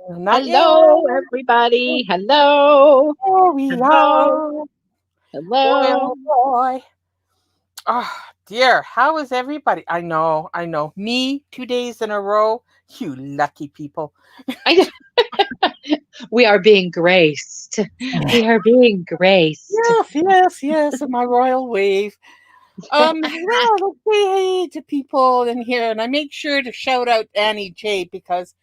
Not yet. Hello, everybody. Hello. Here we Hello. are. Boy, Hello. oh boy. Oh, dear. How is everybody? I know. Me, 2 days in a row. You lucky people. I, we are being graced. We are being graced. Yes, in my royal wave. Let's say hey to people in here, and I make sure to shout out Annie J because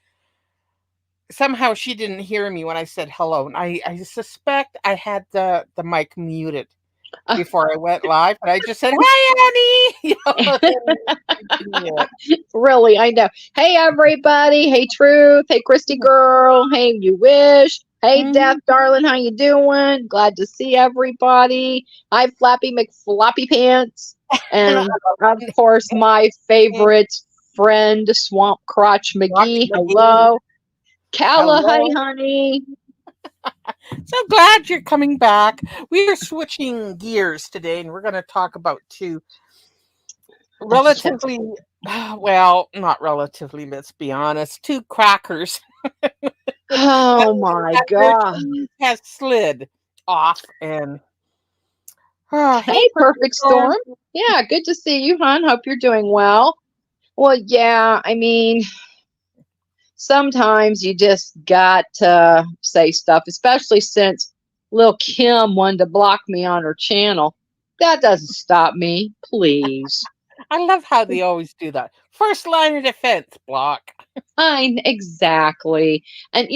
somehow she didn't hear me when I said hello. And I suspect I had the mic muted before I went live, and I just said, "Hi, Annie." Yeah. Really, I know. Hey, everybody. Hey, Truth. Hey, Christy girl. Hey, you wish. Hey, Death, Mhm. darling. How you doing? Glad to see everybody. Hi, Flappy McFloppy Pants. And I And, of love course, my it. favorite friend, Swamp Crotch Watch McGee. McGee. Hello. Kala, hi, Hello. honey. So glad you're coming back. We are switching gears today, and we're going to talk about two Yes. relatively, well, not relatively, let's be honest, two crackers Oh, my that their God. cheese has slid off. And hey, Hey, perfect Perfect storm. Storm. Yeah, good to see you, hon. Hope you're doing well. Well, yeah, I mean, sometimes you just got to say stuff, especially since Lil Kim wanted to block me on her channel. That doesn't stop me, please. I love how they always do that. First line of defense, block. Exactly. And,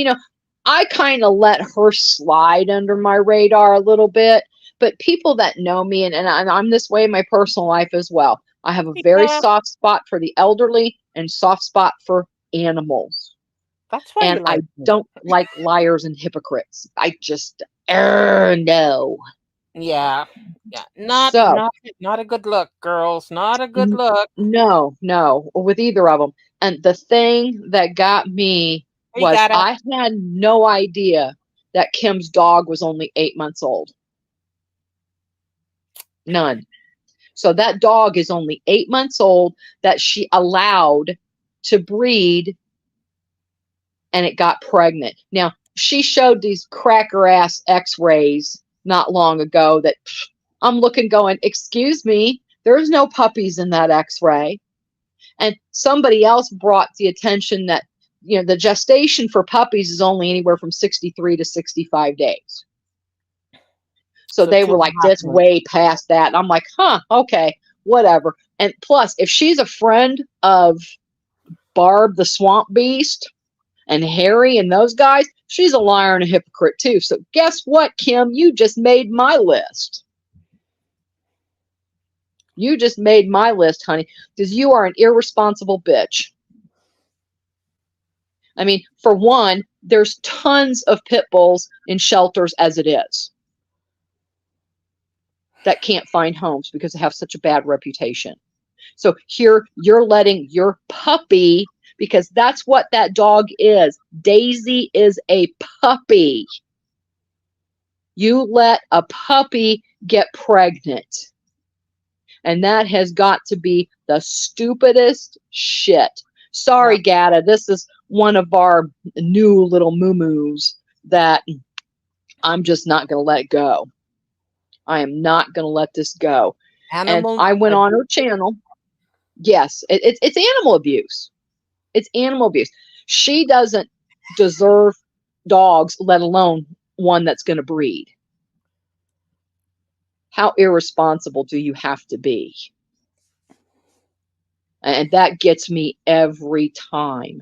I kind of let her slide under my radar a little bit, but people that know me, and I'm this way in my personal life as well, I have a very Yeah, soft spot for the elderly and soft spot for animals. that's why And you I like me. don't like liars and hypocrites. I just, no. Yeah, yeah. So, Not a good look, girls. Not a good look. no, with either of them. And the thing that got me We was gotta. I had no idea that Kim's dog was only 8 months old. None. So that dog is only 8 months old that she allowed to breed, and it got pregnant. Now, she showed these cracker ass x-rays not long ago that I'm looking going, excuse me, there's no puppies in that x-ray. And somebody else brought the attention that, the gestation for puppies is only anywhere from 63 to 65 days. So So they two were and like, a half that's months. way past that. And I'm like, huh, okay, whatever. And plus, if she's a friend of Barb the Swamp Beast and Harry and those guys, she's a liar and a hypocrite too. So guess what, Kim? You just made my list. You just made my list, honey, because you are an irresponsible bitch. I mean, for one, there's tons of pit bulls in shelters as it is that can't find homes because they have such a bad reputation. So here you're letting your puppy, because that's what that dog is. Daisy is a puppy. You let a puppy get pregnant. And that has got to be the stupidest shit. Yeah. Sorry, Gata. This is one of our new little moo-moos that I'm just not going to let go. I am not going to let this go. And Animal I went on abuse. her channel. Yes, it's animal abuse. It's animal abuse. She doesn't deserve dogs, let alone one that's going to breed. How irresponsible do you have to be? And that gets me every time.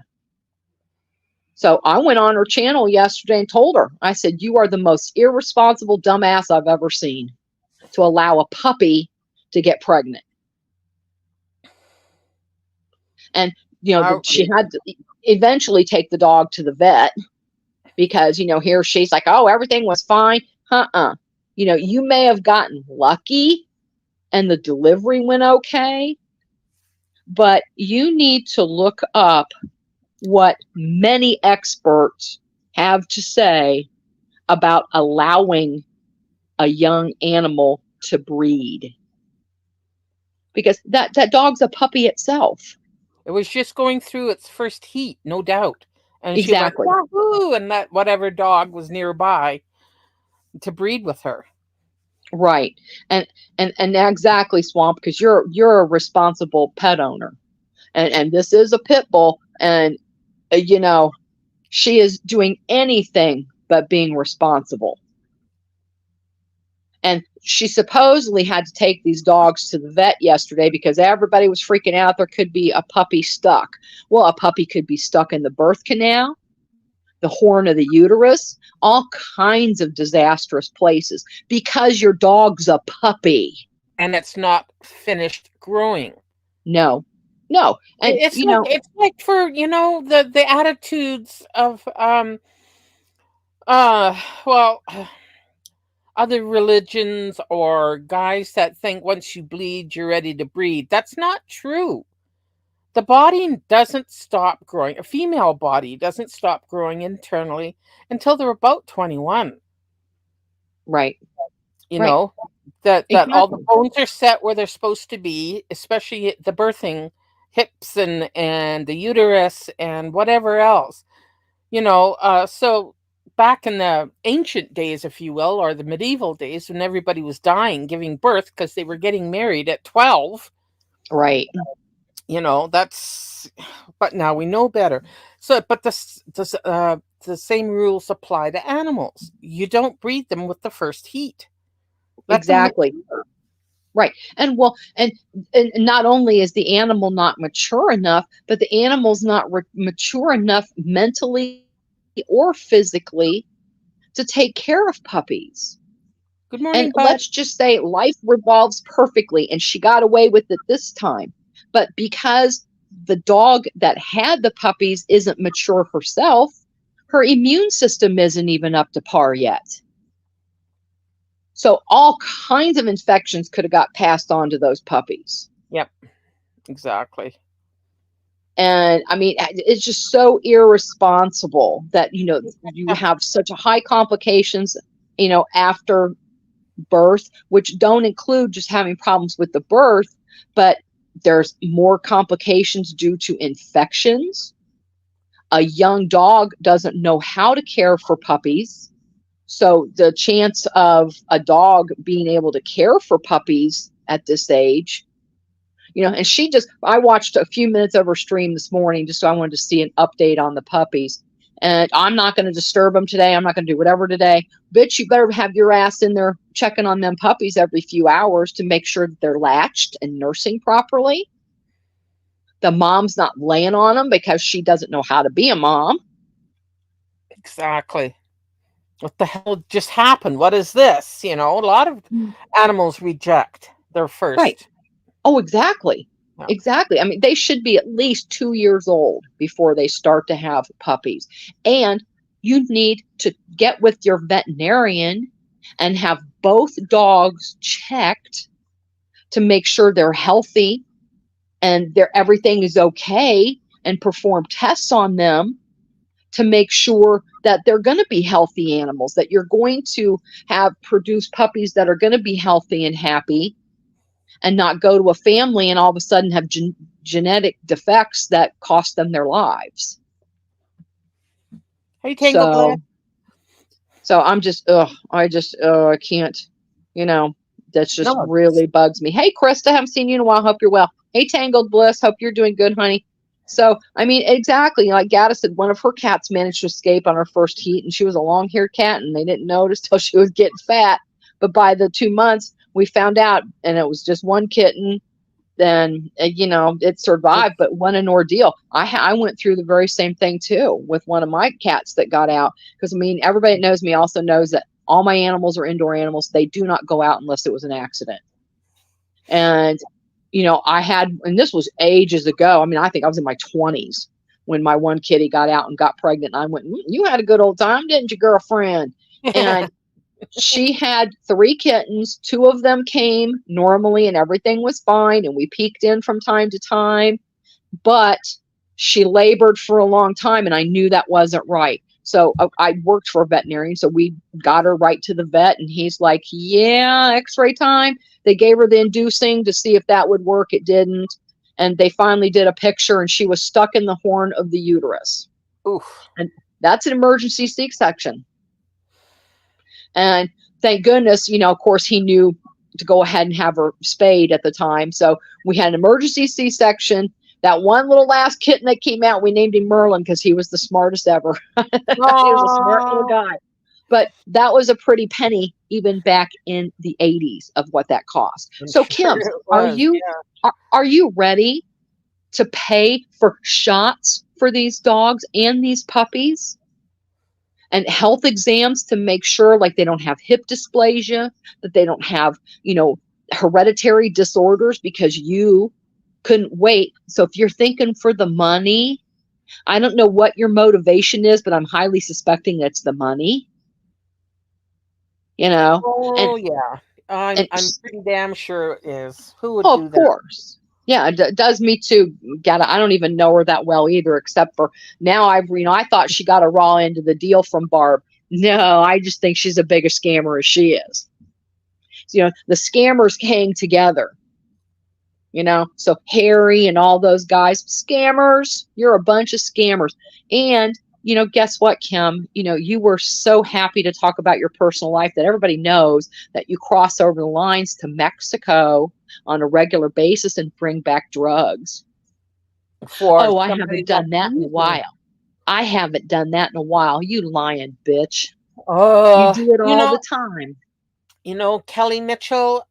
So I went on her channel yesterday and told her, I said, you are the most irresponsible dumbass I've ever seen to allow a puppy to get pregnant. And, she Outrage. had to eventually take the dog to the vet because, here she's like, oh, everything was fine. Uh-uh. You may have gotten lucky and the delivery went okay, but you need to look up what many experts have to say about allowing a young animal to breed, because that dog's a puppy itself. It was just going through its first heat, no doubt. and she went Exactly. wahoo and let whatever dog was nearby to breed with her. Right. And exactly, Swamp, because you're a responsible pet owner. And this is a pit bull, and you know, she is doing anything but being responsible. And she supposedly had to take these dogs to the vet yesterday because everybody was freaking out there could be a puppy stuck. Well, a puppy could be stuck in the birth canal, the horn of the uterus, all kinds of disastrous places because your dog's a puppy. And it's not finished growing. No, no. And, It's like for the attitudes of uh well other religions or guys that think once you bleed you're ready to breed. That's not true. The body doesn't stop growing. A female body doesn't stop growing internally until they're about 21. right, You right. know, that all the Exactly. bones are set where they're supposed to be, especially the birthing hips and the uterus and whatever else. So back in the ancient days, if you will, or the medieval days when everybody was dying giving birth because they were getting married at 12, Right. that's but now we know better. So but the same rules apply to animals. You don't breed them with the first heat. Let them Exactly. Right. And well, and not only is the animal not mature enough, but the animal's not mature enough mentally or physically to take care of puppies. Good And morning, bud. let's just say life revolves perfectly and she got away with it this time. But because the dog that had the puppies isn't mature herself, her immune system isn't even up to par yet. So all kinds of infections could have got passed on to those puppies. Yep, exactly. And I mean, it's just so irresponsible that, you have such a high complications, after birth, which don't include just having problems with the birth, but there's more complications due to infections. A young dog doesn't know how to care for puppies. So the chance of a dog being able to care for puppies at this age, and I watched a few minutes of her stream this morning just so I wanted to see an update on the puppies. And I'm not going to disturb them today. I'm not going to do whatever today. Bitch, you better have your ass in there checking on them puppies every few hours to make sure that they're latched and nursing properly. The mom's not laying on them because she doesn't know how to be a mom. Exactly. What the hell just happened? What is this? A lot of animals reject their Right. first. Oh, exactly. Yeah. Exactly. I mean, they should be at least 2 years old before they start to have puppies. And you need to get with your veterinarian and have both dogs checked to make sure they're healthy and everything is okay, and perform tests on them to make sure that they're going to be healthy animals, that you're going to have produce puppies that are going to be healthy and happy, and not go to a family and all of a sudden have genetic defects that cost them their lives. Hey, Tango Blood. So I'm just, I can't, that's just No, really bugs me. Hey, Krista, haven't seen you in a while. Hope you're well. Hey, Tangled Bliss, hope you're doing good, honey. So, I mean, exactly. Like Gatta said, one of her cats managed to escape on her first heat, and she was a long-haired cat, and they didn't notice till she was getting fat. But by the 2 months, we found out, and it was just one kitten. Then, it survived, but what an ordeal. I went through the very same thing too with one of my cats that got out. Because, I mean, everybody that knows me also knows that all my animals are indoor animals. They do not go out unless it was an accident. And, and this was ages ago. I mean, I think I was in my 20s when my one kitty got out and got pregnant. And I went, you had a good old time, didn't you, girlfriend? And she had 3 kittens. 2 of them came normally and everything was fine. And we peeked in from time to time, but she labored for a long time and I knew that wasn't right. So I worked for a veterinarian. So we got her right to the vet and he's like, yeah, x-ray time. They gave her the inducing to see if that would work. It didn't. And they finally did a picture and she was stuck in the horn of the uterus. Oof. And that's an emergency C-section. And thank goodness, of course, he knew to go ahead and have her spayed at the time. So we had an emergency C-section. That one little last kitten that came out, we named him Merlin because he was the smartest ever. He was a smart little Oh, guy. But that was a pretty penny even back in the 80s of what that cost. I'm So sure Kim, it are was. you Yeah. are you ready to pay for shots for these dogs and these puppies? And health exams to make sure like they don't have hip dysplasia, that they don't have, hereditary disorders because you couldn't wait. So if you're thinking for the money, I don't know what your motivation is, but I'm highly suspecting it's the money, you know. And Oh yeah. I'm and I'm pretty damn sure it is. Who would oh, of do that? course. Yeah, it does me too. Gata, I don't even know her that well either, except for now I thought she got a raw end of the deal from Barb. No, I just think she's a bigger scammer as she is. So, the scammers hang together, so Harry and all those guys, scammers, you're a bunch of scammers. And, guess what, Kim? You were so happy to talk about your personal life that everybody knows that you cross over the lines to Mexico on a regular basis and bring back drugs. For Oh, I somebody haven't that's done that in a using. while. I haven't done that in a while. You lying bitch. You Uh, do it you all know, the time. Kelly Mitchell.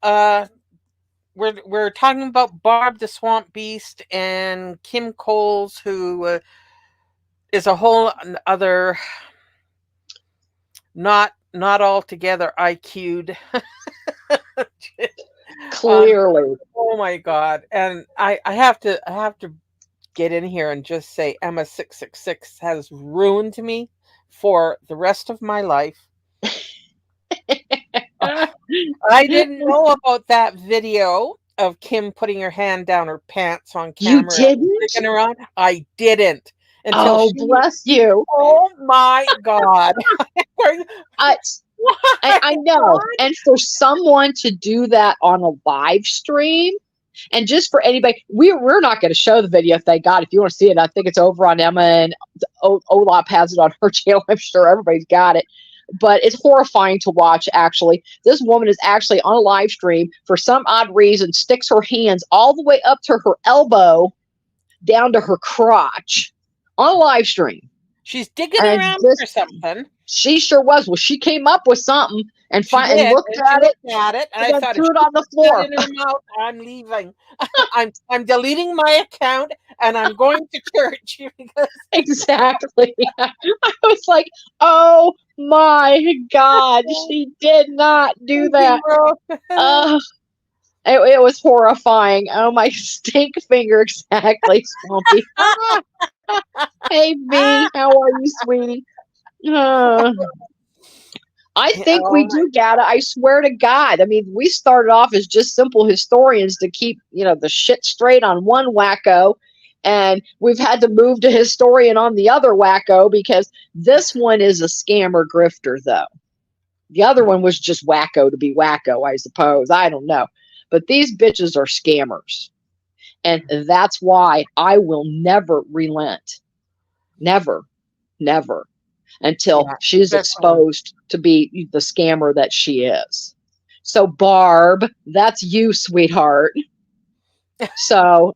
We're talking about Barb the Swamp Beast and Kim Coles, who is a whole other, not altogether IQ'd. um, Clearly. oh my God! And I have to get in here and just say Emma 666 has ruined me for the rest of my life. I didn't know about that video of Kim putting her hand down her pants on You camera and didn't? flicking around. I didn't until Oh, she. bless you. Oh my God! Why? I, I know. And for someone to do that on a live stream, and just for anybody, we're not going to show the video, thank God. If you want to see it, I think it's over on Emma, and Olap has it on her channel. I'm sure everybody's got it. But it's horrifying to watch, actually. This woman is actually on a live stream, for some odd reason, sticks her hands all the way up to her elbow, down to her crotch, on a live stream. She's digging And around this for something. She sure was. Well, she came up with something and She and did, looked and she at it looked at it, and and I then thought, if threw it she on the puts that floor. in her mouth, I'm leaving. I'm deleting my account, and I'm going to church because Exactly. I was like, oh my God, she did not do thinking, that. bro. Uh, it was horrifying. Oh, my stink finger, exactly, Swampy. Hey, B, how are you, sweetie? Uh, I think we Oh my! do, Gata. I swear to God. I mean, we started off as just simple historians to keep, the shit straight on one wacko. And we've had to move to historian on the other wacko because this one is a scammer grifter, though. The other one was just wacko to be wacko, I suppose. I don't know. But these bitches are scammers. And that's why I will never relent. Never, never, until Yeah, she's definitely. exposed to be the scammer that she is. So, Barb, that's you, sweetheart. So,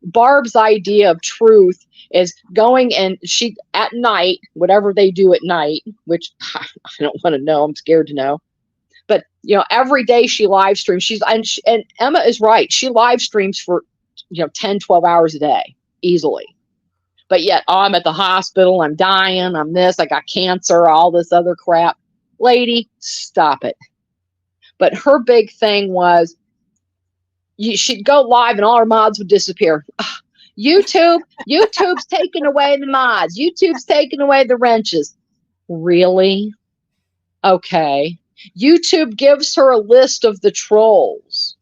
Barb's idea of truth is going, and she at night, whatever they do at night, which I don't want to know, I'm scared to know. But every day she live streams. And Emma is right. She live streams for 10, 12 hours a day easily. But yet, oh, I'm at the hospital, I'm dying, I'm this, I got cancer, all this other crap. Lady, stop it. But her big thing was she'd go live and all her mods would disappear. YouTube's taking away the mods. YouTube's taking away the wrenches. Really? Okay. YouTube gives her a list of the trolls.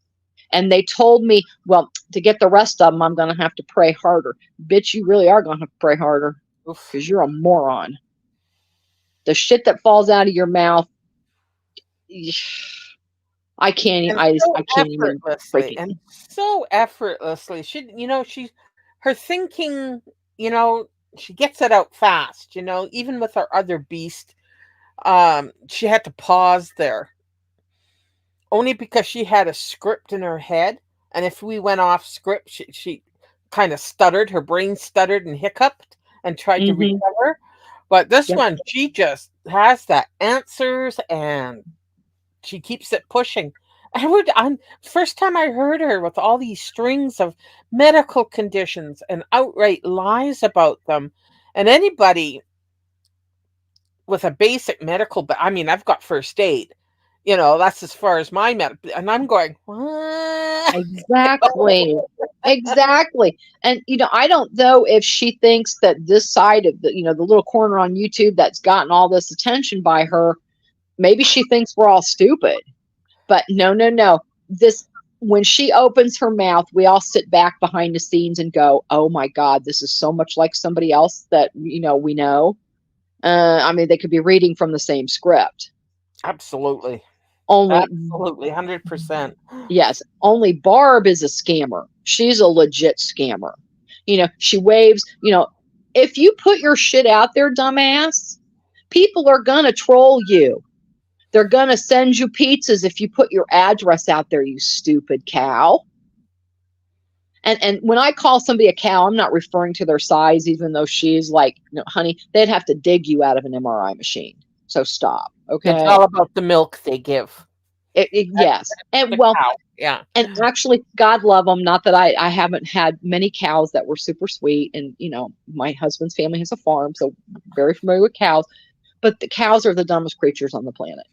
And they told me, well, to get the rest of them, I'm going to have to pray harder. Bitch, you really are going to have to pray harder Oof. because you're a moron. The shit that falls out of your mouth, I can't. And I so can't even effortlessly, freaking. she, her thinking, she gets it out fast, even with our other beast. She had to pause there only because she had a script in her head, and if we went off script, she kind of stuttered, her brain stuttered and hiccuped and tried to Mm-hmm. recover. But this Yep. one, she just has the answers and she keeps it pushing. First time I heard her with all these strings of medical conditions and outright lies about them. And anybody with a basic medical, but I mean, I've got first aid. That's as far as my and I'm going, what? Exactly. Exactly. And I don't know if she thinks that this side of the little corner on YouTube that's gotten all this attention by her, maybe she thinks we're all stupid. But no, no, no. This When she opens her mouth, we all sit back behind the scenes and go, "Oh my God, this is so much like somebody else that we know." I mean, they could be reading from the same script. Absolutely. Only Absolutely. 100%. Yes, only Barb is a scammer. She's a legit scammer. She waves, if you put your shit out there, dumbass, people are going to troll you. They're going to send you pizzas if you put your address out there, you stupid cow. And when I call somebody a cow, I'm not referring to their size, even though she's like, honey, they'd have to dig you out of an MRI machine. So stop, It's okay? all about the milk they give. Yes. And The well, cow. Yeah. and actually, God love them. Not that I haven't had many cows that were super sweet. And, my husband's family has a farm, so very familiar with cows. But the cows are the dumbest creatures on the planet.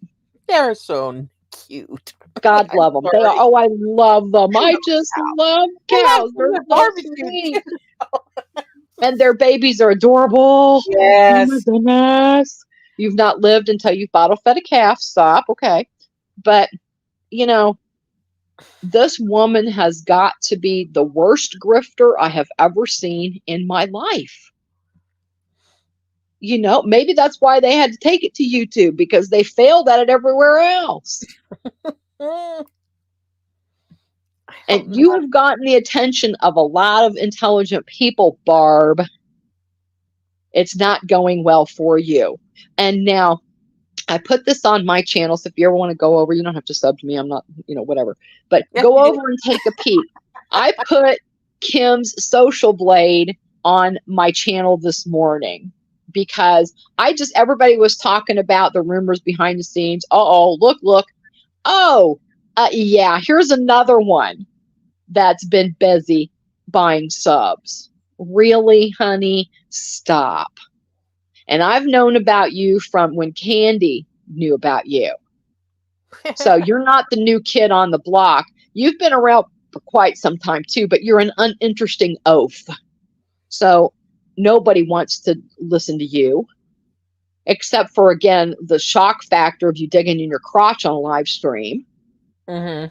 They're so cute. God I'm love them. They are, sorry. oh, I love them. I I love just cows. love I love cows. them They're with so barbecue sweet. too. And their babies are adorable. Oh my Yes. goodness. You've not lived until you've bottle fed a calf. Stop. Okay. But, you know, this woman has got to be the worst grifter I have ever seen in my life. Maybe that's why they had to take it to YouTube, because they failed at it everywhere else. I And don't you know. have gotten the attention of a lot of intelligent people, Barb. It's not going well for you. And now I put this on my channel. So if you ever want to go over, you don't have to sub to me. I'm not, whatever. But Yes, go you do. over and take a peek. I put Kim's social blade on my channel this morning because everybody was talking about the rumors behind the scenes. Oh, look. Oh, yeah, here's another one that's been busy buying subs. Really, honey? Stop. And I've known about you from when Candy knew about you. So you're not the new kid on the block. You've been around for quite some time too, but you're an uninteresting oaf. So nobody wants to listen to you, except for, again, the shock factor of you digging in your crotch on a live stream. Mm-hmm.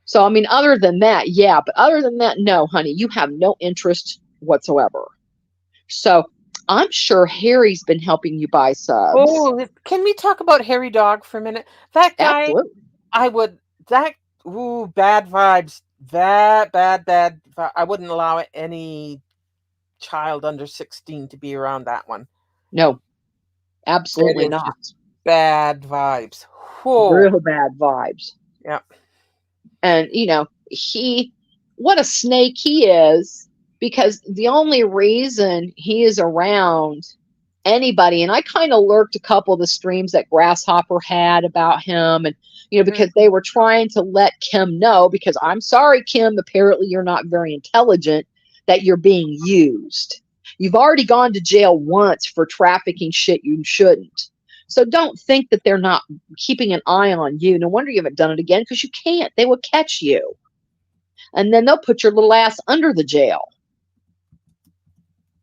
So, I mean, other than that, yeah, but other than that, no, honey, you have no interest whatsoever. So I'm sure Harry's been helping you buy subs. Oh, can we talk about Harry Dog for a minute? That guy, Absolutely. I would that bad vibes. That bad. I wouldn't allow any child under 16 to be around that one. No, It absolutely is not. just bad vibes. Whoa. Real bad vibes. Yeah. And, what a snake he is, because the only reason he is around anybody, and I kind of lurked a couple of the streams that Grasshopper had about him, and, Mm-hmm. because they were trying to let Kim know, because I'm sorry, Kim, apparently you're not very intelligent, that you're being used. You've already gone to jail once for trafficking shit you shouldn't. So don't think that they're not keeping an eye on you. No wonder you haven't done it again, because you can't. They will catch you. And then they'll put your little ass under the jail.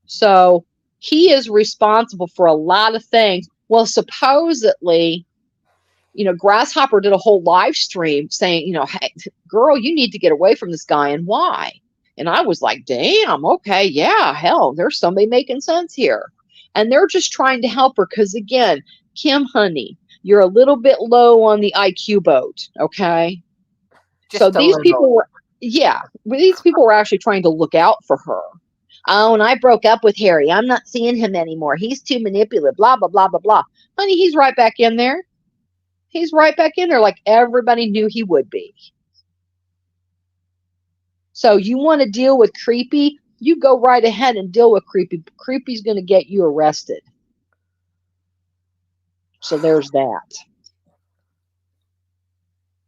So he is responsible for a lot of things. Well, supposedly, Grasshopper did a whole live stream saying, hey, girl, you need to get away from this guy, and why? And I was like, damn, okay, yeah, hell, there's somebody making sense here. And they're just trying to help her because, again, Kim, honey, you're a little bit low on the IQ boat, okay? So Just a these little. people were, yeah, these people were actually trying to look out for her. Oh, and I broke up with Harry. I'm not seeing him anymore. He's too manipulative, blah, blah, blah, blah, blah. Honey, he's right back in there. He's right back in there like everybody knew he would be. So you want to deal with creepy, you go right ahead and deal with creepy. Creepy's going to get you arrested. So there's that.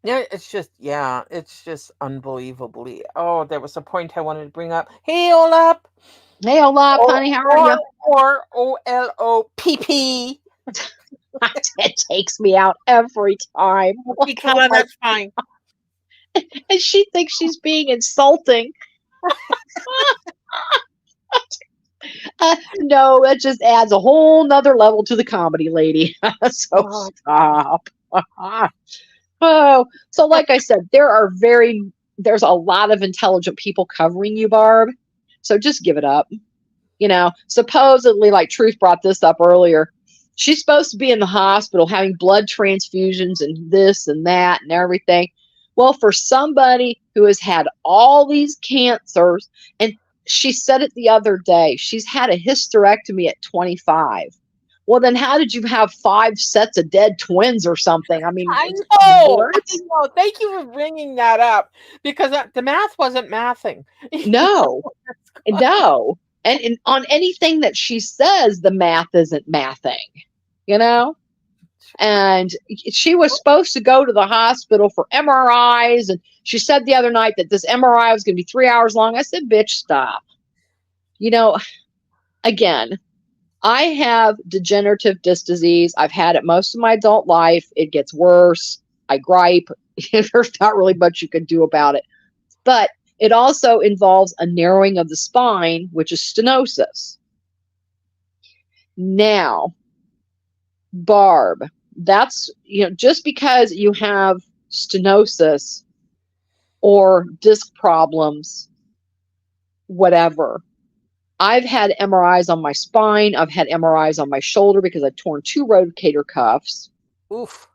Yeah, it's just unbelievably. Oh, there was a point I wanted to bring up. Hey, Olap. Hey, Olaf, honey, how are you? Or OLOPP. It takes me out every time. Because that's fine. And she thinks she's being insulting. No, that just adds a whole nother level to the comedy, lady. So stop. Oh, so like I said, there's a lot of intelligent people covering you, Barb. So just give it up. Supposedly, like Truth brought this up earlier, she's supposed to be in the hospital having blood transfusions and this and that and everything. Well, for somebody who has had all these cancers, and she said it the other day, she's had a hysterectomy at 25. Well, then how did you have 5 sets of dead twins or something? I mean, I know. Thank you for bringing that up because the math wasn't mathing. No. And on anything that she says, the math isn't mathing, And she was supposed to go to the hospital for MRIs. And she said the other night that this MRI was going to be 3 hours long. I said, bitch, stop. Again, I have degenerative disc disease. I've had it most of my adult life. It gets worse. I gripe. There's not really much you can do about it. But it also involves a narrowing of the spine, which is stenosis. Now, Barb, that's, just because you have stenosis or disc problems, whatever. I've had MRIs on my spine. I've had MRIs on my shoulder because I've torn 2 rotator cuffs. Oof.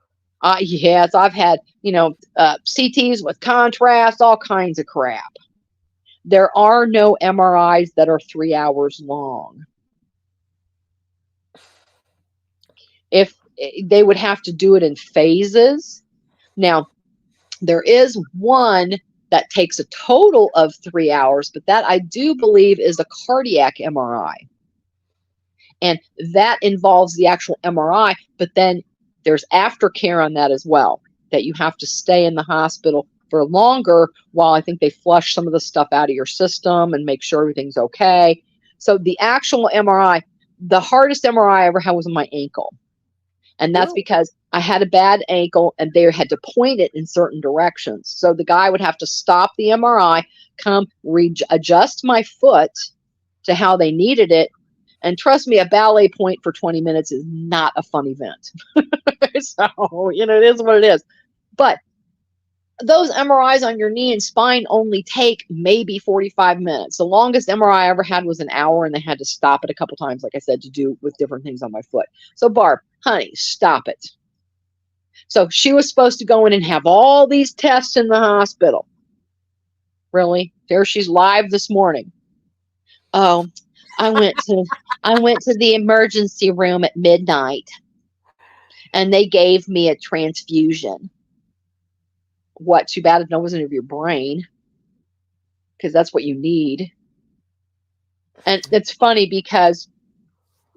Yes, I've had, CTs with contrast, all kinds of crap. There are no MRIs that are 3 hours long. If they would have to do it in phases. Now, there is one that takes a total of 3 hours, but that I do believe is a cardiac MRI. And that involves the actual MRI, but then there's aftercare on that as well, that you have to stay in the hospital for longer while I think they flush some of the stuff out of your system and make sure everything's okay. So the actual MRI, the hardest MRI I ever had was on my ankle. And that's because I had a bad ankle and they had to point it in certain directions. So the guy would have to stop the MRI, come adjust my foot to how they needed it. And trust me, a ballet point for 20 minutes is not a fun event. So, it is what it is. But those MRIs on your knee and spine only take maybe 45 minutes. The longest MRI I ever had was an hour, and they had to stop it a couple times, like I said, to do with different things on my foot. So, Barb, honey, stop it. So she was supposed to go in and have all these tests in the hospital. Really? There she's live this morning. Oh, I went to the emergency room at midnight, and they gave me a transfusion. What? Too bad it wasn't of your brain, because that's what you need. And it's funny because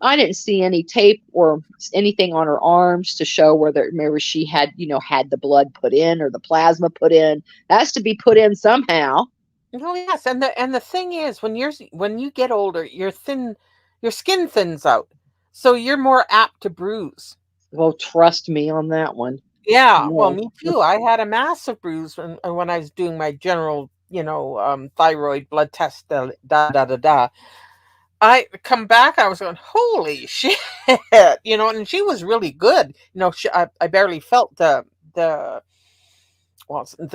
I didn't see any tape or anything on her arms to show whether maybe she had, had the blood put in or the plasma put in. That has to be put in somehow. Oh yes, and the thing is, when you get older, your skin thins out, so you're more apt to bruise. Well, trust me on that one. Yeah, well, me too. I had a massive bruise when I was doing my general, thyroid blood test. I come back, I was going, holy shit, and she was really good. I barely felt the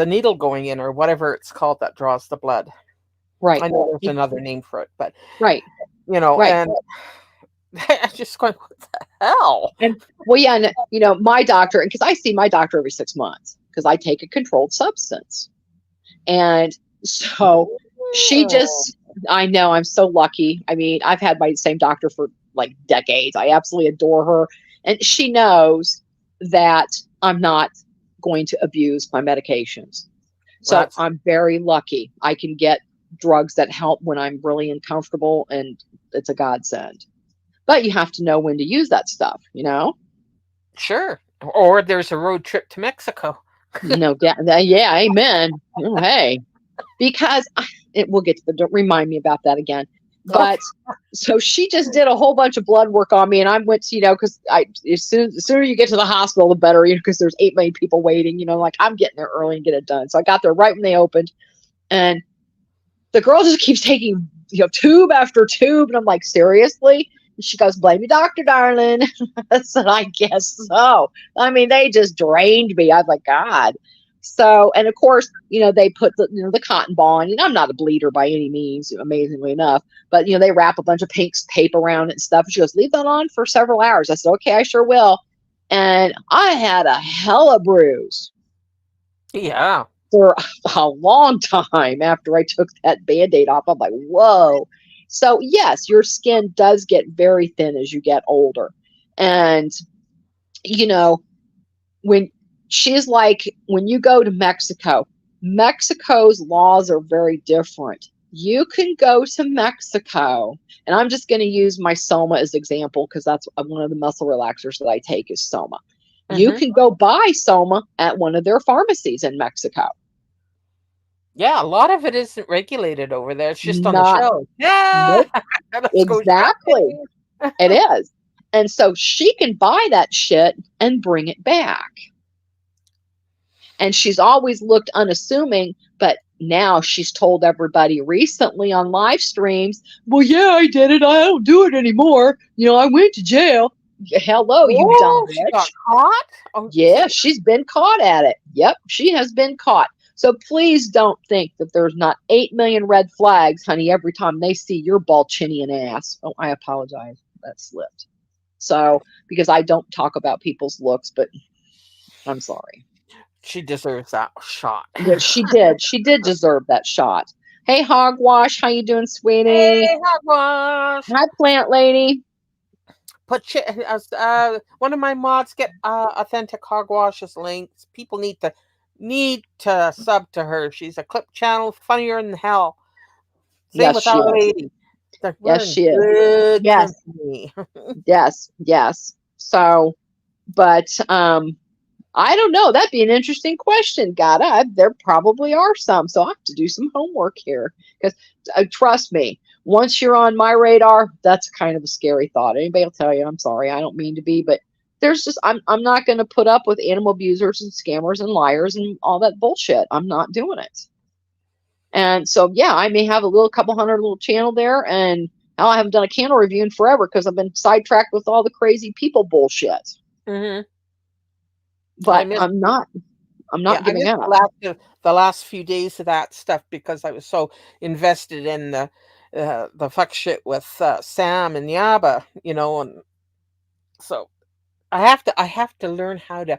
needle going in or whatever it's called that draws the blood. Right. I know there's another name for it, but right. And I'm just going, what the hell? And my doctor, because I see my doctor every 6 months because I take a controlled substance. And so she just I know. I'm so lucky. I mean, I've had my same doctor for like decades. I absolutely adore her. And she knows that I'm not going to abuse my medications. Well, So I'm very lucky. I can get drugs that help when I'm really uncomfortable, and it's a godsend. But you have to know when to use that stuff, you know? sure. Or there's a road trip to Mexico. No, yeah, amen. Oh, hey, because it will get to the, don't remind me about that again. Okay. But so she just did a whole bunch of blood work on me, and I went to, because the sooner you get to the hospital, the better, because there's 8 million people waiting, like I'm getting there early and get it done. So I got there right when they opened, and the girl just keeps taking, tube after tube, and I'm like, seriously? And she goes, blame your doctor, darling. I said, I guess so. I mean, they just drained me. I was like, God. So, and of course, they put the cotton ball on. I'm not a bleeder by any means, amazingly enough, but they wrap a bunch of pink tape around it and stuff. She goes, leave that on for several hours. I said, okay, I sure will. And I had a hella bruise Yeah. for a long time after I took that Band-Aid off. I'm like, whoa. So yes, your skin does get very thin as you get older. And, when she's like, when you go to Mexico, Mexico's laws are very different. You can go to Mexico, and I'm just going to use my Soma as example, because that's one of the muscle relaxers that I take is Soma. You can go buy Soma at one of their pharmacies in Mexico. Yeah, a lot of it isn't regulated over there. It's just on the Not, shelf. Yeah. nope, Let's go exactly. shopping. It is. And so she can buy that shit and bring it back. And she's always looked unassuming, but now she's told everybody recently on live streams, well, yeah, I did it. I don't do it anymore. I went to jail. Hello, you dumb Oh, she got bitch. caught? Oh, Yeah, see, she's been caught at it. Yep, she has been caught. So please don't think that there's not 8 million red flags, honey, every time they see your Balchinian ass. Oh, I apologize. That slipped. So, because I don't talk about people's looks, but I'm sorry. she deserves that shot. Yeah, she did. She did deserve that shot. Hey, Hogwash, how you doing, sweetie? Hey, hogwash. Hi, plant lady. One of my mods get authentic hogwash's links. People need to sub to her. She's a clip channel, funnier than hell. Same Yes, with she our is. lady. We're Yes, in she is. good Yes, company. yes. So, but I don't know. That'd be an interesting question, Gata. There probably are some, so I have to do some homework here because trust me, once you're on my radar, that's kind of a scary thought. Anybody will tell you, I'm sorry, I don't mean to be, but there's just I'm not going to put up with animal abusers and scammers and liars and all that bullshit. I'm not doing it. And so yeah, I may have a couple hundred little channel there, and now I haven't done a candle review in forever because I've been sidetracked with all the crazy people bullshit. Hmm. I But missed. I'm not I giving missed up. the last few days of that stuff because I was so invested in the fuck shit with Sam and Yaba, and so I have to learn how to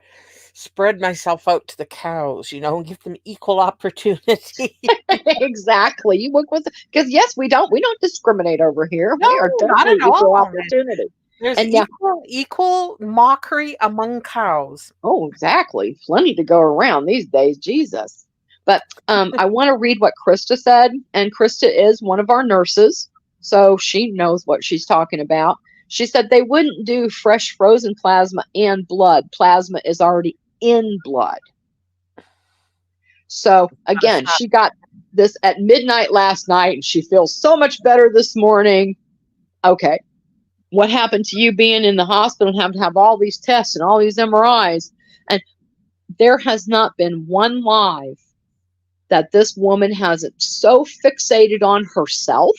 spread myself out to the cows, and give them equal opportunity. Exactly. You work with, because yes, we don't discriminate over here. No, We are not definitely at equal all. opportunity. There's And now, equal mockery among cows. oh, exactly. Plenty to go around these days. Jesus. But I want to read what Krista said, and Krista is one of our nurses, so she knows what she's talking about. She said they wouldn't do fresh frozen plasma and blood. Plasma is already in blood. So again, she got this at midnight last night, and she feels so much better this morning. Okay, what happened to you being in the hospital and having to have all these tests and all these MRIs? And there has not been one live that this woman hasn't so fixated on herself.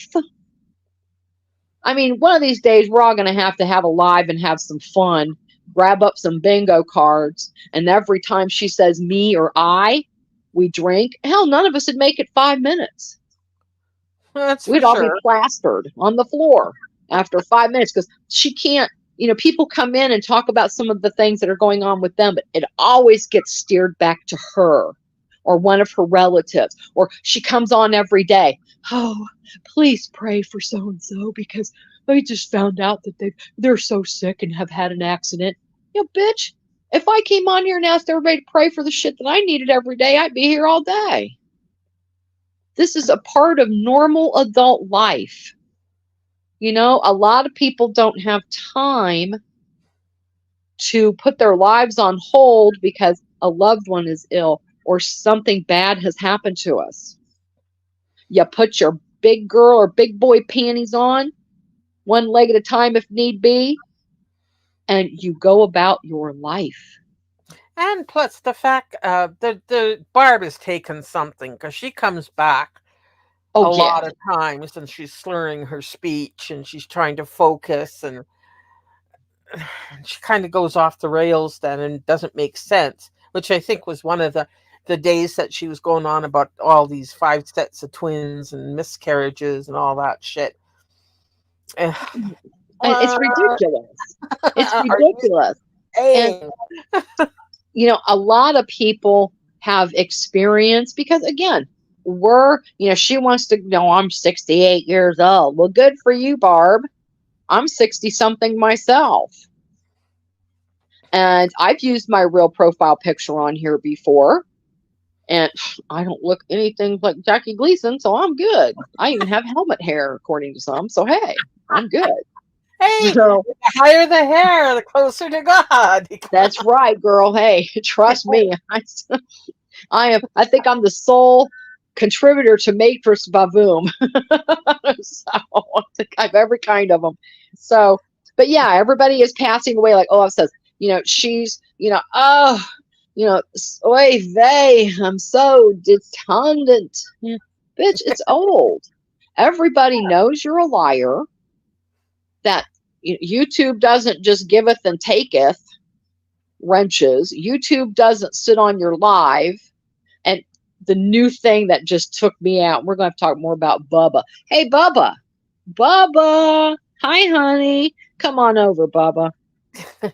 I mean, one of these days we're all going to have a live and have some fun, grab up some bingo cards, and every time she says me or I, we drink. Hell, none of us would make it 5 minutes. That's for We'd all be sure. plastered on the floor after 5 minutes because she can't. People come in and talk about some of the things that are going on with them, but it always gets steered back to her. or one of her relatives, or she comes on every day. Oh, please pray for so and so because I just found out that they're so sick and have had an accident. Yeah, bitch. If I came on here and asked everybody to pray for the shit that I needed every day, I'd be here all day. This is a part of normal adult life. You know, a lot of people don't have time to put their lives on hold because a loved one is ill or something bad has happened to us. You put your big girl or big boy panties on, one leg at a time if need be, and you go about your life. And plus the fact the Barb has taken something because she comes back Oh, a yeah. lot of times and she's slurring her speech and she's trying to focus and she kind of goes off the rails then and doesn't make sense, which I think was one of the days that she was going on about all these 5 sets of twins and miscarriages and all that shit. Eh, And it's what ridiculous. It's are you ridiculous. And, saying? you know, a lot of people have experience because, again, she wants to know I'm 68 years old. Well, good for you, Barb. I'm 60 something myself. And I've used my real profile picture on here before. And I don't look anything like Jackie Gleason, so I'm good. I even have helmet hair, according to some. So, hey, I'm good. Hey, So, the higher the hair, the closer to God. that's right, girl. Hey, trust me. I think I'm the sole contributor to Matrix Bavoom. So I think I have every kind of them. So, but yeah, everybody is passing away. Like Olaf says, she's, oh, oy vey, I'm so despondent. Yeah, bitch, it's old. Everybody knows you're a liar. That YouTube doesn't just giveth and taketh wrenches. YouTube doesn't sit on your live. And the new thing that just took me out, we're going to talk more about Bubba. Hey, Bubba. Bubba. Hi, honey. Come on over, Bubba.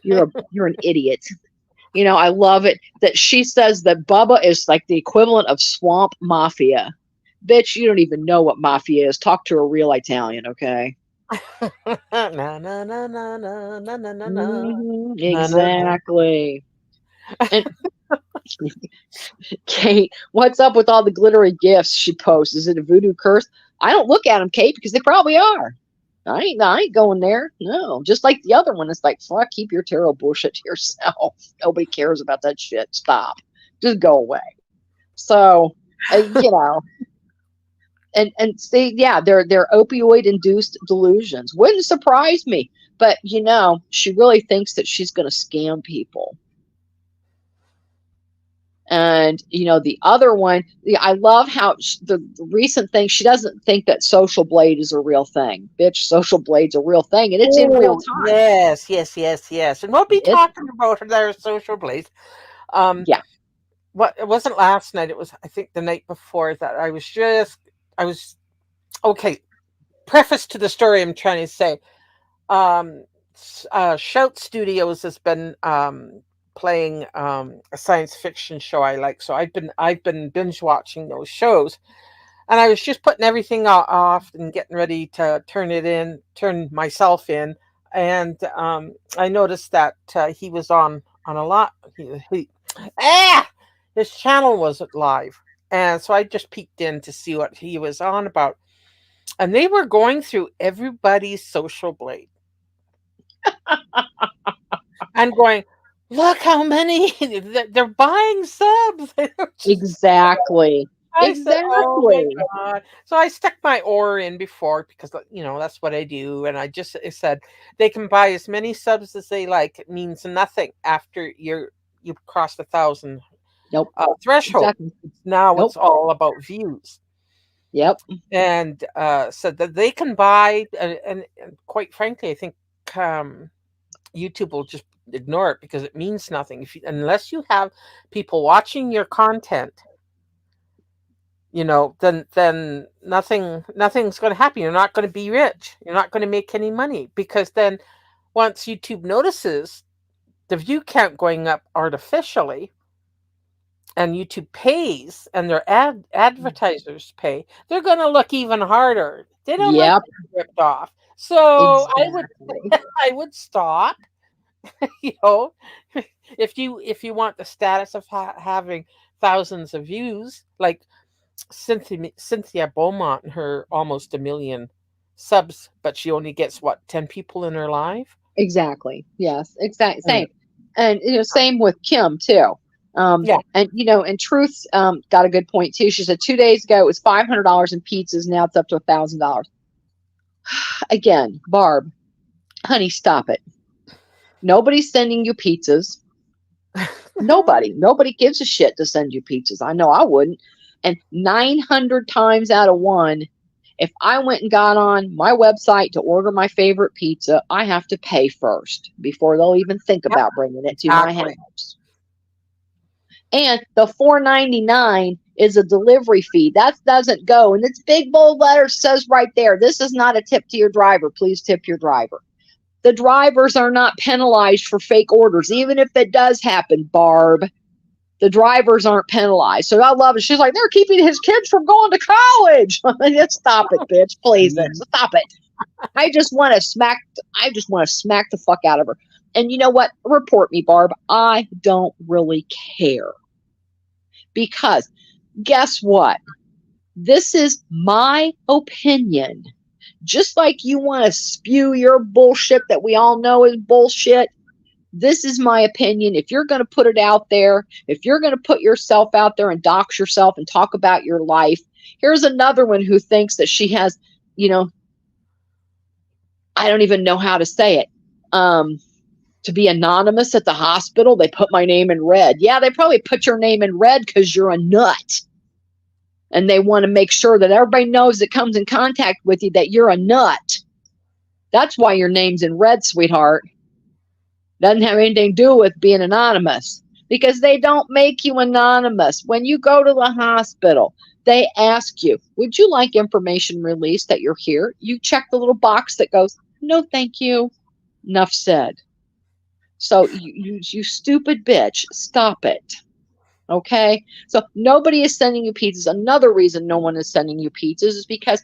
You're an idiot. I love it that she says that Bubba is like the equivalent of swamp mafia. Bitch, you don't even know what mafia is. Talk to a real Italian, okay? Na na na na na na na na na na na. Exactly. And Kate, what's up with all the glittery gifts she posts? Is it a voodoo curse? I don't look at them, Kate, because they probably are. I ain't going there. No, just like the other one. It's like, fuck, keep your tarot bullshit to yourself. Nobody cares about that shit. Stop. Just go away. So, and see, yeah, they're opioid induced delusions. Wouldn't surprise me, but she really thinks that she's going to scam people. And the other one, I love how the recent thing, she doesn't think that Social Blade is a real thing. Bitch, Social Blade's a real thing, and it's in real Oh, time. yes, yes, yes, yes. And we'll be It's talking about their social blades. Um, Yeah. what it wasn't last night, it was I think the night before that I was okay. Preface to the story I'm trying to say. Shout Studios has been playing a science fiction show I like, so I've been binge watching those shows, and I was just putting everything off and getting ready to turn myself in, and I noticed that he was on a lot. Ah, his channel wasn't live, and so I just peeked in to see what he was on about, and they were going through everybody's social blade and going, look how many they're buying subs. Exactly. I said, "Oh my Exactly. god!" So I stuck my oar in before because that's what I do, and I said they can buy as many subs as they like. It means nothing after you've crossed 1,000 Nope. threshold. Exactly. Now Nope. it's all about views, Yep. and said that they can buy, and quite frankly, I think YouTube will just ignore it because it means nothing unless you have people watching your content. Then nothing's going to happen. You're not going to be rich. You're not going to make any money because then once YouTube notices the view count going up artificially, and YouTube pays and their advertisers pay, they're going to look even harder. They don't like Yep, being ripped off. So exactly. I would stop, you know, if you want the status of having thousands of views, like Cynthia Beaumont and her almost a million subs, but she only gets what, 10 people in her live? Exactly. Yes, exact Mm. same. And same with Kim too. Yeah. And and Truth got a good point too. She said 2 days ago it was $500 in pizzas. Now it's up to $1,000. Again, Barb, honey, stop it. Nobody's sending you pizzas. Nobody gives a shit to send you pizzas. I know I wouldn't. And 900 times out of one, if I went and got on my website to order my favorite pizza, I have to pay first before they'll even think Yep, about bringing it to my exactly. house. And the $4.99 is a delivery fee. That doesn't go. And it's big bold letters says right there, this is not a tip to your driver. Please tip your driver. The drivers are not penalized for fake orders, even if it does happen, Barb. The drivers aren't penalized. So I love it. She's like, they're keeping his kids from going to college. Stop it, bitch. Please, stop it. I just want to smack the fuck out of her. And you know what? Report me, Barb. I don't really care. Because guess what? This is my opinion. Just like you want to spew your bullshit that we all know is bullshit, this is my opinion. If you're going to put it out there, if you're going to put yourself out there and dox yourself and talk about your life, here's another one who thinks that she has, I don't even know how to say it. To be anonymous at the hospital, they put my name in red. Yeah, they probably put your name in red because you're a nut. And they want to make sure that everybody knows that comes in contact with you that you're a nut. That's why your name's in red, sweetheart. Doesn't have anything to do with being anonymous, because they don't make you anonymous. When you go to the hospital, they ask you, would you like information released that you're here? You check the little box that goes, no, thank you. Enough said. So you stupid bitch, stop it. Okay? So nobody is sending you pizzas. Another reason no one is sending you pizzas is because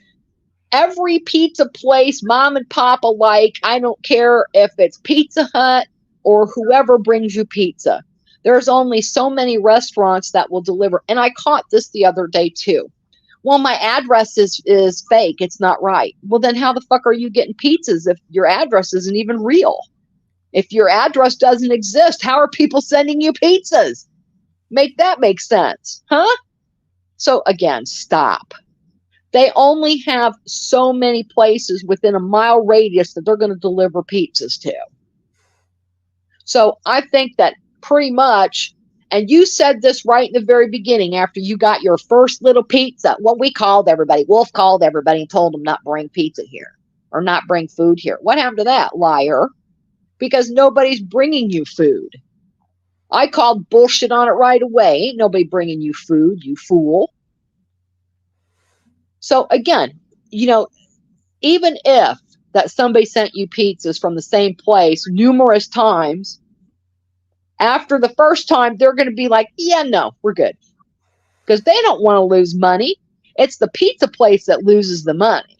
every pizza place, mom and pop alike, I don't care if it's Pizza Hut or whoever brings you pizza. There's only so many restaurants that will deliver. And I caught this the other day too. Well, my address is fake. It's not right. Well, then how the fuck are you getting pizzas if your address isn't even real? If your address doesn't exist, how are people sending you pizzas? Make that make sense, huh? So again, stop. They only have so many places within a mile radius that they're going to deliver pizzas to. So I think that pretty much, and you said this right in the very beginning after you got your first little pizza. Well, we called everybody. Wolf called everybody and told them not bring pizza here or not bring food here. What happened to that, liar? Because nobody's bringing you food. I called bullshit on it right away. Ain't nobody bringing you food, you fool. So again, even if that somebody sent you pizzas from the same place numerous times, after the first time, they're going to be like, yeah, no, we're good. Because they don't want to lose money. It's the pizza place that loses the money.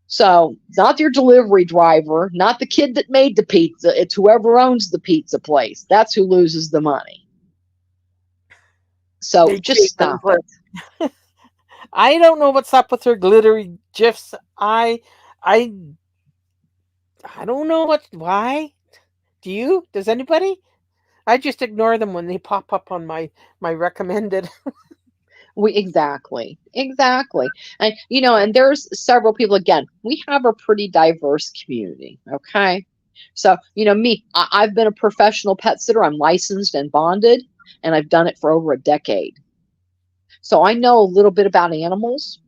So not your delivery driver, not the kid that made the pizza. It's whoever owns the pizza place. That's who loses the money. So They just treat them stop it. I don't know what's up with her glittery gifs. I don't know why. Do you? Does anybody? I just ignore them when they pop up on my recommended. Exactly. And and there's several people. Again, we have a pretty diverse community. Okay. So me, I've been a professional pet sitter. I'm licensed and bonded, and I've done it for over a decade. So I know a little bit about animals.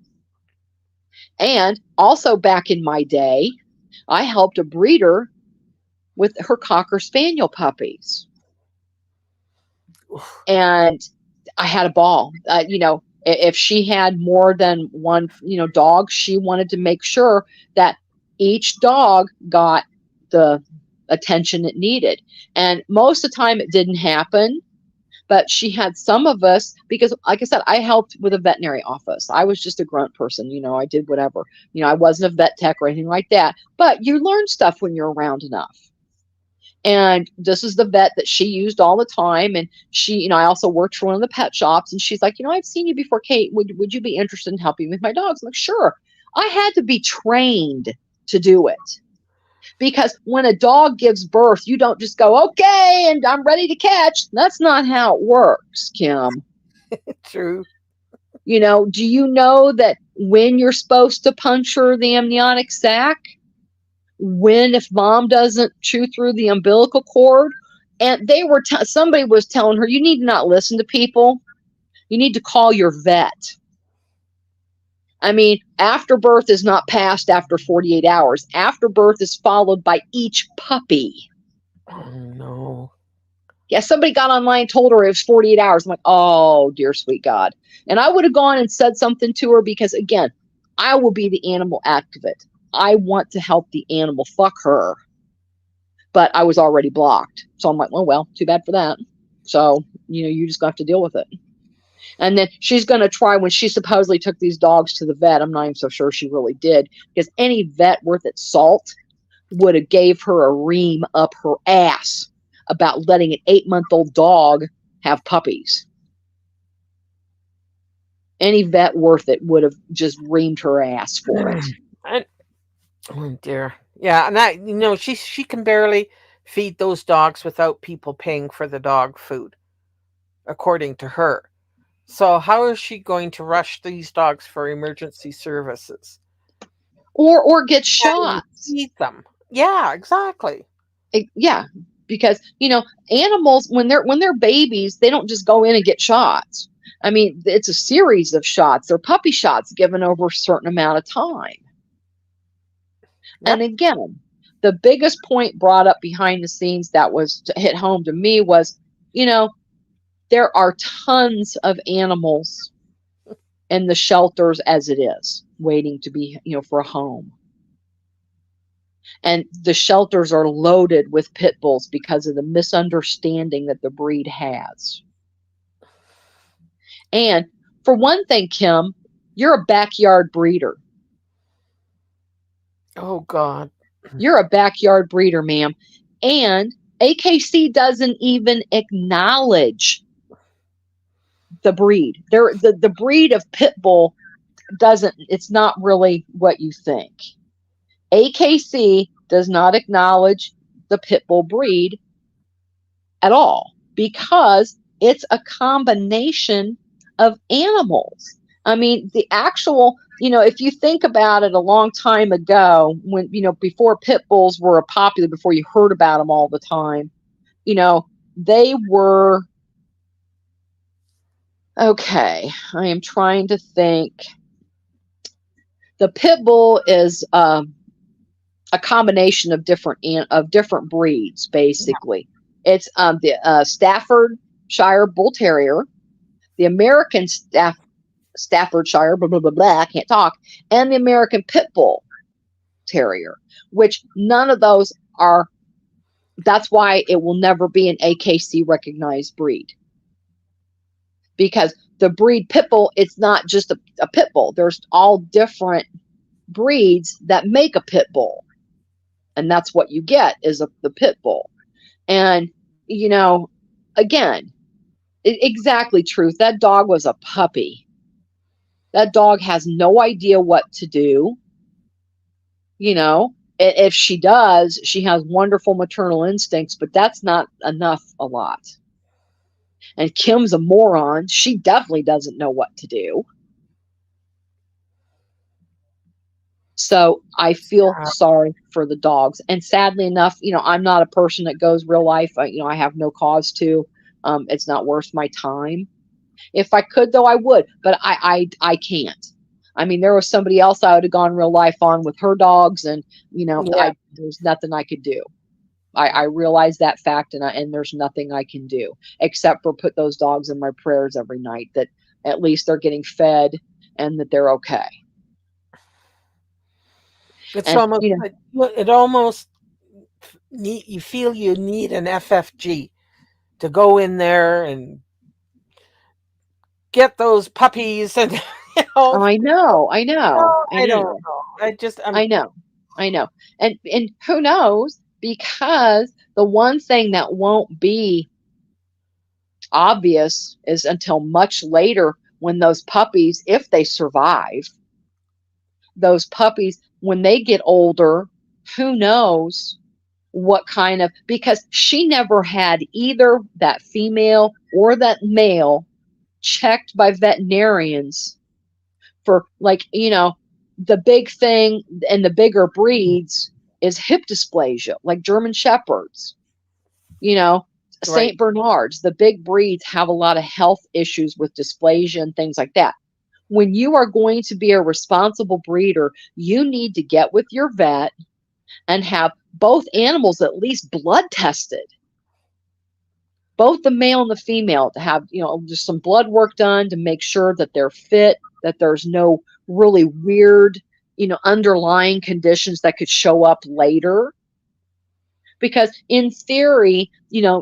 And also back in my day, I helped a breeder with her Cocker Spaniel puppies. And I had a ball. If she had more than one, dog, she wanted to make sure that each dog got the attention it needed. And most of the time it didn't happen. But she had some of us because, like I said, I helped with a veterinary office. I was just a grunt person, I did whatever. I wasn't a vet tech or anything like that. But you learn stuff when you're around enough. And this is the vet that she used all the time. And she, I also worked for one of the pet shops. And she's like, I've seen you before, Kate. Would you be interested in helping with my dogs? I'm like, sure. I had to be trained to do it. Because when a dog gives birth, you don't just go, okay, and I'm ready to catch. That's not how it works, Kim. True. Do you know that when you're supposed to puncture the amniotic sac? When, if mom doesn't chew through the umbilical cord? And somebody was telling her, you need to not listen to people. You need to call your vet. I mean, afterbirth is not passed after 48 hours. Afterbirth is followed by each puppy. Oh, no. Yeah, somebody got online and told her it was 48 hours. I'm like, oh, dear sweet God. And I would have gone and said something to her because, again, I will be the animal advocate. I want to help the animal. Fuck her. But I was already blocked. So I'm like, well, too bad for that. So, you just have to deal with it. And then she's going to try, when she supposedly took these dogs to the vet, I'm not even so sure she really did, because any vet worth its salt would have gave her a ream up her ass about letting an 8-month-old dog have puppies. Any vet worth it would have just reamed her ass for it. Oh dear. Yeah, and that she can barely feed those dogs without people paying for the dog food, according to her. So how is she going to rush these dogs for emergency services? Or get Can't even shots. feed them. Yeah, exactly. Yeah, because animals, when they're babies, they don't just go in and get shots. I mean, it's a series of shots. They're puppy shots given over a certain amount of time. And Yep. again, the biggest point brought up behind the scenes that was to hit home to me was, there are tons of animals in the shelters as it is, waiting to be, for a home. And the shelters are loaded with pit bulls because of the misunderstanding that the breed has. And for one thing, Kim, you're a backyard breeder. Oh God. You're a backyard breeder, ma'am. And AKC doesn't even acknowledge the breed. The breed of pit bull it's not really what you think. AKC does not acknowledge the pit bull breed at all because it's a combination of animals. I mean, the actual, if you think about it, a long time ago, when, before pit bulls were popular, before you heard about them all the time, they were, okay, I am trying to think. The pit bull is a combination of different breeds, basically. It's the Staffordshire Bull Terrier, the American Staffordshire, blah, blah, blah, blah, I can't talk, and the American Pit Bull Terrier, which none of those are, that's why it will never be an AKC recognized breed. Because the breed pit bull, it's not just a pit bull. There's all different breeds that make a pit bull. And that's what you get is the pit bull. And, again, exactly truth. That dog was a puppy. That dog has no idea what to do. If she does, she has wonderful maternal instincts, but that's not enough a lot. And Kim's a moron. She definitely doesn't know what to do. So I feel sorry for the dogs. And sadly enough, I'm not a person that goes real life. I have no cause to. It's not worth my time. If I could, though, I would. But I can't. I mean, there was somebody else I would have gone real life on with her dogs. And, there's nothing I could do. I realize that fact, and there's nothing I can do except for put those dogs in my prayers every night that at least they're getting fed and that they're okay. It's And almost it almost you feel you need an FFG to go in there and get those puppies and Oh, I know, I know, oh, I I don't know, know. I just I know, I know. And who knows? Because the one thing that won't be obvious is until much later when those puppies, if they survive, those puppies, when they get older, who knows what kind of, because she never had either that female or that male checked by veterinarians for, like, the big thing and the bigger breeds is hip dysplasia, like German Shepherds, you know, right. St. Bernards, the big breeds have a lot of health issues with dysplasia and things like that. When you are going to be a responsible breeder, you need to get with your vet and have both animals at least blood tested, both the male and the female, to have, just some blood work done to make sure that they're fit, that there's no really weird, underlying conditions that could show up later. Because in theory,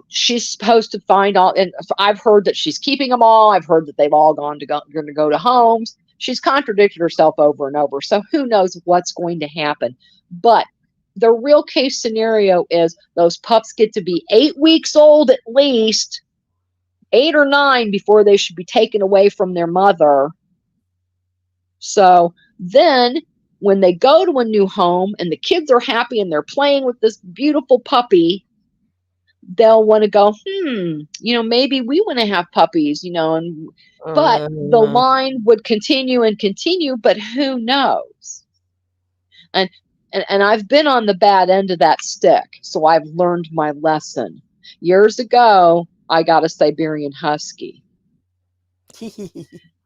she's supposed to find all, and I've heard that she's keeping them all. I've heard that they've all going to go to homes. She's contradicted herself over and over. So who knows what's going to happen. But the real case scenario is those pups get to be 8 weeks old at least, 8 or 9, before they should be taken away from their mother. So then when they go to a new home and the kids are happy and they're playing with this beautiful puppy, they'll want to go, maybe we want to have puppies, but the line would continue and continue, but who knows? And I've been on the bad end of that stick, so I've learned my lesson. Years ago, I got a Siberian Husky.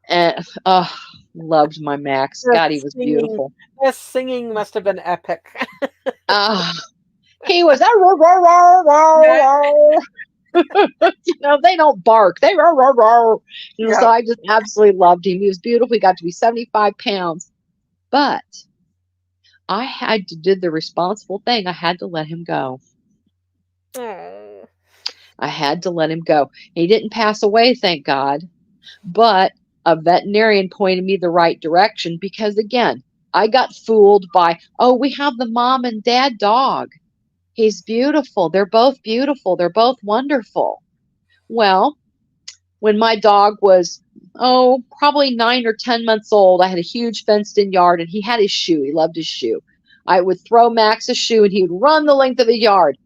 And loved my Max. God, he was beautiful. The singing must have been epic. He was they don't bark. They So I just absolutely loved him. He was beautiful. He got to be 75 pounds. But I had to do the responsible thing. I had to let him go. I had to let him go. He didn't pass away, thank God. But a veterinarian pointed me the right direction because, again, I got fooled by, we have the mom and dad dog. He's beautiful. They're both beautiful. They're both wonderful. Well, when my dog was, probably 9 or 10 months old, I had a huge fenced-in yard, and he had his shoe. He loved his shoe. I would throw Max a shoe, and he would run the length of the yard.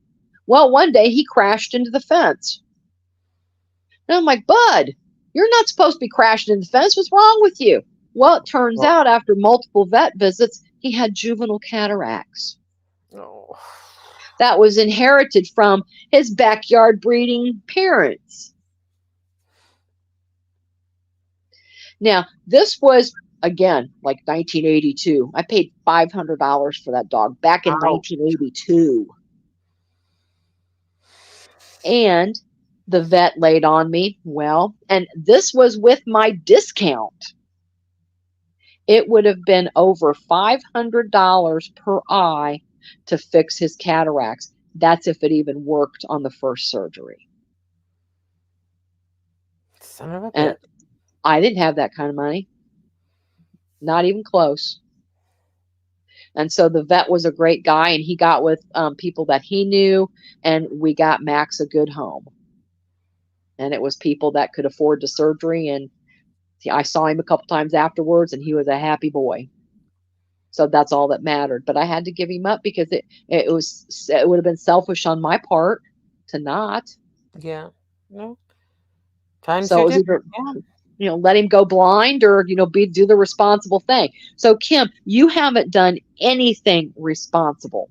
Well, one day he crashed into the fence. And I'm like, Bud, you're not supposed to be crashing into the fence. What's wrong with you? Well, it turns out after multiple vet visits, he had juvenile cataracts. That was inherited from his backyard breeding parents. Now, this was, again, like 1982. I paid $500 for that dog back in 1982. And the vet laid on me, and this was with my discount. It would have been over $500 per eye to fix his cataracts. That's if it even worked on the first surgery. Son of a and bitch. I didn't have that kind of money. Not even close. And so the vet was a great guy, and he got with people that he knew, and we got Max a good home. And it was people that could afford the surgery, and I saw him a couple times afterwards, and he was a happy boy. So that's all that mattered. But I had to give him up because it would have been selfish on my part to not. Yeah. No. Times So it was either, let him go blind or, do the responsible thing. So Kim, you haven't done anything responsible.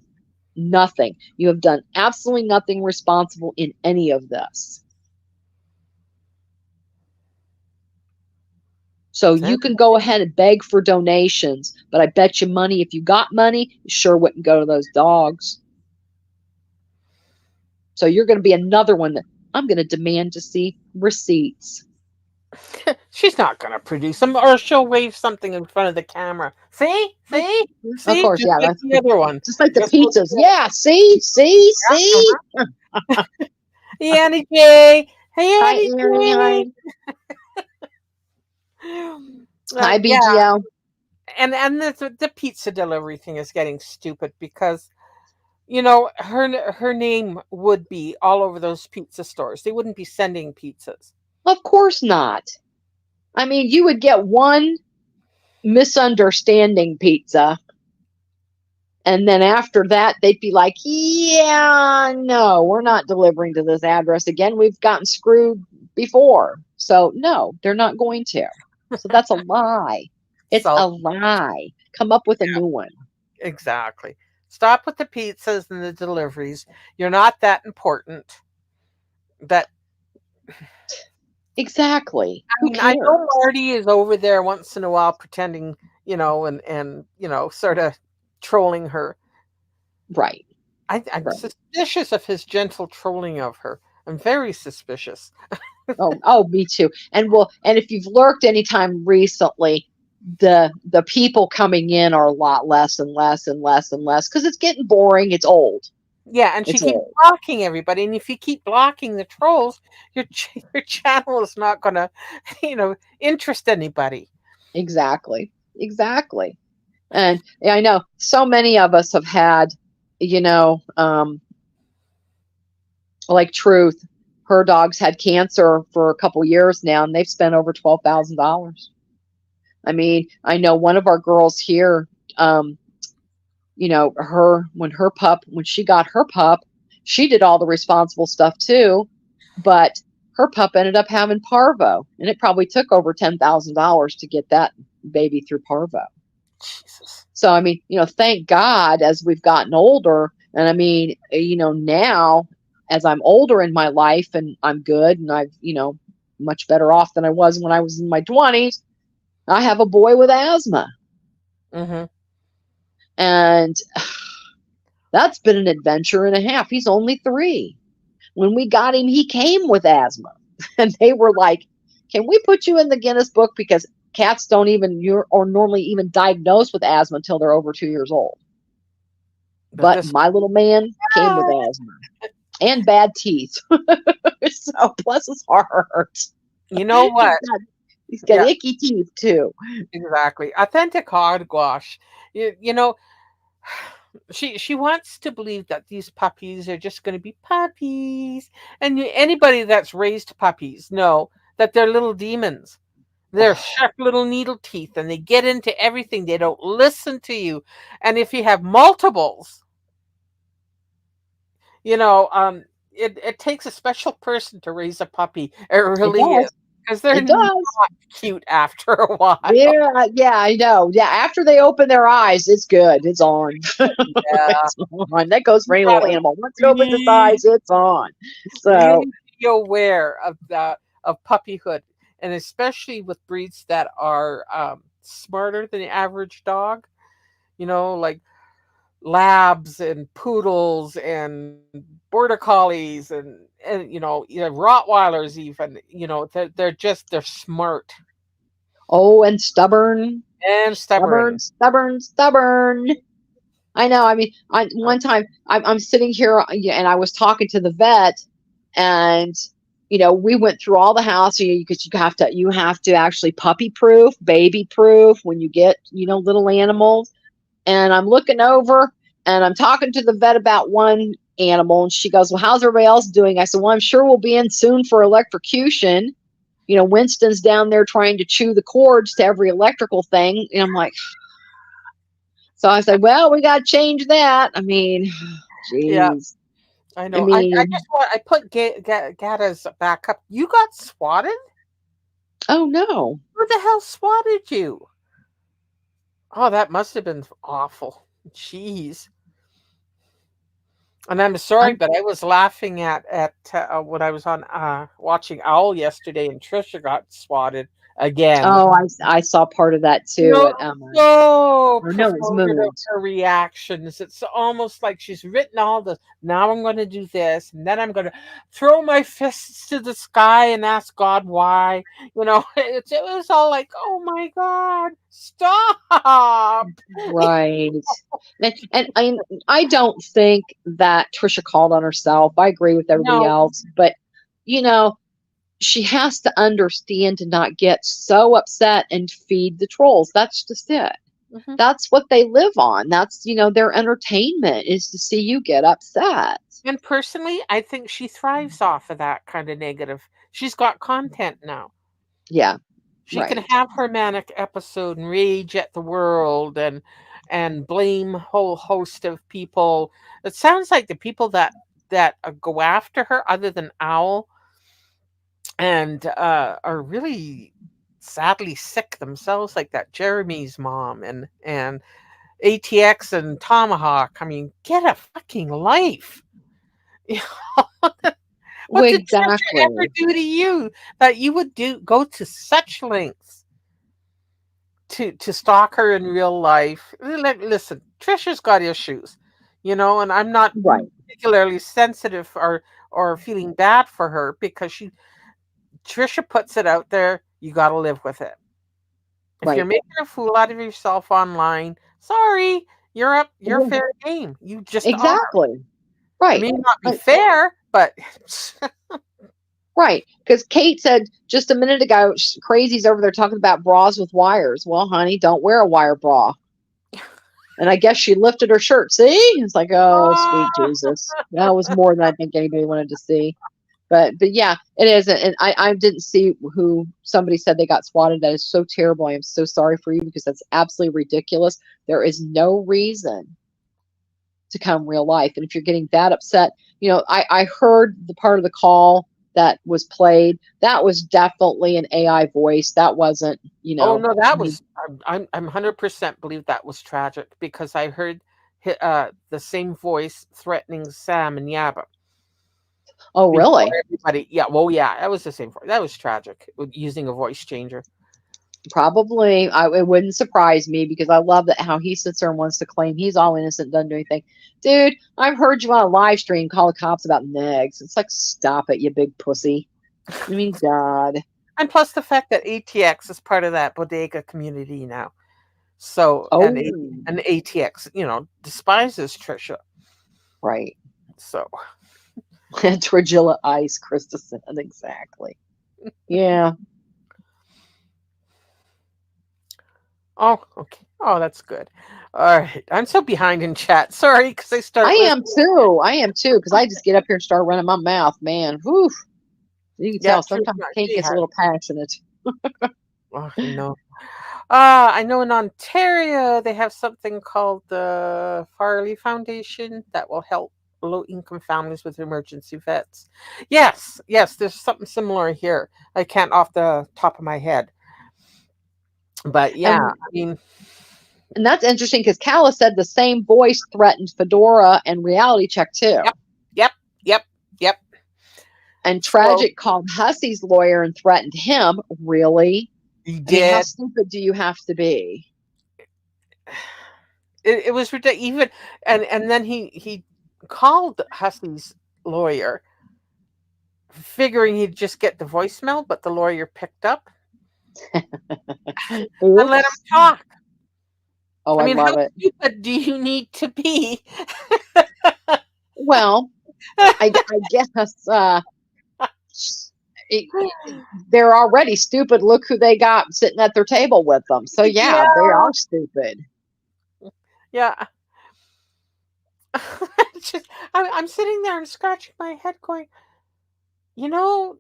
Nothing. You have done absolutely nothing responsible in any of this. So you can go ahead and beg for donations, but I bet you money, if you got money, you sure wouldn't go to those dogs. So you're going to be another one that I'm going to demand to see receipts. She's not going to produce them, or she'll wave something in front of the camera. See? Of course, just like the other one. Just like the pizzas. Yeah, see? Hey, Annie J. Hey, Hi, Annie J. Hi, Yeah, BGL. and the pizza delivery thing is getting stupid because her name would be all over those pizza stores. They wouldn't be sending pizzas. Of course not. I mean, you would get one misunderstanding pizza, and then after that, they'd be like, yeah, no, we're not delivering to this address again. We've gotten screwed before. So, no, they're not going to. So, that's a lie. It's So a lie. Come up with a yeah, new one. exactly. Stop with the pizzas and the deliveries. You're not that important. That Exactly. I Who mean, I know cares? Marty is over there once in a while pretending, and sort of trolling her. Right. I'm Right. suspicious of his gentle trolling of her. I'm very suspicious. Oh, me too. And if you've lurked anytime recently, the people coming in are a lot less and less and less and less because it's getting boring. It's old. Yeah, and she It's keeps old. blocking everybody. And if you keep blocking the trolls, your channel is not going to, interest anybody. Exactly. Exactly. And yeah, I know so many of us have had, you know, like Truth, her dog's had cancer for a couple years now, and they've spent over $12,000. I mean, I know one of our girls here, um, when she got her pup, she did all the responsible stuff too, but her pup ended up having parvo, and it probably took over $10,000 to get that baby through parvo. Jesus. So I mean, thank God as we've gotten older, and I mean, now as I'm older in my life and I'm good and I've, much better off than I was when I was in my 20s, I have a boy with asthma. Hmm. And that's been an adventure and a half. He's only 3. When we got him, he came with asthma. And they were like, "Can we put you in the Guinness book because cats don't even or normally even diagnose with asthma until they're over 2 years old." But But this, my little man came with ah, asthma and bad teeth. So bless his heart. you know He's what? got he's got Yeah, icky teeth too. exactly. Authentic hogwash. You know, she wants to believe that these puppies are just going to be puppies, and anybody that's raised puppies know that they're little demons. They're Oh, sharp little needle teeth, and they get into everything. They don't listen to you, and if you have multiples, you know, um, it takes a special person to raise a puppy. It it really is does. because they're It not does. cute after a while. Yeah, yeah, I know. Yeah, after they open their eyes, it's good. It's on. Yeah, It's on. That goes for you any little gotta animal. Once it opens its really, eyes, it's on. So, really be aware of the of puppyhood, and especially with breeds that are smarter than the average dog. Like labs and poodles and border collies and rottweilers even. They're smart and stubborn, and stubborn. stubborn, stubborn, stubborn. I know. I mean, Uh, one time I'm sitting here and I was talking to the vet, and we went through all the house because you have to actually puppy proof, baby proof when you get little animals. And I'm looking over and I'm talking to the vet about one animal, and she goes, "Well, how's everybody else doing?" I said, "Well, I'm sure we'll be in soon for electrocution. Winston's down there trying to chew the cords to every electrical thing." And I'm like, so I said, "Well, we got to change that." I mean, yeah, geez. I I know. I mean, just want. I put Gata's back up. You got swatted. oh no. Who the hell swatted you? Oh, that must have been awful. Jeez. And I'm sorry, I'm, but I was laughing at when I was on watching Owl yesterday, and Trisha got swatted again. oh, I saw part of that too No, at so or no, it's perverted of moods. her reactions. It's almost like she's written all this. Now I'm going to do this, and then I'm going to throw my fists to the sky and ask God why. It was all like, oh my God, stop. Right. And I don't think that Trisha called on herself. I agree with everybody No, else, but you know, she has to understand to not get so upset and feed the trolls. That's just it. Mhm. That's what they live on. That's, their entertainment is to see you get upset. And personally, I think she thrives off of that kind of negative. She's got content now. Yeah, She can right. have her manic episode and rage at the world and blame a whole host of people. It sounds like the people that go after her, other than Owl, and are really sadly sick themselves, like that Jeremy's mom and ATX and Tomahawk. I mean, get a fucking life. What Well, did Trisha ever exactly. do to you that you would go to such lengths to stalk her in real life? Listen, Trisha's got issues, and I'm not Right, particularly sensitive or feeling bad for her because Trisha puts it out there. You got to live with it. If you're right. making a fool out of yourself online, sorry, you're up. You're Well, fair game. You just are. exactly. It Right. may not be Uh, fair, but Right. Because Kate said just a minute ago, crazy's over there talking about bras with wires. Well, honey, don't wear a wire bra. And I guess she lifted her shirt. See? It's like, oh, sweet Ah, Jesus. That was more than I think anybody wanted to see. But yeah, it is. And I didn't see who somebody said they got swatted. That is so terrible. I am so sorry for you because that's absolutely ridiculous. There is no reason to come real life. And if you're getting that upset, I heard the part of the call that was played. That was definitely an AI voice. That wasn't, oh no, that I mean, was I'm 100% believe that was tragic because I heard the same voice threatening Sam and Yaba oh, before really? everybody. Yeah, well, yeah, that was the same voice. That was tragic with using a voice changer. Probably. It wouldn't surprise me because I love that how he sits there and wants to claim he's all innocent, doesn't do anything. Dude, I've heard you on a live stream call the cops about negs. It's like, stop it, you big pussy. I mean, God. And plus the fact that ATX is part of that bodega community now. So Oh, and ATX, despises Trisha. right. So Trigilla Ice, Krista said. Exactly. Yeah. oh, okay. Oh, that's good. All right. I'm so behind in chat. Sorry, because I I start am listening. too. I am too, because I just get up here and start running my mouth, man. Whew. You can Yeah, tell sometimes Kate she gets a has. little passionate. Oh, no. I know in Ontario they have something called the Farley Foundation that will help low income families with emergency vets. Yes, yes, there's something similar here. I can't off the top of my head. But yeah, And I mean, and that's interesting because Calla said the same voice threatened Fedora and Reality Check too. yep, yep, yep, yep. And So Tragic called Hussey's lawyer and threatened him. Really? he I mean, how did. stupid do you have to be? It was ridiculous. Even and then he called Hussey's lawyer, figuring he'd just get the voicemail, but the lawyer picked up and let him Oops. talk. Oh, I I mean, how love it. stupid do you need to be? Well, I guess they're already stupid. Look who they got sitting at their table with them. So Yeah, yeah, they are stupid. yeah. Just, I'm sitting there and scratching my head, going, you know,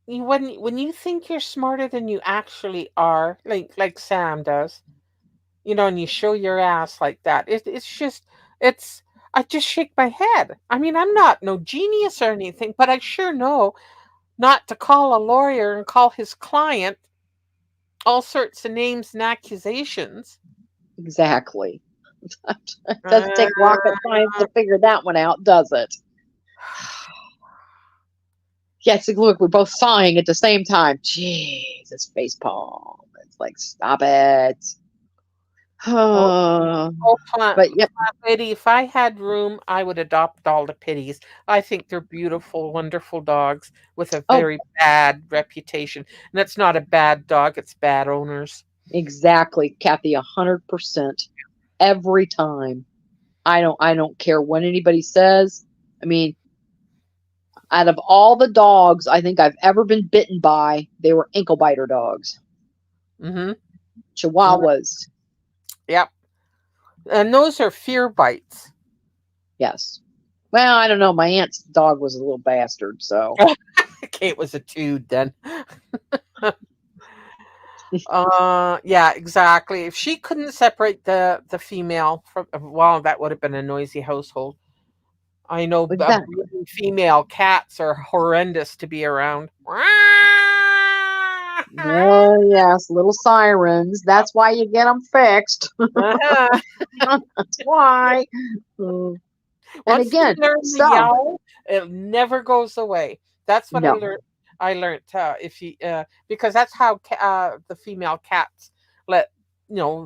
when you think you're smarter than you actually are, like Sam does, and you show your ass like that. It's just, it's. I just shake my head. I mean, I'm not no genius or anything, but I sure know not to call a lawyer and call his client all sorts of names and accusations. Exactly. It doesn't Uh, take rocket science to figure that one out, does it? Yes, look, we're both sighing at the same time. Jesus, facepalm. It's like, stop it. oh, oh, But yep, plant lady, if I had room, I would adopt all the pitties. I think they're beautiful, wonderful dogs with a oh, very bad reputation. And that's not a bad dog, it's bad owners. exactly, Kathy, 100% every time. I don't care what anybody says. I mean, Out of all the dogs I think I've ever been bitten by, they were ankle biter dogs. Mm-hmm. Chihuahuas. Yep. And those are fear bites. Yes. Well, I don't know. My aunt's dog was a little bastard, so. Kate was a dude then. Yeah, exactly. If she couldn't separate the female from, well, that would have been a noisy household. I know Exactly. breeding female cats are horrendous to be around. Oh, yes, little sirens. That's why you get them fixed. Uh-huh. That's why. Mm. And Once they again, learn the some. yowl, it never goes away. That's what I No. learned. I learned if you because that's how the female cats let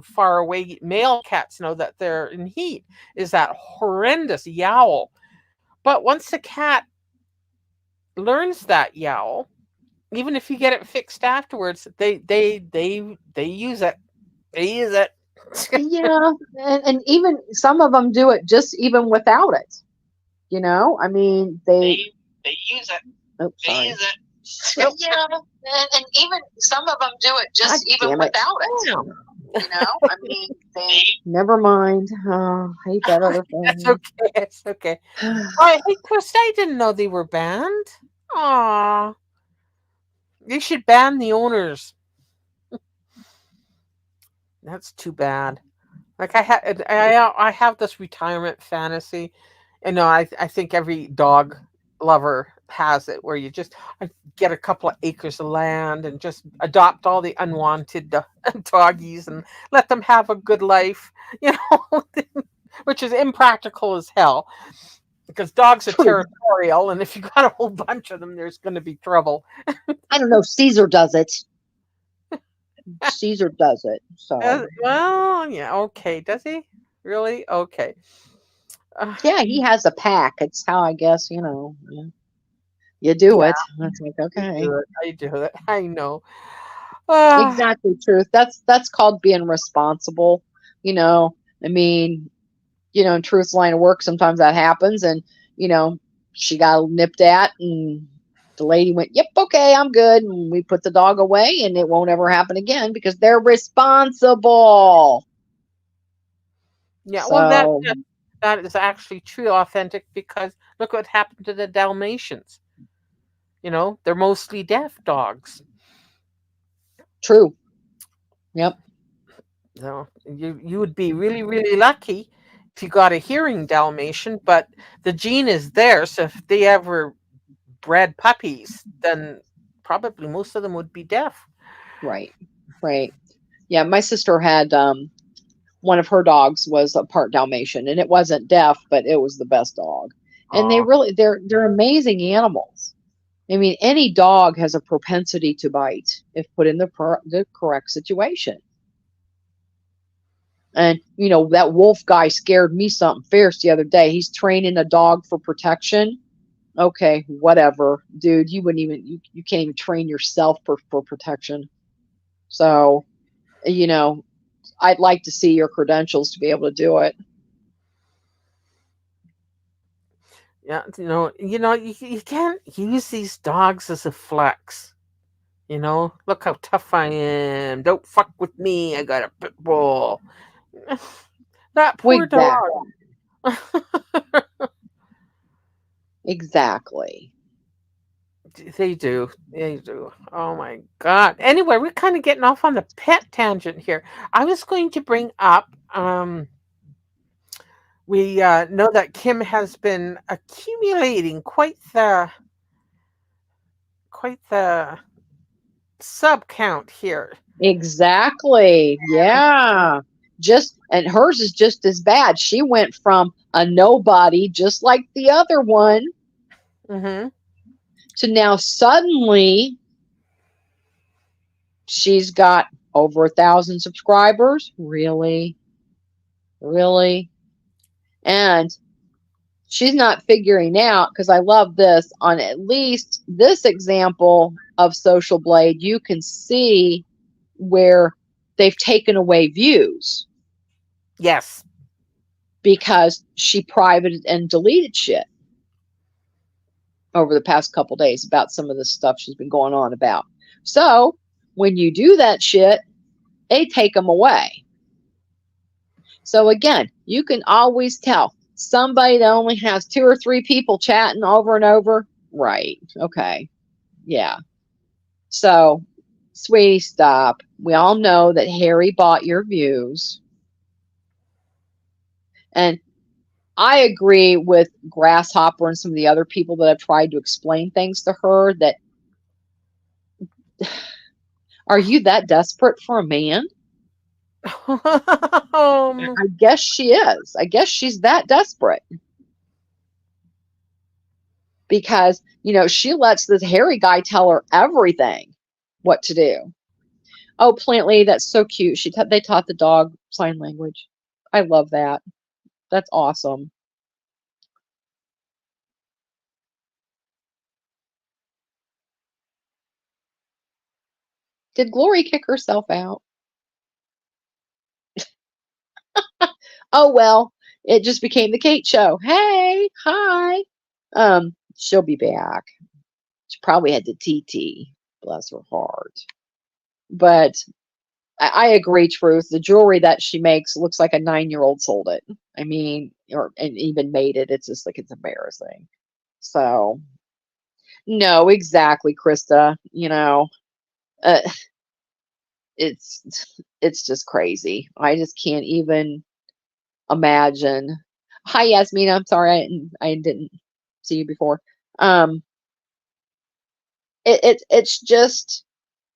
far away male cats know that they're in heat is that horrendous yowl. But once the cat learns that yowl, even if you get it fixed afterwards, they use it. They use it. Yeah. And even some of them do it just even without it. I mean, They use it. oh, They sorry. use it. Yeah, and even some of them do it God just even damn it. without it. Yeah. I mean, never mind. Oh, I hate that other That's thing. okay. It's okay. Oh, hey, Chris, I didn't know they were banned. Aw, they should ban the owners. That's too bad. Like I have this retirement fantasy, and no, I think every dog lover has it, where you just get a couple of acres of land and just adopt all the unwanted doggies and let them have a good life, you know, which is impractical as hell because dogs are True. territorial, and if you got a whole bunch of them, there's going to be trouble. I don't know. Caesar does it. Caesar does it. So Well, yeah, okay. Does he really? Okay. Uh, yeah, he has a pack. It's how I guess you do yeah, it. That's like I okay. do it. I do it. I know. Uh, Exactly, truth. That's called being responsible. You know, I mean, in Truth's line of work, sometimes that happens, and you know, she got nipped at, and the lady went, "Yep, okay, I'm good," and we put the dog away, and it won't ever happen again because they're responsible. yeah. Well, So that is actually true, authentic. Because look what happened to the Dalmatians. They're mostly deaf dogs. true. Yep. So you would be really really lucky if you got a hearing Dalmatian, but the gene is there. So if they ever bred puppies, then probably most of them would be deaf. Right. Right. Yeah. My sister had one of her dogs was a part Dalmatian, and it wasn't deaf, but it was the best dog. And Aw. they're amazing animals. I mean, any dog has a propensity to bite if put in the correct situation. And that wolf guy scared me something fierce the other day. He's training a dog for protection. Okay, whatever, dude. You wouldn't even you can't even train yourself for protection. So, you know, I'd like to see your credentials to be able to do it. Yeah, you can't use these dogs as a flex. Look how tough I am. Don't fuck with me. I got a pit bull. That Well, poor dog. exactly. Exactly. They do. They do. Oh my god. Anyway, we're kind of getting off on the pet tangent here. I was going to bring up we know that Kim has been accumulating quite the sub count here. Exactly. Yeah. Just and hers is just as bad. She went from a nobody, just like the other one, Mhm. to now suddenly she's got over 1,000 subscribers. Really? Really? And she's not figuring out because I love this on at least this example of Social Blade, you can see where they've taken away views Yes. because she privated and deleted shit. over the past couple days about some of the stuff she's been going on about. So when you do that shit, they take them away. So again, you can always tell somebody that only has 2 or 3 people chatting over and over. Right. Okay. Yeah. So, sweetie, stop. We all know that Harry bought your views. And I agree with Grasshopper and some of the other people that have tried to explain things to her that are you that desperate for a man? I guess she is. I guess she's that desperate. Because, she lets this Harry guy tell her everything what to do. Oh, Plantley, that's so cute. They taught the dog sign language. I love that. That's awesome. Did Glory kick herself out? Oh well, it just became the Kate show. Hey, hi. She'll be back. She probably had to TT. Bless her heart. But I agree, Truth. The jewelry that she makes looks like a 9-year-old sold it. I mean, and even made it. It's just like it's embarrassing. So, no, exactly, Krista. Uh, it's it's just crazy. I just can't even imagine. Hi, Yasmina. I'm sorry I didn't see you before. It's just,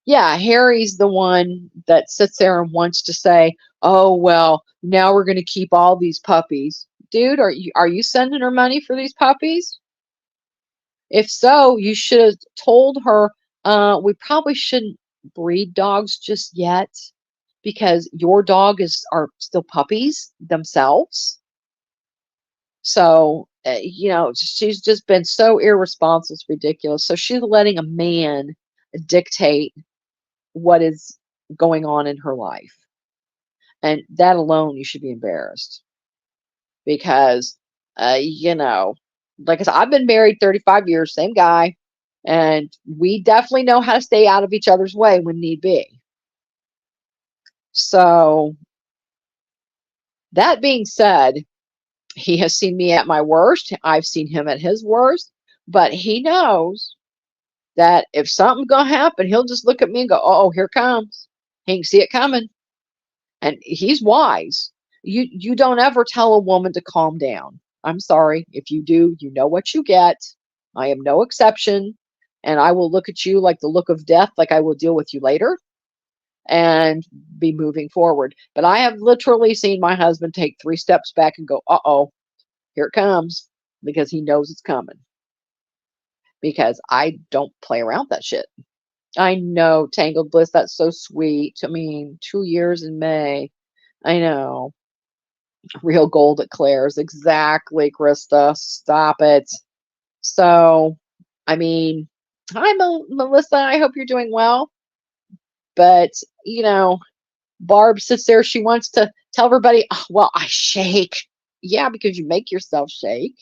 yeah, Harry's the one that sits there and wants to say, "Oh well, now we're going to keep all these puppies." Dude, are you sending her money for these puppies? If so, you should have told her, we probably shouldn't breed dogs just yet because your are still puppies themselves. So, she's just been so irresponsible. It's ridiculous. So she's letting a man dictate what is going on in her life. And that alone, you should be embarrassed because, like I said, I've been married 35 years, same guy, and we definitely know how to stay out of each other's way when need be. So, that being said, he has seen me at my worst. I've seen him at his worst, but he knows that if something's gonna happen, he'll just look at me and go, "Oh, here it comes." He can see it coming, and he's wise. You don't ever tell a woman to calm down. I'm sorry. If you do, you know what you get. I am no exception, and I will look at you like the look of death, like I will deal with you later and be moving forward. But I have literally seen my husband take 3 steps back and go, "Uh-oh, here it comes," because he knows it's coming. Because I don't play around that shit. I know, Tangled Bliss, that's so sweet. I mean, 2 years in May. I know. Real gold at Claire's. Exactly, Krista. Stop it. So, I mean, hi, Melissa. I hope you're doing well. But, Barb sits there. She wants to tell everybody, "Oh, well, I shake." Yeah, because you make yourself shake.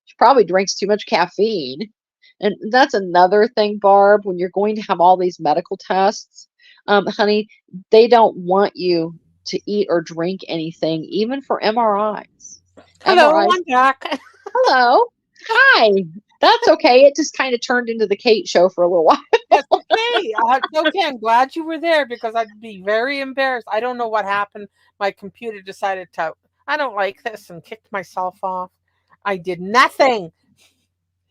She probably drinks too much caffeine. And that's another thing, Barb, when you're going to have all these medical tests, honey, they don't want you to eat or drink anything, even for MRIs. Hello, MRIs, I'm back. hello, hi. That's okay. It just kind of turned into the Kate show for a little while. That's okay. It's okay. I'm glad you were there because I'd be very embarrassed. I don't know what happened. My computer decided to, I don't like this, and kicked myself off. I did nothing.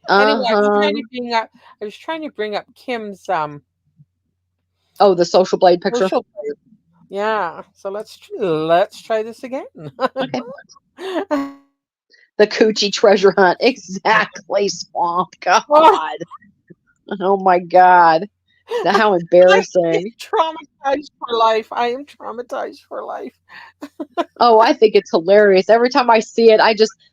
Anyway, Uh-huh. I was trying to bring up Kim's Oh, the social blade picture. social. Yeah. So let's try this again. Okay. The coochie treasure hunt. Exactly, Swamp. Oh, God. Oh my God. How I'm embarrassing. traumatized for life. I am traumatized for life. Oh, I think it's hilarious. Every time I see it,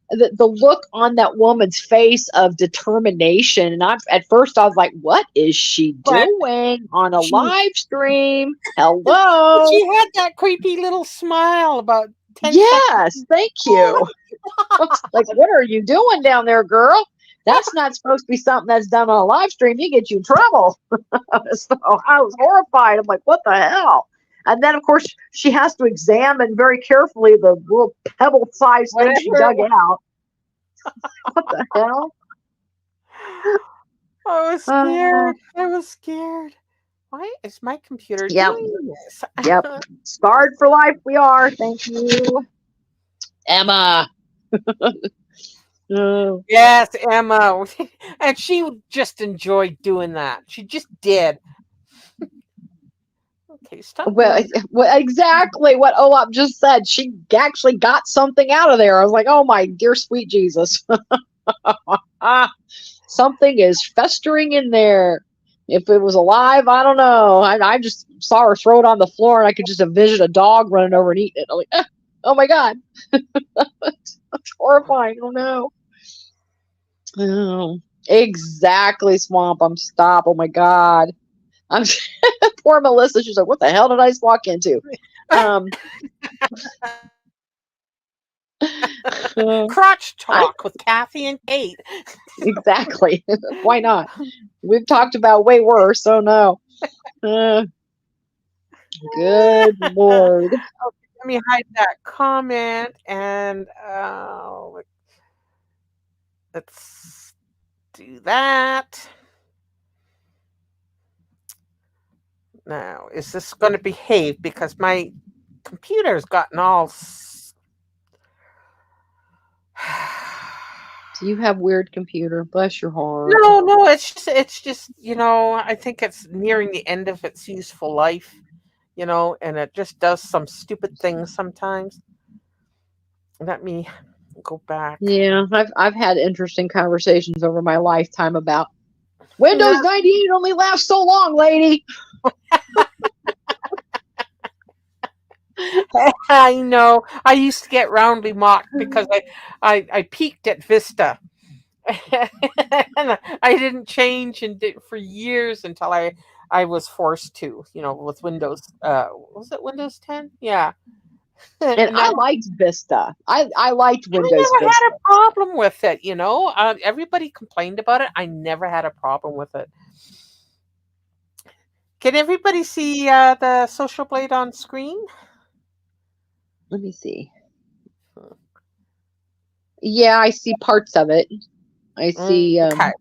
the look on that woman's face of determination. And at first I was like, what is she But doing on a she live stream? but Hello. she had that creepy little smile about 10 seconds. Yes, thank Oh you. Like, what are you doing down there, girl? That's not supposed to be something that's done on a live stream. You get you in trouble. So I was horrified. I'm like, what the hell? And then, of course, she has to examine very carefully the little pebble-sized thing she Whatever. dug out. What the hell? I was Uh, scared. I was scared. Why is my computer yep, doing this? yep. Scarred for life we are. Thank you, Emma. Oh, Yes, Emma. And she just enjoyed doing that. She just did. Okay, stop well, doing well, exactly what Olap just said. She actually got something out of there. I was like, oh my dear sweet Jesus. Something is festering in there. If it was alive, I don't know. I just saw her throw it on the floor, and I could just envision a dog running over and eating it. I'm like, oh my God. That's horrifying. Oh no. Oh, exactly, Swamp. I'm stop. Oh my God. I'm poor Melissa. She's like, what the hell did I just walk into? Um, crotch I talk with Kathy and Kate. exactly. Why not? We've talked about way worse. Oh no. Uh, good Lord. Let me hide that comment and let's do that. Now, is this going to behave? Because my computer's gotten all. Do you have weird computer? Bless your heart. No, it's just I think it's nearing the end of its useful life, and it just does some stupid things sometimes. Let me go back. Yeah, I've had interesting conversations over my lifetime about Yeah, Windows 98 only lasts so long, lady. I know. I used to get roundly mocked because I peaked at Vista. And I didn't change and did for years until I was forced to, with Windows. Was it Windows 10? Yeah. And And I now liked Vista. I liked I Windows never had Vista. a problem with it. Everybody complained about it. I never had a problem with it. Can everybody see the social blade on screen? Let me see. Yeah, I see parts of it. I see Okay.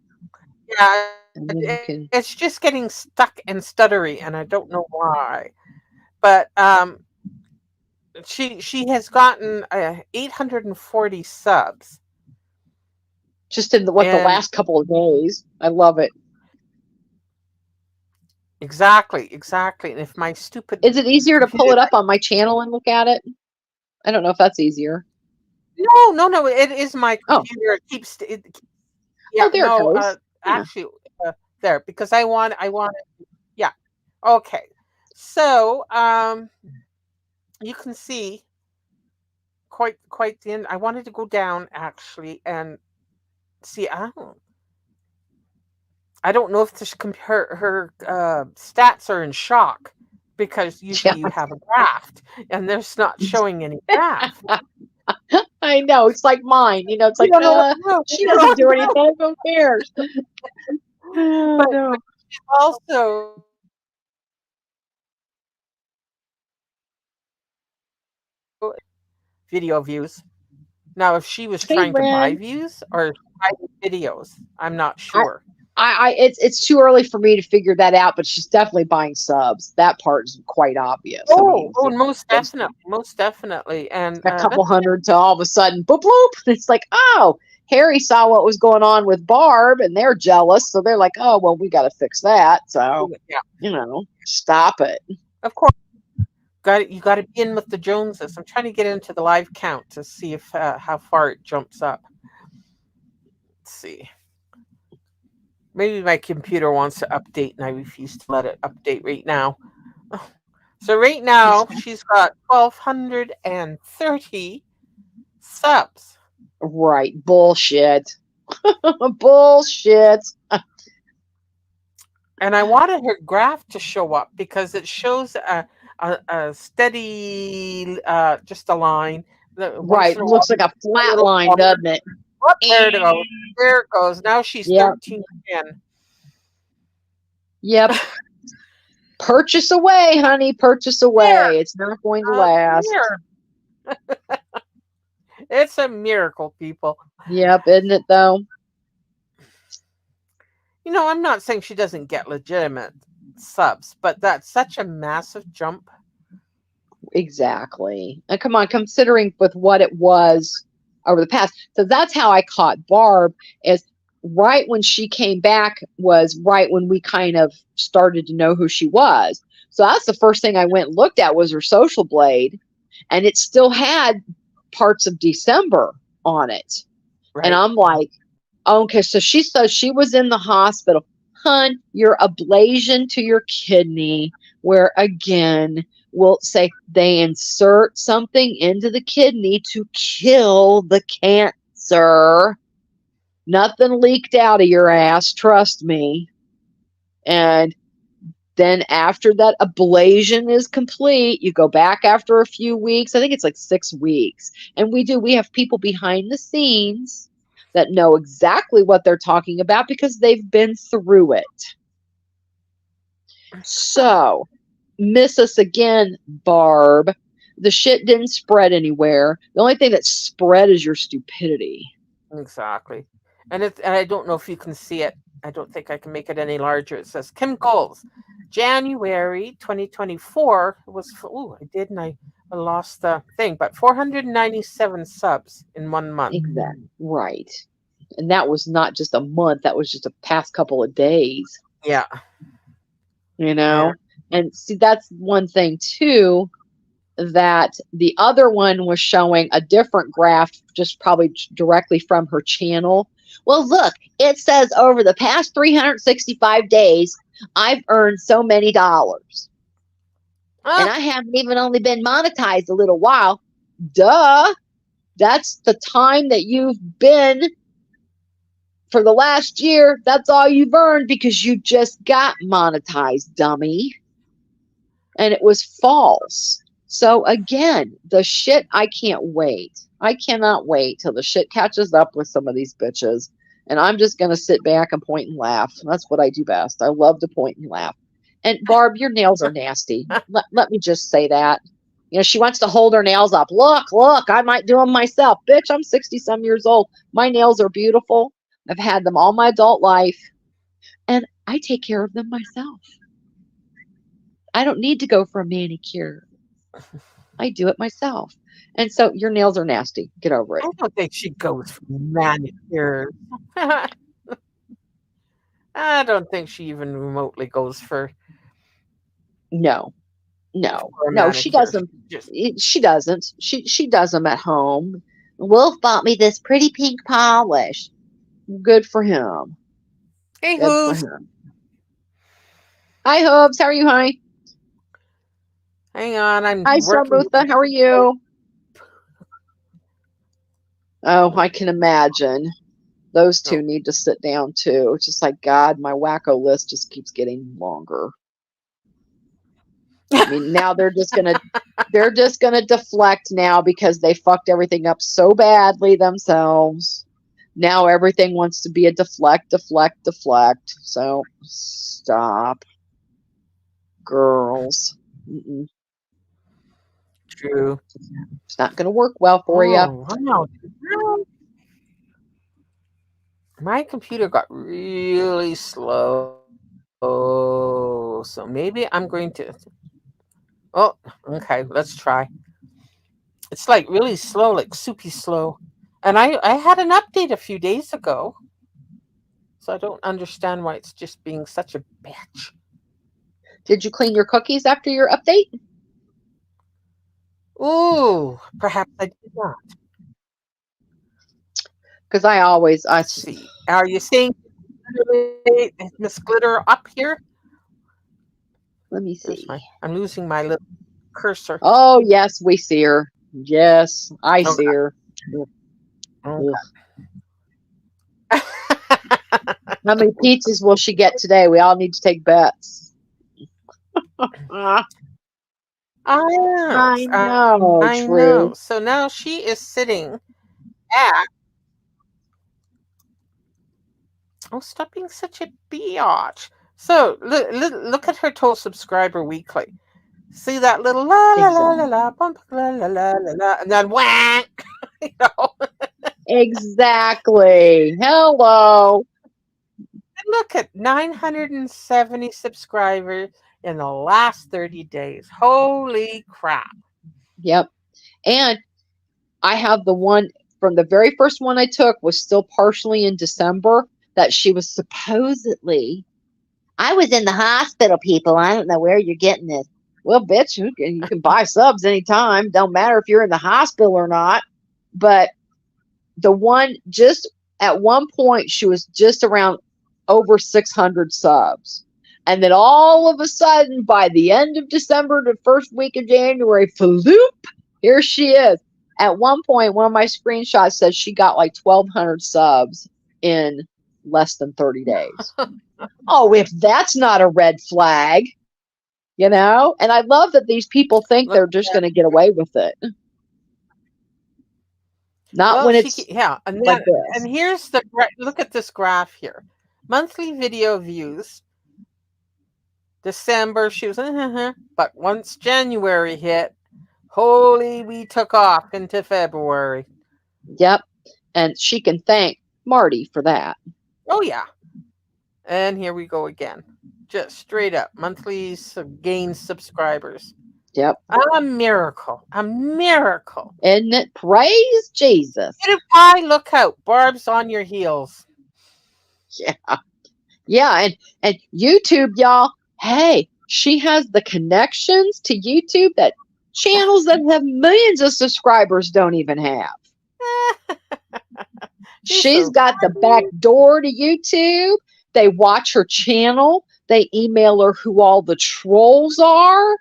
Yeah, and then you can it's just getting stuck and stuttery, and I don't know why. But she has gotten 840 subs, just in the and last couple of days. I love it. exactly. And if my stupid Is it easier to pull computer, it up on my channel and look at it? I don't know if that's easier. no, it is my Oh, computer. It keeps it. oh, Yeah, there it no, goes. Yeah. actually, there because I want. Yeah, okay. So you can see quite the end. I wanted to go down actually and see. I don't know if her stats are in shock because usually you have a graph and there's not showing any graph. I know. It's like mine. It's You like, don't know what to do. she You don't know doesn't what do to do. anything. Who cares? Oh, But no. also video views. Now, if she was Hey, trying to buy Ren. views or hiding videos, I'm not I, sure. it's too early for me to figure that out, but she's definitely buying subs. That part is quite obvious. I mean, Oh, most definitely, and a couple let's hundred to all of a sudden, boop, boop. It's like, oh, Harry saw what was going on with Barb and they're jealous. So they're like, oh, well, we got to fix that. So, yeah, stop it. of course. You got to be in with the Joneses. I'm trying to get into the live count to see if how far it jumps up. Let's see. Maybe my computer wants to update, and I refuse to let it update right now. So right now she's got 1,230 subs, Right. Bullshit. Bullshit. and I wanted her graph to show up because it shows a steady, just a line. Once Right. in a while, Looks like a a flat little line, bar. doesn't it? Oh, there it goes. There it goes. Now she's Yep, 1310. yep. Purchase away, honey. Purchase Here, away. It's not going to last. here. It's a miracle, people. Yep, isn't it though? I'm not saying she doesn't get legitimate subs, but that's such a massive jump. Exactly. And come on, considering with what it was over the past. So that's how I caught Barb, is right when she came back was right when we kind of started to know who she was. So that's the first thing I went and looked at was her social blade, and it still had parts of December on it. And Right. I'm like, oh, okay, so she says she was in the hospital. Hun, your ablation to your kidney, where again, we'll say they insert something into the kidney to kill the cancer. Nothing leaked out of your ass, trust me. And then after that ablation is complete, you go back after a few weeks. I think it's like 6 weeks. And we have people behind the scenes that know exactly what they're talking about because they've been through it. So, miss us again, Barb. The shit didn't spread anywhere. The only thing that spread is your stupidity. Exactly. And I don't know if you can see it. I don't think I can make it any larger. It says Kim Goals, January 2024 was. Oh, I did, and I lost the thing, but 497 subs in 1 month. Exactly. Right. And that was not just a month, that was just a past couple of days, Yeah. you Yeah. know? And see, that's one thing too, that the other one was showing a different graph, just probably directly from her channel. Well, look, it says over the past 365 days, I've earned so many dollars. And Ah, I haven't even only been monetized a little while. Duh. That's the time that you've been for the last year. That's all you've earned because you just got monetized, dummy. And it was false. So again, the shit, I can't wait. I cannot wait till the shit catches up with some of these bitches. And I'm just going to sit back and point and laugh. That's what I do best. I love to point and laugh. And Barb, your nails are nasty. Let me just say that. She wants to hold her nails up. Look, I might do them myself. Bitch, I'm 60 some years old. My nails are beautiful. I've had them all my adult life. And I take care of them myself. I don't need to go for a manicure. I do it myself. And so your nails are nasty. Get over it. I don't think she goes for manicures. I don't think she even remotely goes No, for a no, she manicure. doesn't. Just She doesn't. She does them at home. Wolf bought me this pretty pink polish. Good for him. hey, Good for who's? him. Hi, Hubs. How are you, honey? Hang on, I'm Hi, working. Samrutha. How are you? Oh, I can imagine. Those two Oh. need to sit down too. It's just like, God, my wacko list just keeps getting longer. I mean, now they're just gonna deflect now because they fucked everything up so badly themselves. Now everything wants to be a deflect. So stop, girls. Mm-mm. True. It's not gonna work well for you. Oh, wow. My computer got really slow. So maybe I'm going to. Oh, okay. Let's try. It's like really slow, like soupy slow. And I had an update a few days ago. So I don't understand why it's just being such a bitch. Did you clean your cookies after your update? Ooh, perhaps I did not. Because I Let's see. Are you seeing Miss Glitter up here? let me There's see. my. I'm losing my little cursor. Oh yes, we see her. Yes, I see Okay. her. Ugh. Okay. How many pizzas will she get today? We all need to take bets. Ah, I I know. know, I know. True. So now she is sitting at Oh, stop being such a biatch. So look at her total subscriber weekly. See that little la la la la Exactly. la bump la la la la la, and then whack. You know. Exactly. Hello. And look at 970 subscribers in the last 30 days. Holy crap! Yep. And I have the one from the very first one I took was still partially in December that she was supposedly. I was in the hospital, people. I don't know where you're getting this. Well, bitch, you can buy subs anytime. Don't matter if you're in the hospital or not. But the one just at one point, she was just around over 600 subs. And then all of a sudden, by the end of December, the first week of January, floop, here she is. At one point, one of my screenshots says she got like 1,200 subs in less than 30 days. Oh, if that's not a red flag, you know? And I love that these people think Look they're at just that. going to get away with it. Not Well, when it's yeah, like and this. here's look at this graph here. Monthly video views. December she was, but once January hit, holy, we took off into February. Yep. And she can thank Marty for that. Oh yeah, and here we go again. Just straight up monthly gain subscribers. Yep. A miracle, a miracle. Isn't it? Praise Jesus. PewDiePie, look out! Barb's on your heels. Yeah. Yeah. And YouTube, y'all, hey, she has the connections to YouTube that channels that have millions of subscribers don't even have. She's She's so got the back funny. door to YouTube. They watch her channel. They email her who all the trolls are.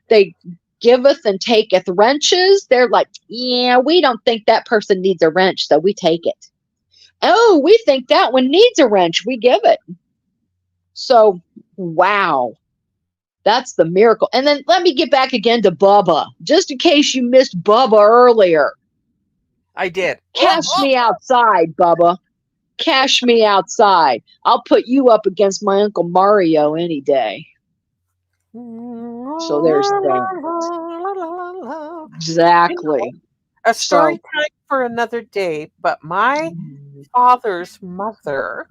They giveth and taketh wrenches. They're like, yeah, we don't think that person needs a wrench, so we take it. Oh, we think that one needs a wrench. We give it. So, wow. That's the miracle. And then let me get back again to Bubba, just in case you missed Bubba earlier. I did. Cash me outside, Bubba. Cash me outside. I'll put you up against my Uncle Mario any day. So there's that. You know, Exactly. a story So time for another day, but my father's mother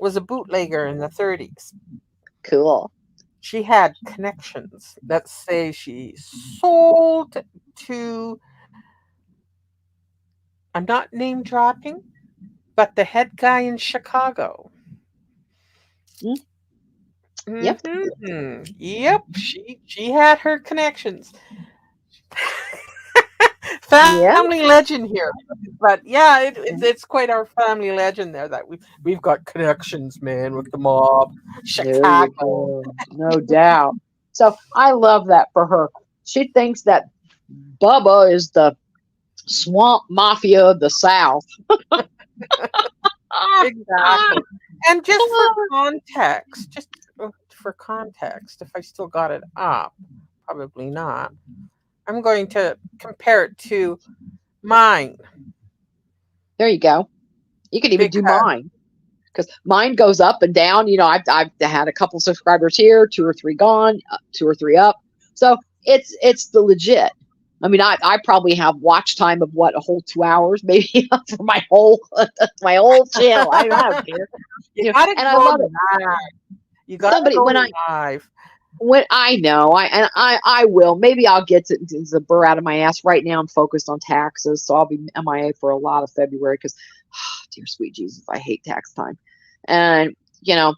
was a bootlegger in the 30s. cool. She had connections. Let's say she sold to, I'm not name dropping, but the head guy in Chicago. Mm, yep. Yep, she had her connections. Yeah. Family legend here, but yeah, it's quite our family legend there that we've got connections, man, with the mob, There you Chicago. go. No doubt. So I love that for her. She thinks that Bubba is the swamp mafia of the South. Exactly. And just for context, if I still got it up, probably not. I'm going to compare it to mine There you go. You could even do because mine because mine goes up and down. You know, I've had a couple subscribers here, 2 or 3 gone, 2 or 3 up. So it's the legit. I mean, I probably have watch time of what, a whole 2 hours maybe for my whole channel. I don't care. you You know, gotta and I go love it. live. You gotta Somebody go when live. I know I will. Maybe I'll get to the burr out of my ass. Right now I'm focused on taxes, so I'll be MIA for a lot of February because dear sweet Jesus, I hate tax time. And you know,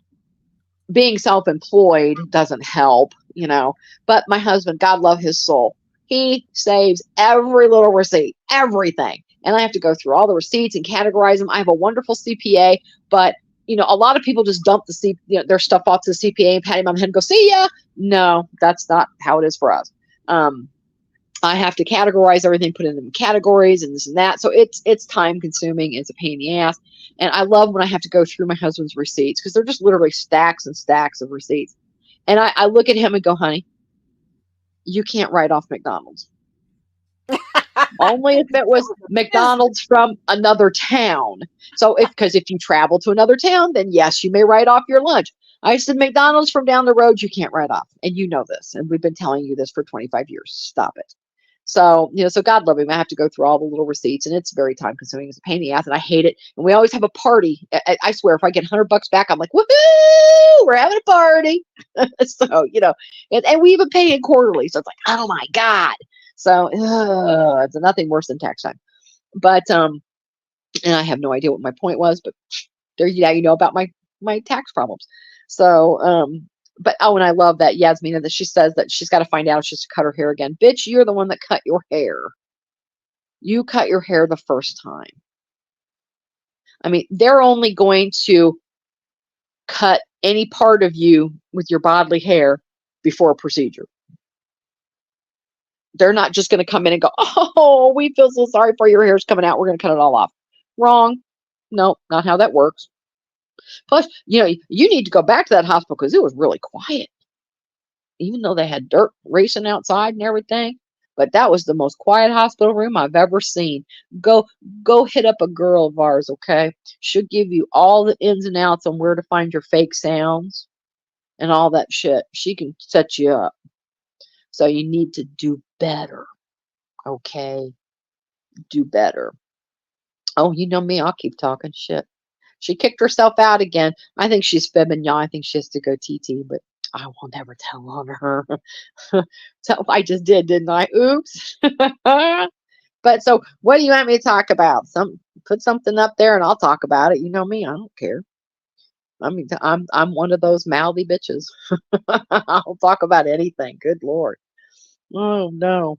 being self-employed doesn't help, you know. But my husband, God love his soul, he saves every little receipt, everything. And I have to go through all the receipts and categorize them. I have a wonderful CPA, but you know, a lot of people just dump their stuff off to the CPA and pat him on the head and go, see ya. No, that's not how it is for us. I have to categorize everything, put it in categories and this and that. So it's time consuming. It's a pain in the ass. And I love when I have to go through my husband's receipts because they're just literally stacks and stacks of receipts. And I look at him and go, honey, you can't write off McDonald's. Only if it was McDonald's from another town. So because if you travel to another town, then yes, you may write off your lunch. I said McDonald's from down the road, you can't write off. And you know this. And we've been telling you this for 25 years. Stop it. So, so God love him. I have to go through all the little receipts and it's very time consuming. It's a pain in the ass and I hate it. And we always have a party. I swear, if I get $100 back, I'm like, woohoo, we're having a party. So, and we even pay it quarterly. So it's like, oh my God. So it's nothing worse than tax time. But, and I have no idea what my point was, but there, you know about my tax problems. So, but and I love that Yasmina that she says that she's got to find out if she's to cut her hair again. Bitch, you're the one that cut your hair. You cut your hair the first time. I mean, they're only going to cut any part of you with your bodily hair before a procedure. They're not just going to come in and go, oh, we feel so sorry for your hair's coming out. We're going to cut it all off. Wrong. No, not how that works. Plus, you need to go back to that hospital because it was really quiet, even though they had dirt racing outside and everything. But that was the most quiet hospital room I've ever seen. Go hit up a girl of ours, okay? She'll give you all the ins and outs on where to find your fake sounds and all that shit. She can set you up. So you need to do better, okay? Do better. Oh, you know me, I'll keep talking shit. She kicked herself out again. I think she's fibbing, y'all. I think she has to go TT, but I will never tell on her. So I just did, didn't I? Oops. But so what do you want me to talk about? Put something up there and I'll talk about it. You know me, I don't care. I mean, I'm one of those mouthy bitches. I'll talk about anything. Good Lord. Oh no.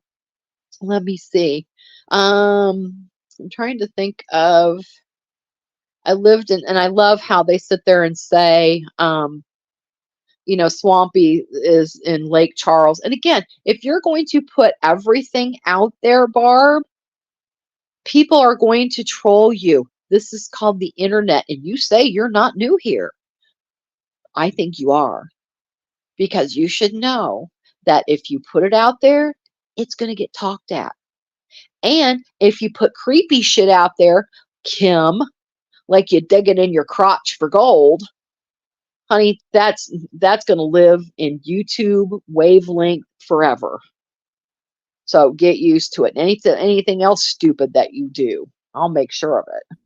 Let me see. I'm trying to think of. I lived in, and I love how they sit there and say, Swampy is in Lake Charles. And again, if you're going to put everything out there, Barb, people are going to troll you. This is called the internet. And you say you're not new here. I think you are. Because you should know that if you put it out there, it's going to get talked at. And if you put creepy shit out there, Kim, like you digging in your crotch for gold, honey, that's going to live in YouTube wavelength forever. So get used to it. Anything else stupid that you do, I'll make sure of it.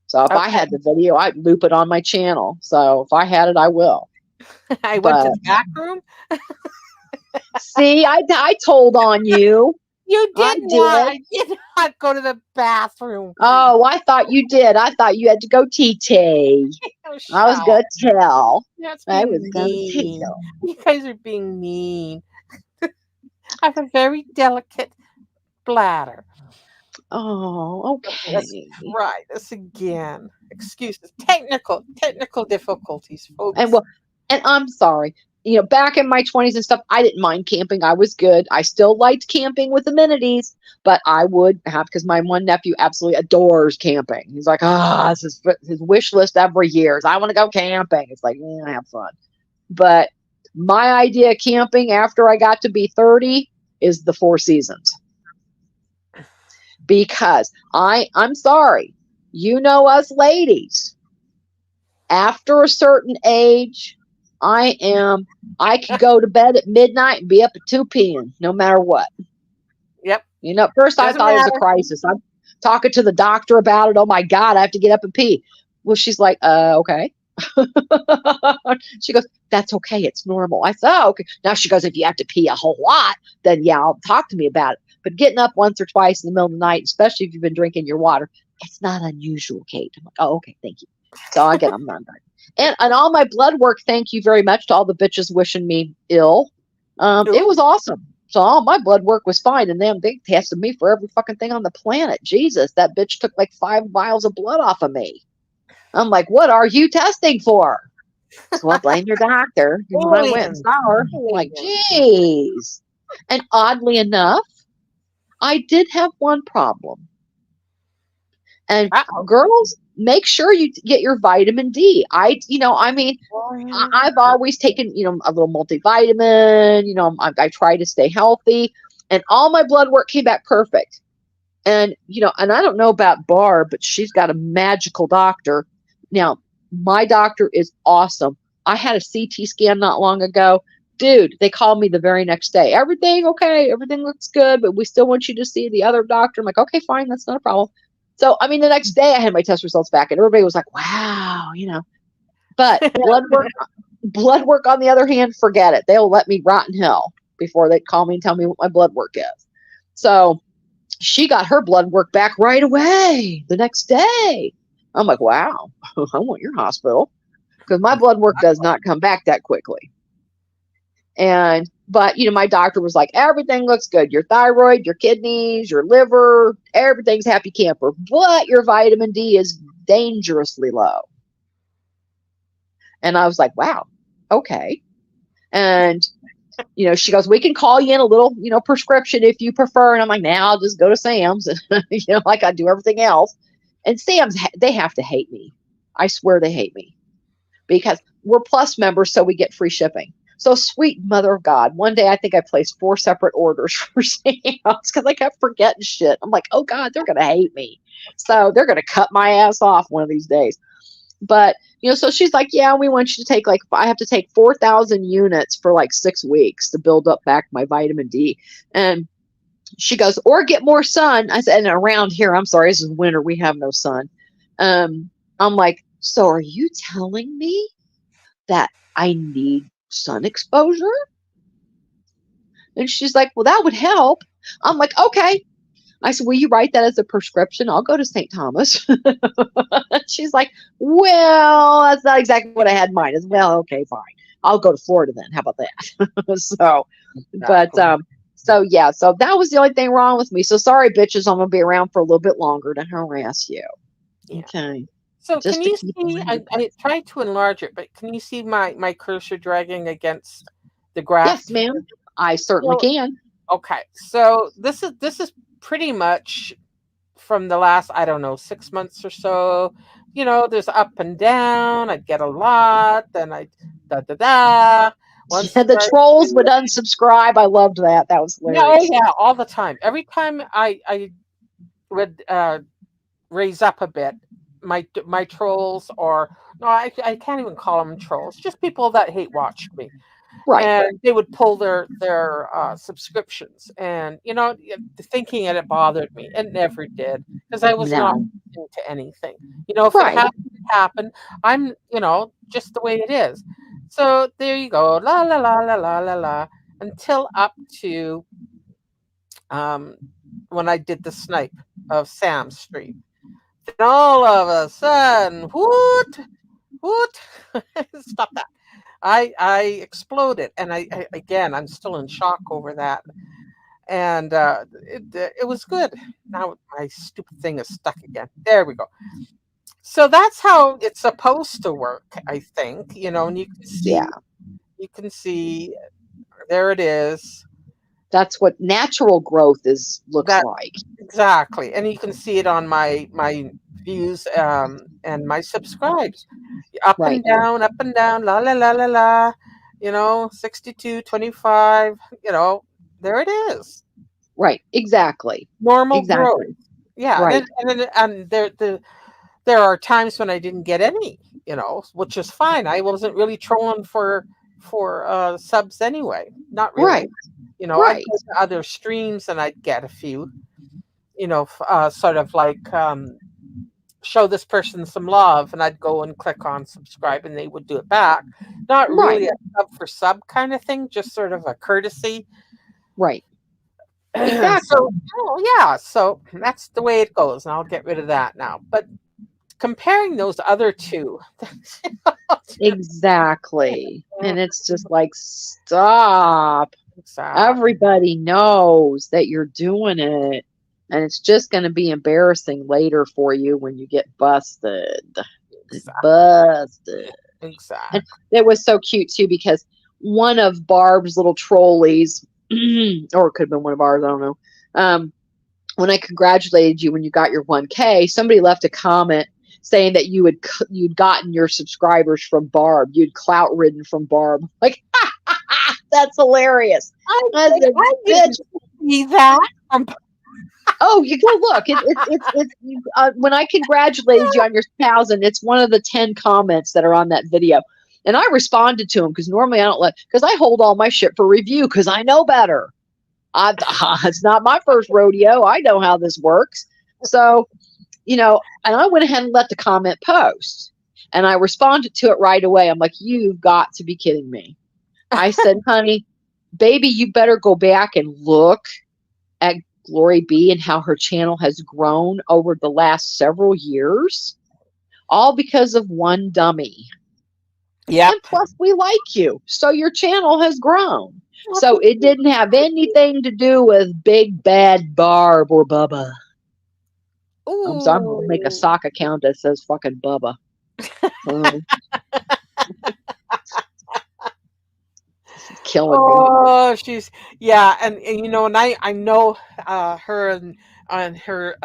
So if I had the video, I'd loop it on my channel. So if I had it, I will. I went to the back room. See, I told on you. You did not. I did not go to the bathroom. Oh, I thought you did. I thought you had to go TT. I was going to tell. I was going to tell. You guys are being mean. I have a very delicate bladder. Oh, okay. Let's try this again. Excuses. Technical difficulties, folks. And I'm sorry. Back in my 20s and stuff, I didn't mind camping. I was good. I still liked camping with amenities, but I would have, because my one nephew absolutely adores camping. He's like, this is his wish list every year. I want to go camping. It's like, have fun. But my idea of camping after I got to be 30 is the Four Seasons. Because I'm sorry, us ladies, after a certain age, I could go to bed at midnight and be up at 2 p.m. no matter what. Yep. First I thought it was a crisis. I'm talking to the doctor about it. Oh my God, I have to get up and pee. Well, she's like, okay. She goes, that's okay. It's normal. I said, oh, okay. Now she goes, if you have to pee a whole lot, then yeah, talk to me about it. But getting up once or twice in the middle of the night, especially if you've been drinking your water, it's not unusual, Kate. I'm like, oh, okay, thank you. So again, I'm not done. And all my blood work, thank you very much to all the bitches wishing me ill. It was awesome. So all my blood work was fine. And they tested me for every fucking thing on the planet. Jesus, that bitch took like 5 vials of blood off of me. I'm like, what are you testing for? So I blame your doctor. When I went and saw her, I'm like, geez. And oddly enough, I did have one problem. And girls, make sure you get your vitamin D. I've always taken, a little multivitamin, I try to stay healthy, and all my blood work came back perfect. And, and I don't know about Barb, but she's got a magical doctor. Now, my doctor is awesome. I had a CT scan not long ago. Dude, they called me the very next day. Everything okay? Everything looks good, but we still want you to see the other doctor. I'm like, okay, fine. That's not a problem. So, I mean, the next day I had my test results back and everybody was like, wow. But blood work on the other hand, forget it. They'll let me rot in hell before they call me and tell me what my blood work is. So, she got her blood work back right away the next day. I'm like, wow, I want your hospital because my blood work does not come back that quickly. But my doctor was like, everything looks good. Your thyroid, your kidneys, your liver, everything's happy camper. But your vitamin D is dangerously low. And I was like, wow, okay. And she goes, we can call you in a little, prescription if you prefer. And I'm like, now I'll just go to Sam's and, like I do everything else. And Sam's, they have to hate me. I swear they hate me because we're Plus members. So we get free shipping. So sweet mother of God. One day I think I placed 4 separate orders for Sam's because I kept forgetting shit. I'm like, oh God, they're going to hate me. So they're going to cut my ass off one of these days. But, so she's like, yeah, we want you to take I have to take 4,000 units for 6 weeks to build up back my vitamin D. And she goes, or get more sun. I said, and around here, I'm sorry, this is winter. We have no sun. I'm like, so are you telling me that I need sun exposure? And she's like, well, that would help. I'm like, okay. I said, will you write that as a prescription? I'll go to St. Thomas. She's like, well, that's not exactly what I had in mind. As well, okay, fine. I'll go to Florida then. How about that? So that was the only thing wrong with me. So sorry, bitches, I'm going to be around for a little bit longer to harass you. Yeah. Okay. So can you see, I tried to enlarge it, but can you see my cursor dragging against the graph? Yes, ma'am. I certainly can. Okay. So this is pretty much from the last, I don't know, 6 months or so. There's up and down. I'd get a lot, then I'd Once the trolls would unsubscribe. I loved that. That was hilarious. Yeah, all the time. Every time I would raise up a bit, my trolls, or no, I can't even call them trolls, just people that hate watch me. Right. And they would pull their subscriptions, and thinking it bothered me. It never did, because I was not into anything. If it happened, I'm just the way it is. So there you go, la la la la la la la, until up to when I did the snipe of Sam's stream. Then all of a sudden, what? Stop that. I exploded, and again, I'm still in shock over that. And it was good. Now my stupid thing is stuck again. There we go. So that's how it's supposed to work, I think. And you can see, there it is. That's what natural growth looks like. Exactly, and you can see it on my views and my subscribes. Up and down, la la la la la. 62, 25. There it is. Right, exactly. Normal growth. Yeah, right. And there are times when I didn't get any, which is fine. I wasn't really trolling for subs anyway. Not really. Right. I'd go to other streams and I'd get a few. Sort of like show this person some love, and I'd go and click on subscribe, and they would do it back. Not really a sub for sub kind of thing, just sort of a courtesy. Right. Exactly. So that's the way it goes, and I'll get rid of that now. But comparing those other two, exactly, and it's just like, stop. Exactly. Everybody knows that you're doing it, and it's just going to be embarrassing later for you when you get busted. Busted. Exactly. And it was so cute too, because one of Barb's little trolleys, or it could have been one of ours, I don't know. When I congratulated you when you got your 1K, somebody left a comment saying that you'd gotten your subscribers from Barb. You'd clout ridden from Barb. Like, that's hilarious. I didn't see that. Oh, you go look. When I congratulated you on your 1,000, it's one of the 10 comments that are on that video. And I responded to them because normally I don't because I hold all my shit for review because I know better. It's not my first rodeo. I know how this works. So, and I went ahead and let the comment post. And I responded to it right away. I'm like, you've got to be kidding me. I said, honey, baby, you better go back and look at Glory B and how her channel has grown over the last several years, all because of one dummy. Yep. And plus, we like you, so your channel has grown. So it didn't have anything to do with Big Bad Barb or Bubba. So I'm going to make a sock account that says fucking Bubba. Killing me. Oh, she's and and I know her and her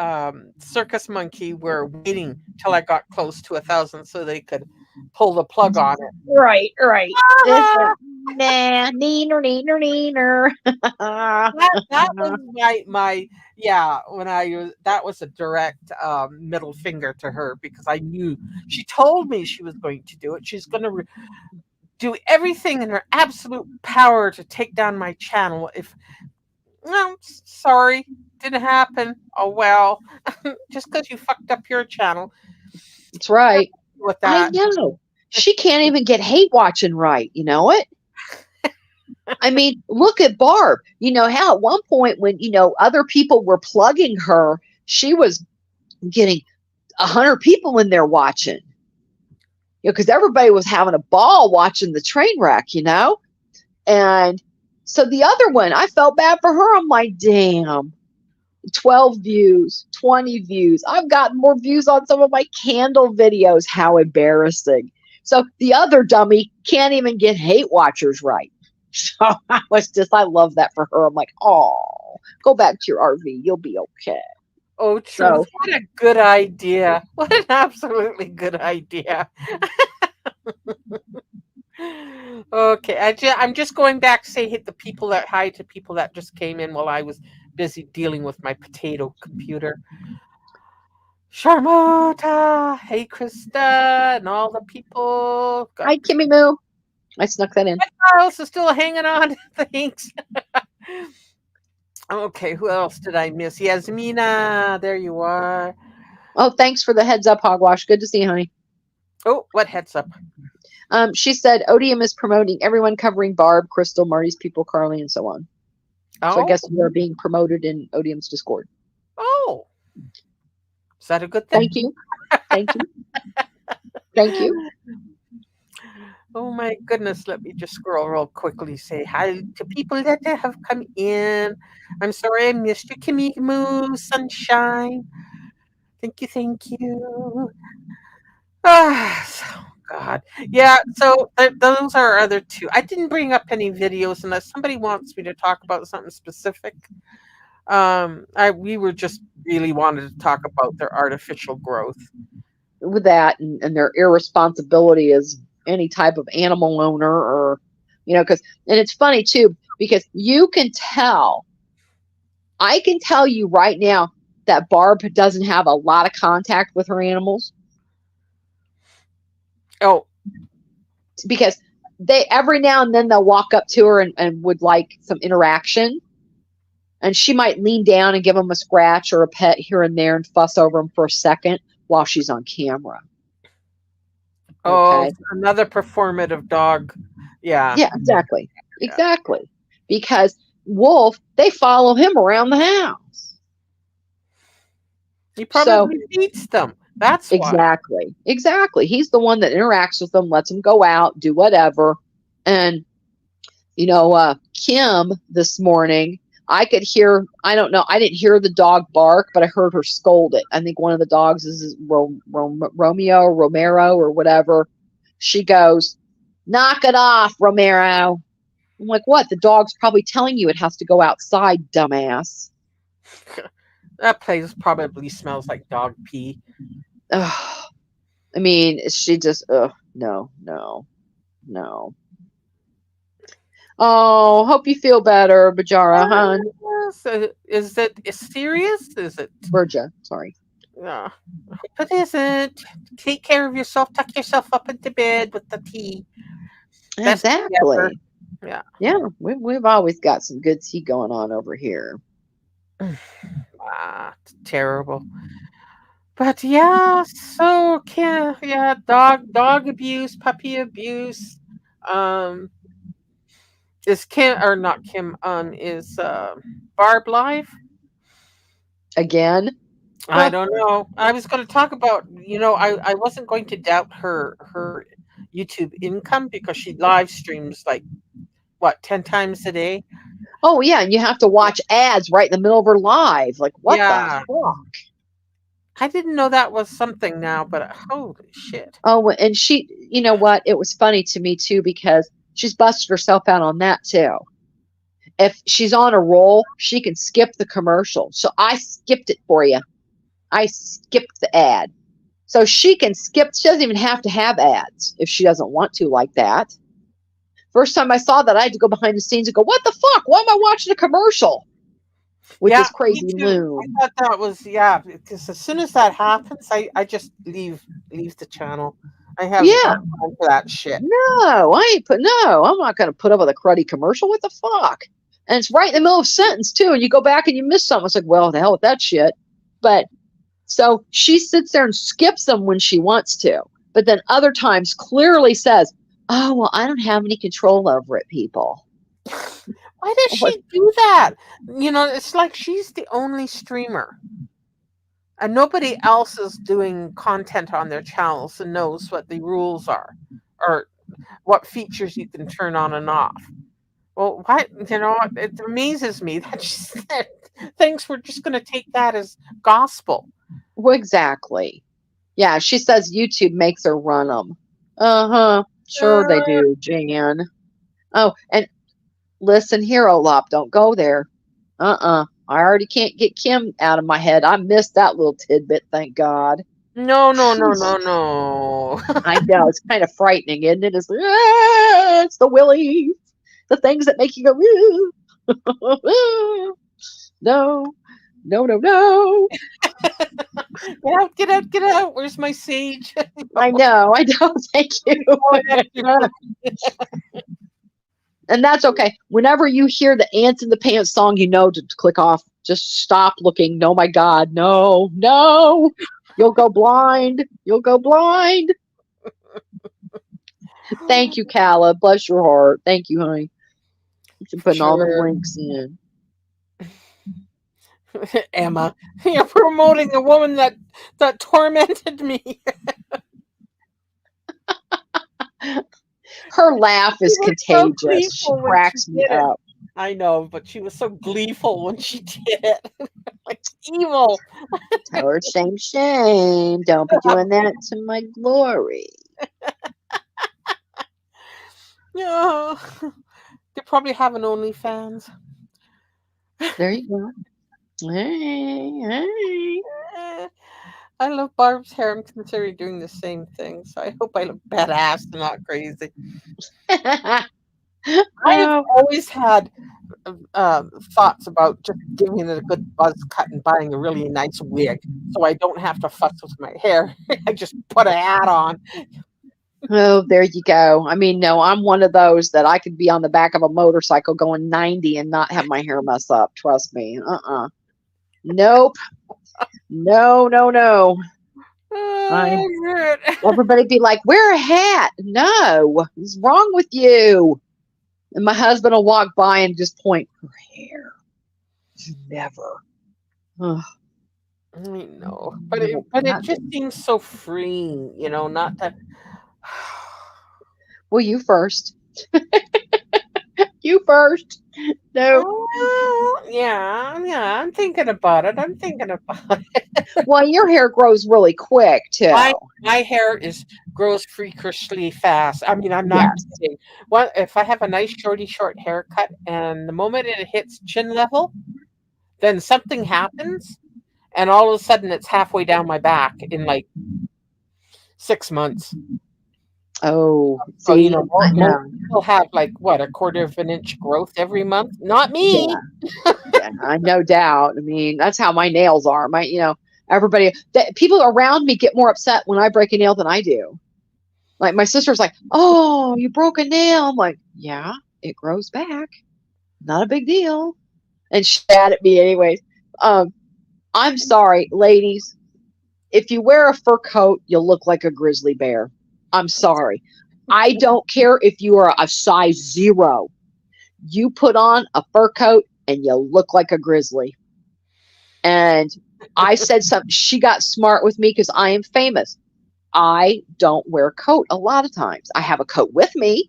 circus monkey were waiting till I got close to 1,000 so they could pull the plug on it. Right. Nah, neener. That was my when that was a direct middle finger to her because I knew she told me she was going to do it. She's going to do everything in her absolute power to take down my channel. Sorry, didn't happen. Oh well, just because you fucked up your channel. That's right. With that, I know. She can't even get hate watching right. You know it? I mean, look at Barb. You know how at one point when, other people were plugging her, she was getting 100 people in there watching. Because everybody was having a ball watching the train wreck, And so the other one, I felt bad for her. I'm like, damn, 12 views, 20 views. I've gotten more views on some of my candle videos. How embarrassing. So the other dummy can't even get hate watchers right. So I love that for her. I'm like, oh, go back to your RV. You'll be okay. Oh, truth. What a good idea. What an absolutely good idea. Okay. I'm just going back to say hi to people that just came in while I was busy dealing with my potato computer. Charmota, hey Krista, and all the people. Hi, Kimmy Moo. I snuck that in. My house is still hanging on. Thanks. Okay, who else did I miss? Yasmina, there you are. Oh, thanks for the heads up, Hogwash. Good to see you, honey. Oh, what heads up? She said Odium is promoting everyone covering Barb, Crystal, Marty's people, Carly, and so on. Oh. So I guess you are being promoted in Odium's Discord. Oh. Is that a good thing? Thank you. Thank you. Thank you. Oh my goodness, let me just scroll real quickly. Say hi to people that have come in. I'm sorry I missed you, Kimmy Moo, Sunshine. Thank you. Oh, God. Yeah, so those are our other two. I didn't bring up any videos unless somebody wants me to talk about something specific. We were just really wanted to talk about their artificial growth. With that and their irresponsibility as any type of animal owner or, and it's funny too, because I can tell you right now that Barb doesn't have a lot of contact with her animals. Oh, because they every now and then they'll walk up to her and would like some interaction. And she might lean down and give them a scratch or a pet here and there and fuss over them for a second while she's on camera. Okay. Oh, another performative dog. Yeah. Yeah, exactly. Yeah. Exactly. Because Wolf, they follow him around the house. He probably feeds them. That's exactly. Why. Exactly. He's the one that interacts with them, lets them go out, do whatever. And, Kim this morning, I could hear, I don't know, I didn't hear the dog bark, but I heard her scold it. I think one of the dogs is Romero or whatever. She goes, knock it off, Romero. I'm like, what? The dog's probably telling you it has to go outside, dumbass. That place probably smells like dog pee. I mean, she just, no. Oh, hope you feel better, Bajara, hon. Yes. Is it serious? Is it? Virgia, sorry. Yeah. But isn't. Take care of yourself. Tuck yourself up into bed with the tea. Best tea ever. Exactly. Yeah. Yeah, we've always got some good tea going on over here. Ah, terrible. But yeah, so yeah, dog abuse, puppy abuse. Um, is Kim or not Kim? Is Barb live? Again, I don't know. I was going to talk about. I wasn't going to doubt her YouTube income because she live streams like what 10 times a day. oh yeah, and you have to watch ads right in the middle of her live. Like what the Yeah, fuck? I didn't know that was something now, but holy shit. Oh, and she, you know what? It was funny to me too because she's busted herself out on that too. If she's on a roll, she can skip the commercial. So I skipped it for you. I skipped the ad. So she can skip, she doesn't even have to have ads if she doesn't want to, like that. First time I saw that, I had to go behind the scenes and go, what the fuck? Why am I watching a commercial with Yeah, this me crazy too. I loon? thought that was yeah, because as soon as that happens, I just leave the channel. I haven't got Yeah, time for that shit. no, no, I'm not going to put up with a cruddy commercial. What the fuck? And it's right in the middle of a sentence too. And you go back and you miss something. It's like, well, the hell with that shit. But so she sits there and skips them when she wants to, but then other times clearly says, oh, well, I don't have any control over it, people. Why does What? she do that? It's like she's the only streamer, and nobody else is doing content on their channels and knows what the rules are, or what features you can turn on and off. Well, what it amazes me that she said, thinks we're just going to take that as gospel. Well, exactly. Yeah, she says YouTube makes her run them. Uh-huh. Sure they Uh, do, Jan. Oh, and listen here, Olap, don't go there. I already can't get Kim out of my head. I missed that little tidbit, thank God. no, no, no, no, no. I know, it's kind of frightening, isn't it? It's the willies, the things that make you go, no, no, no, no. Get out, get out, get out. Where's my sage? I know, thank you. And that's okay. Whenever you hear the Ants in the Pants song, you know to click off. Just stop looking. No, my God. No, no. You'll go blind. You'll go blind. Thank you, Calla. Bless your heart. Thank you, honey. For putting all them Sure. links in. Emma, you're promoting a woman that tormented me. Her laugh She is was so contagious. She gleeful when she cracks me did it. up. I know, but she was so gleeful when she did it. Like evil. Tell her shame, shame. Don't be doing that to my glory. Yeah. They probably have an OnlyFans. There you go. Hey, Eh, I love Barb's hair. I'm considering doing the same thing, so I hope I look badass and not crazy. hey. I have Oh, always had thoughts about just giving it a good buzz cut and buying a really nice wig, so I don't have to fuss with my hair. I just put a hat on. oh, there you go. I mean, no, I'm one of those that I could be on the back of a motorcycle going 90 and not have my hair mess up. Trust me. Nope. No, no, no. I Oh, Everybody be like, wear a hat. No, what's wrong with you? And my husband will walk by and just point her hair. Never. Ugh, I know, but no, it not just seems so freeing, not to. well, you first. You first. No. Oh, yeah, yeah. I'm thinking about it. I'm thinking about it. Well, your hair grows really quick too. My hair is grows freakishly fast. I mean, I'm not Yes. kidding. What if I have a nice short haircut, and the moment it hits chin level, then something happens, and all of a sudden it's halfway down my back in like 6 months. Oh, So, see, I most know. people have like what, a quarter of an inch growth every month? Not me. Yeah, yeah, I no doubt. I mean, that's how my nails are. Everybody, people around me get more upset when I break a nail than I do. Like my sister's like, "Oh, you broke a nail." I'm like, "Yeah, it grows back. Not a big deal." And she mad at me anyways. Um, I'm sorry, ladies. If you wear a fur coat, you look like a grizzly bear. I'm sorry. I don't care if you are a size 0. You put on a fur coat and you look like a grizzly. And I said something. She got smart with me because I am famous. I don't wear a coat a lot of times. I have a coat with me.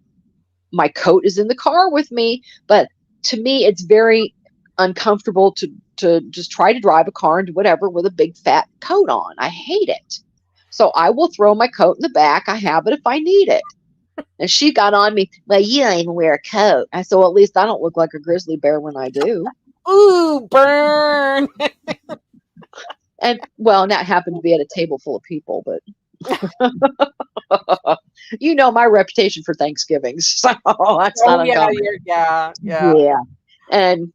My coat is in the car with me. But to me, it's very uncomfortable to just try to drive a car and do whatever with a big fat coat on. I hate it. So I will throw my coat in the back. I have it if I need it. And she got on me, well, you don't even wear a coat. I said, well, at least I don't look like a grizzly bear when I do. Ooh, burn. And well, and that happened to be at a table full of people, but my reputation for Thanksgivings, so that's Oh not yeah, uncommon. yeah. Yeah. And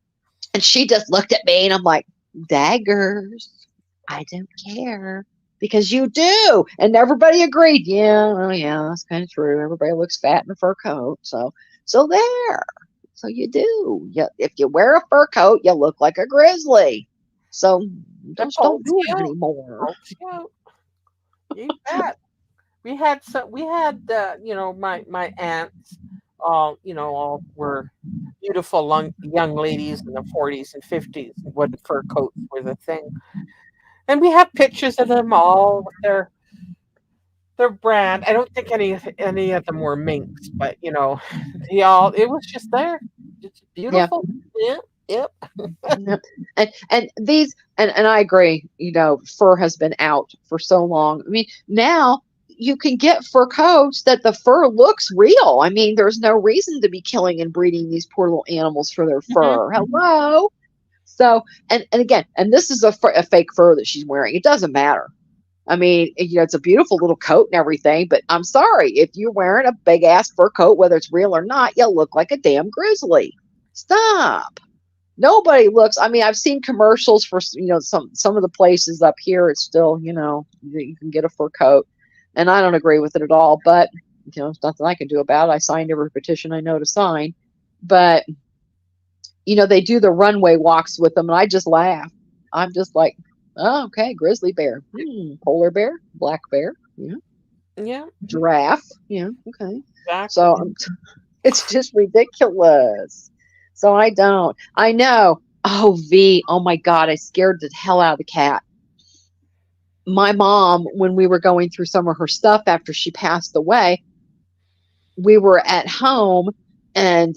she just looked at me and I'm like, daggers, I don't care. Because you do. And everybody agreed. Yeah, oh yeah, that's kind of true. Everybody looks fat in a fur coat. So there. So you do. Yeah, if you wear a fur coat, you look like a grizzly. So It just don't pulls do you it out. anymore. Pulls you out. You bet. We had my aunts, all were beautiful young ladies in the 40s and 50s when fur coats were the thing. And we have pictures of them all with their brand. I don't think any of them were minks, but they all, it was just there. It's Yeah. beautiful. Yeah, yep. Yep. And I agree, fur has been out for so long. I mean, now you can get fur coats that the fur looks real. I mean, there's no reason to be killing and breeding these poor little animals for their Hmm. fur. Hello. So, and again, and this is a fake fur that she's wearing. It doesn't matter. I mean, it's a beautiful little coat and everything, but I'm sorry, if you're wearing a big ass fur coat, whether it's real or not, you look like a damn grizzly. Stop. Nobody looks. I mean, I've seen commercials for some of the places up here. It's still you can get a fur coat, and I don't agree with it at all. But there's nothing I can do about it. I signed every petition I know to sign, but they do the runway walks with them, and I just laugh. I'm just like, oh, okay, grizzly bear, polar bear, black bear, yeah, Yeah, giraffe, yeah, okay. exactly. So it's just ridiculous. So I don't. I know. Oh, V. Oh my God. I scared the hell out of the cat. My mom, when we were going through some of her stuff after she passed away, we were at home and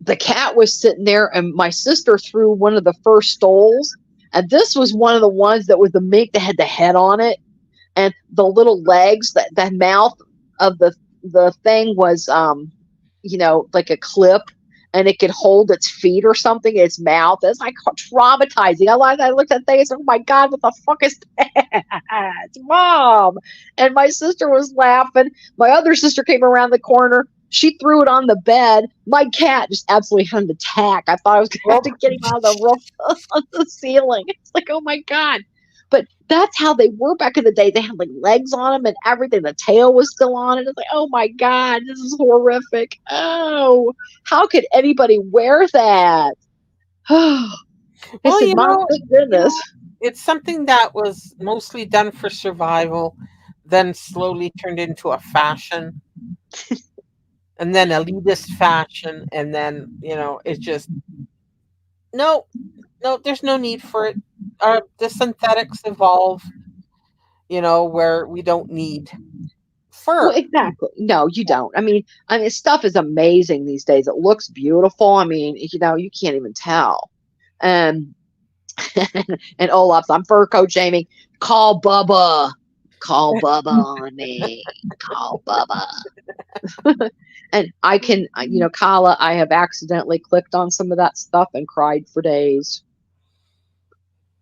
the cat was sitting there, and my sister threw one of the first stoles. And this was one of the ones that was the mink that had the head on it. And the little legs, that mouth of the thing was like a clip, and it could hold its feet or something in its mouth. It's like traumatizing. I looked at things, oh my God, what the fuck is that? Mom. And my sister was laughing. My other sister came around the corner. She threw it on the bed. My cat just absolutely had an attack. I thought I was going to have Well, to get him out of the roof on the ceiling. It's like, oh my God. But that's how they were back in the day. They had like legs on them and everything. The tail was still on it. It's like, oh my God, this is horrific. Oh, how could anybody wear that? I well, said, Mom, thank goodness. it's something that was mostly done for survival, then slowly turned into a fashion, and then elitist fashion, and then it's just no, no. There's no need for it. The synthetics evolve, where we don't need Well, fur. exactly. No, you don't. I mean, stuff is amazing these days. It looks beautiful. I mean, you can't even tell. And and Olaf's, I'm fur coat shaming. Call Bubba. Call Bubba on me. Call Bubba. And I can, Kala, I have accidentally clicked on some of that stuff and cried for days.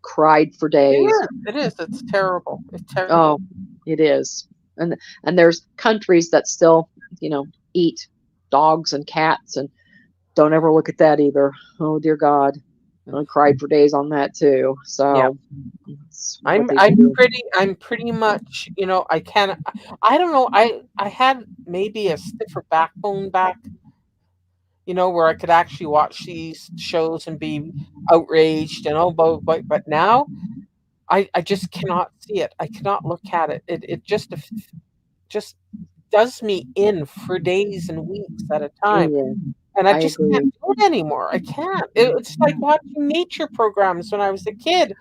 Cried for It days. is. It is. It's terrible. It's terrible. Oh, it is. And there's countries that still, eat dogs and cats, and don't ever look at that either. Oh dear God. I cried for days on that too. Yeah. So it's what I'm they I'm do. pretty much, I can I don't know, I had maybe a stiffer backbone back, where I could actually watch these shows and be outraged and but now I just cannot see it. I cannot look at it. It just does me in for days and weeks at a time. Yeah, And I I just can't agree. do it anymore. I can't. It's like watching nature programs when I was a kid.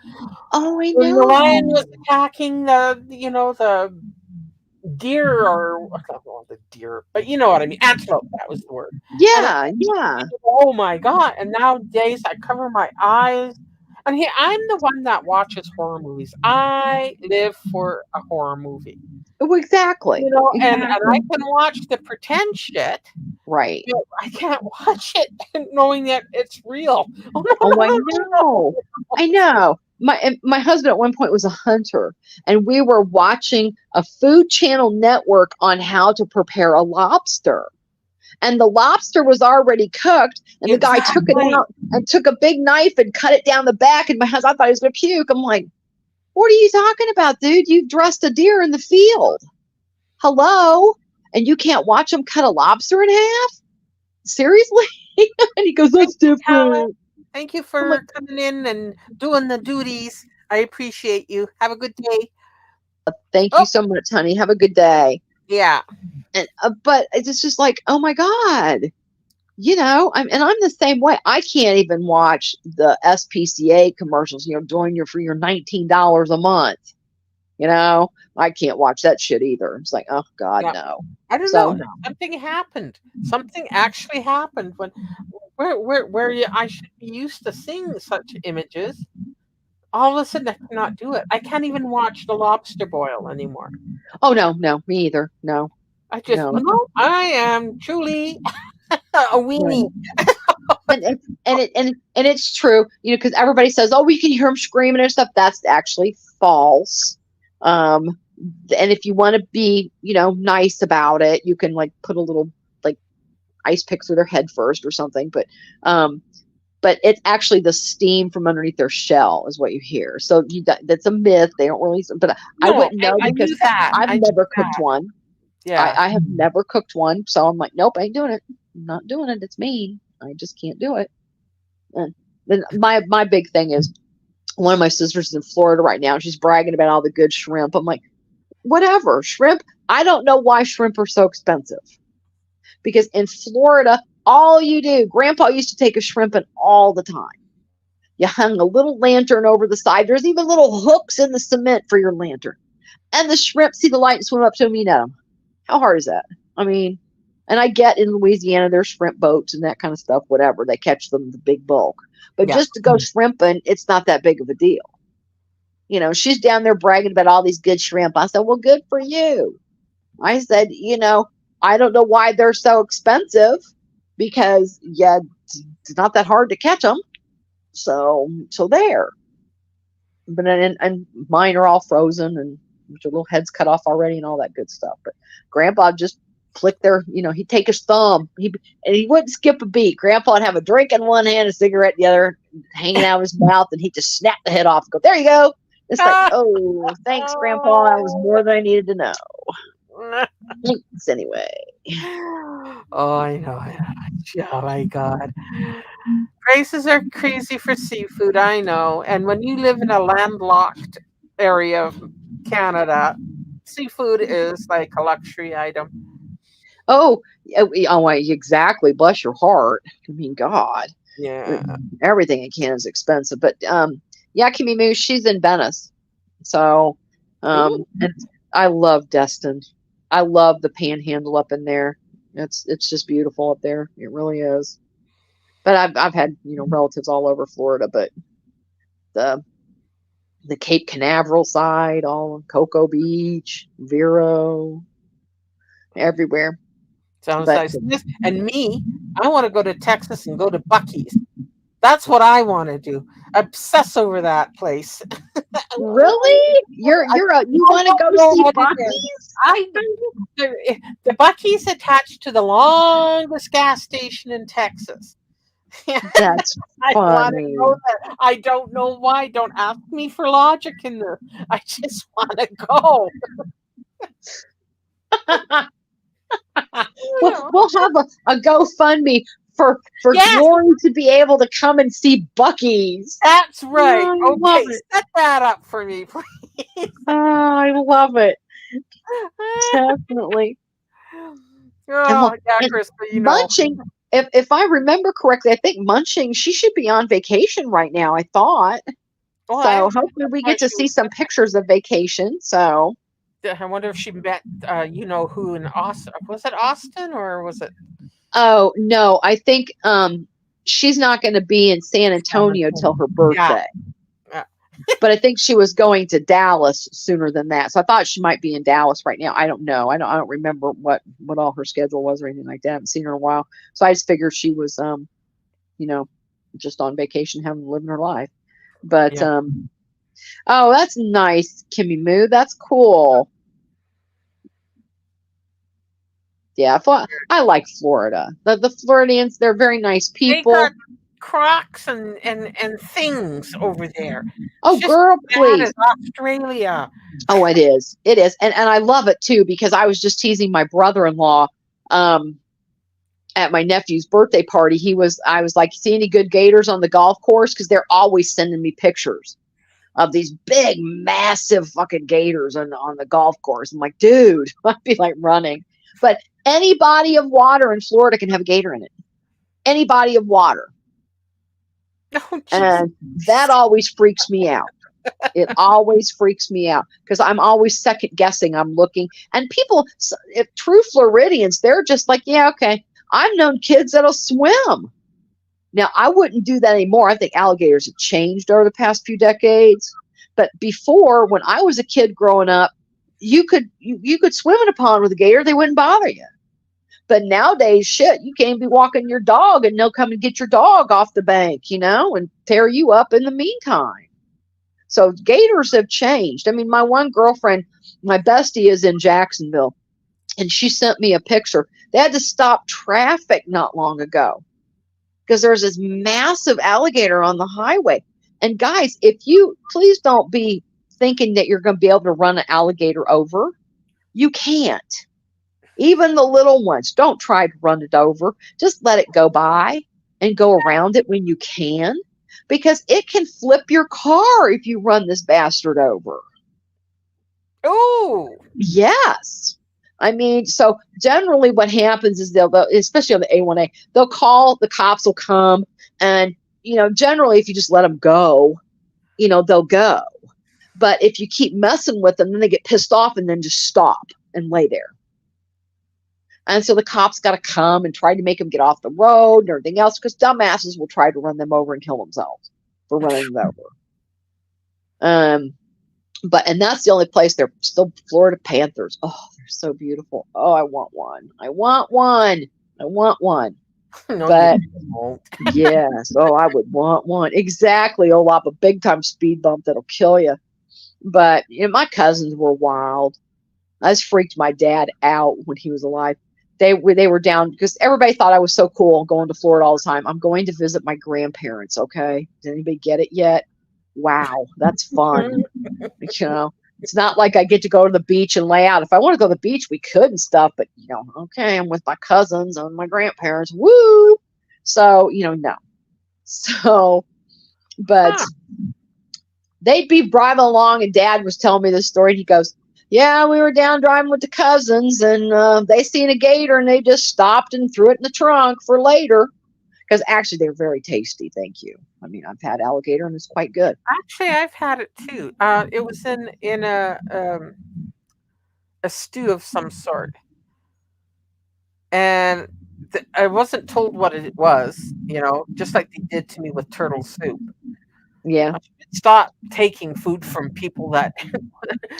Oh, I When the lion was know. attacking the deer, or I don't know the deer, but you know what I mean, antelope. That was the word. And Yeah, yeah. oh my god! And nowadays I cover my eyes. And here I'm the one that watches horror movies. I live for a horror movie, Oh, exactly. and I Exactly. can watch the pretend shit. Right. But I can't watch it knowing that it's real. Oh no Oh, I no no know. I know. My husband at one point was a hunter, and we were watching a Food Channel network on how to prepare a lobster. And the lobster was already cooked, and no! the guy took it Exactly. out and took a big knife and cut it down the back. And my husband, I thought he was going to puke. I'm like, what are you talking about, dude? You dressed a deer in the field. Hello? And you can't watch him cut a lobster in half? Seriously? And he goes, Thank that's you, Talent. different. Thank you I'm like, for coming in and doing the duties. I appreciate you. Have a good day. thank you Oh, so much, honey. Have a good day. yeah. And but it's just like, oh my God. I'm the same way. I can't even watch the SPCA commercials, join your for your $19 a month. I can't watch that shit either. It's like, oh God, Yeah. no. I don't So know. no. Something happened. Something actually happened when where I should be used to seeing such images. All of a sudden I cannot do it. I can't even watch the lobster boil anymore. Oh no, no, me either. No, I just no. no, I am truly a Right. weenie. And it's true, because everybody says, oh, we can hear them screaming and stuff. That's actually false. Um, and if you want to be, nice about it, you can like put a little like ice pick through their head first or something. But it's actually the steam from underneath their shell is what you hear. So that's a myth. They don't really, but I No, wouldn't know I because knew that. I've I knew never cooked that. one. Yeah. I have never cooked one. So I'm like, nope, I ain't doing it. I'm not doing it. It's mean. I just can't do it. And then my big thing is one of my sisters is in Florida right now. She's bragging about all the good shrimp. I'm like, whatever, shrimp. I don't know why shrimp are so expensive. Because in Florida, all you do, Grandpa used to take a shrimp in all the time. You hung a little lantern over the side. There's even little hooks in the cement for your lantern. And the shrimp see the light and swim up to them and eat at them. How hard is that? I mean, and I get in Louisiana, there's shrimp boats and that kind of stuff, whatever. They catch them the big bulk. But Yeah. just to go shrimping, it's not that big of a deal. She's down there bragging about all these good shrimp. I said, well, good for you. I said, I don't know why they're so expensive because, yeah, it's not that hard to catch them. So there. But and mine are all frozen and their little heads cut off already and all that good stuff. But Grandpa just flick he'd take his thumb. He wouldn't skip a beat. Grandpa would have a drink in one hand, a cigarette in the other, hanging out of his mouth, and he'd just snap the head off and go, there you go. It's like, oh, thanks, Grandpa. That was more than I needed to know. Thanks anyway. Oh, I know. Oh my God. Prices are crazy for seafood, I know. And when you live in a landlocked area of Canada, seafood is like a luxury item. Oh, oh, exactly. Bless your heart. I mean, God, Yeah. everything in Canada is expensive. But yeah, Kimmy Moo, she's in Venice, so Ooh, and I love Destin. I love the Panhandle up in there. It's just beautiful up there. It really is. But I've had relatives all over Florida, but the the Cape Canaveral side, all Cocoa Beach, Vero, everywhere. sounds But nice. And me, I want to go to Texas and go to Bucky's. That's what I want to do. Obsess over that place. Really? I You want to don't go know see what it is. Bucky's? I the Bucky's attached to the longest gas station in Texas. That's I want to funny. go there. I don't know why. Don't ask me for logic in this. I just want to go. We'll have a GoFundMe for Yes, Glory to be able to come and see Bucky's. that's Oh, right. I love Okay, it. set that up for me, please. Oh, I love it. Definitely. And Oh well, yeah, and Krista, you know. Munching, if I remember correctly, I think Munching, she should be on vacation right now, I thought. Well, So hopefully we why get to she see was. some pictures of vacation. So I wonder if she met, you know, who in Austin? Was it Austin or was it? oh no, I think she's not going to be in San Antonio till her Yeah, birthday. yeah, But I think she was going to Dallas sooner than that. So I thought she might be in Dallas right now. I don't know. I don't remember what all her schedule was or anything like that. I haven't seen her in a while. So I just figured she was you know, just on vacation having living her life. But yeah. oh, that's nice, Kimmy Moo. That's cool. Yeah, I like Florida. The Floridians, they're very nice They got people. Crocs and things over there. It's Oh, just girl, as bad as please. Australia. Oh, it is. It is. And I love it too because I was just teasing my brother-in-law um at my nephew's birthday party. I was like, see any good gators on the golf course? Because they're always sending me pictures of these big, massive fucking gators on the golf course. I'm like, dude, I'd be like running. But any body of water in Florida can have a gator in it. Any body of water. Oh, jeez. And that always freaks me out. It always freaks me out because I'm always second guessing. I'm looking, and people, if true Floridians, they're just like, yeah, okay. I've known kids that'll swim. Now, I wouldn't do that anymore. I think alligators have changed over the past few decades. But before, when I was a kid growing up, you could swim in a pond with a gator, they wouldn't bother you. But nowadays, shit, you can't be walking your dog and they'll come and get your dog off the bank, and tear you up in the meantime. So gators have changed. I mean, my one girlfriend, my bestie is in Jacksonville, and she sent me a picture. They had to stop traffic not long ago because there's this massive alligator on the highway. And guys, if you please don't be thinking that you're going to be able to run an alligator over. You can't. Even the little ones, don't try to run it over. Just let it go by and go around it when you can, because it can flip your car if you run this bastard over. Oh, Yes. I mean, so generally what happens is they'll especially on the A1A, they'll call, the cops will come, and, generally if you just let them go, they'll go. But if you keep messing with them, then they get pissed off and then just stop and lay there. And so the cops got to come and try to make them get off the road and everything else, because dumbasses will try to run them over and kill themselves for running them over. And that's the only place. They're still Florida Panthers. Oh, they're so beautiful. Oh, I want one. I want one. I want one. no, But you won't. yes, oh, I would want one. Exactly, Olap, a big time speed bump that'll kill you. But my cousins were wild. I just freaked my dad out when he was alive. They were down because everybody thought I was so cool going to Florida all the time. I'm going to visit my grandparents. Okay, did anybody get it yet? Wow, that's fun. It's not like I get to go to the beach and lay out. If I want to go to the beach, we could and stuff. But okay, I'm with my cousins and my grandparents. Woo! So no. So, but they'd be driving along, and Dad was telling me this story. And he goes, yeah, we were down driving with the cousins, and they seen a gator, and they just stopped and threw it in the trunk for later. Because actually, they're very tasty. Thank you. I mean, I've had alligator, and it's quite good. Actually, I've had it too. It was in a stew of some sort, and I wasn't told what it was. Just like they did to me with turtle soup. Yeah. I should stop taking food from people that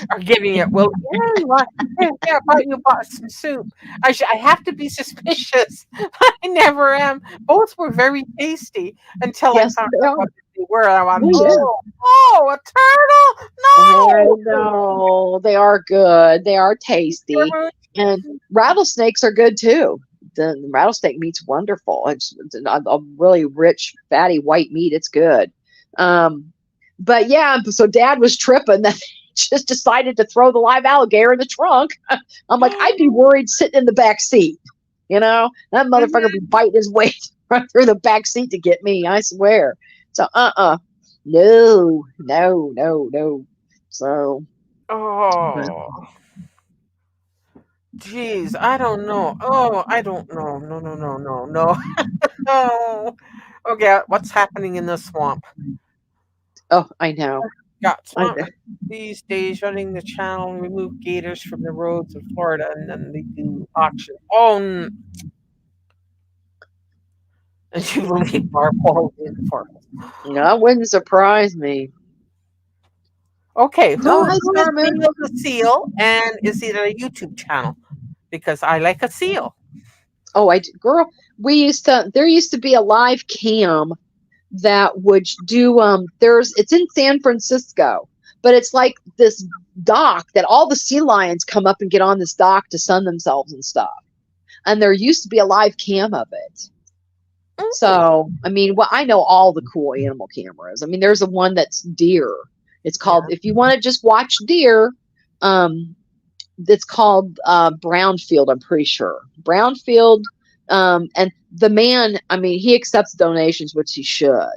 are giving it. Well, yeah, you bought some soup. I have to be suspicious. I never am. Both were very tasty until I Yes, found they out are. what they were. And I went, Oh yeah. oh, a turtle? I No. know. They are good. They are tasty. And rattlesnakes are good too. The rattlesnake meat's wonderful. It's a really rich, fatty white meat. It's good. Um, but yeah, so Dad was tripping that just decided to throw the live alligator in the trunk. I'm like, I'd be worried sitting in the back seat. You know, that motherfucker be biting his way right through the back seat to get me. I swear. So, no, no, no, no. So, but Oh, geez, I don't know. Oh, I don't know. No, no, no, no, no. Oh, okay. What's happening in the swamp? oh, I know. Got I swamp these days running the channel, remove gators from the roads in Florida, and then they do auction. Oh, and you believe barbed in for that wouldn't surprise me. okay, Oh, hi, who is Starman. Bingo the Seal, and is it a YouTube channel? Because I like a seal. Oh, girl, there used to be a live cam that would do, it's in San Francisco, but it's like this dock that all the sea lions come up and get on this dock to sun themselves and stuff. And there used to be a live cam of it. Mm, So, I mean, well, I know all the cool animal cameras. I mean, there's a one that's deer. It's called, yeah. if you want to just watch deer, um, it's called Brownfield, I'm pretty sure. Brownfield, and the man, I mean, he accepts donations, which he should.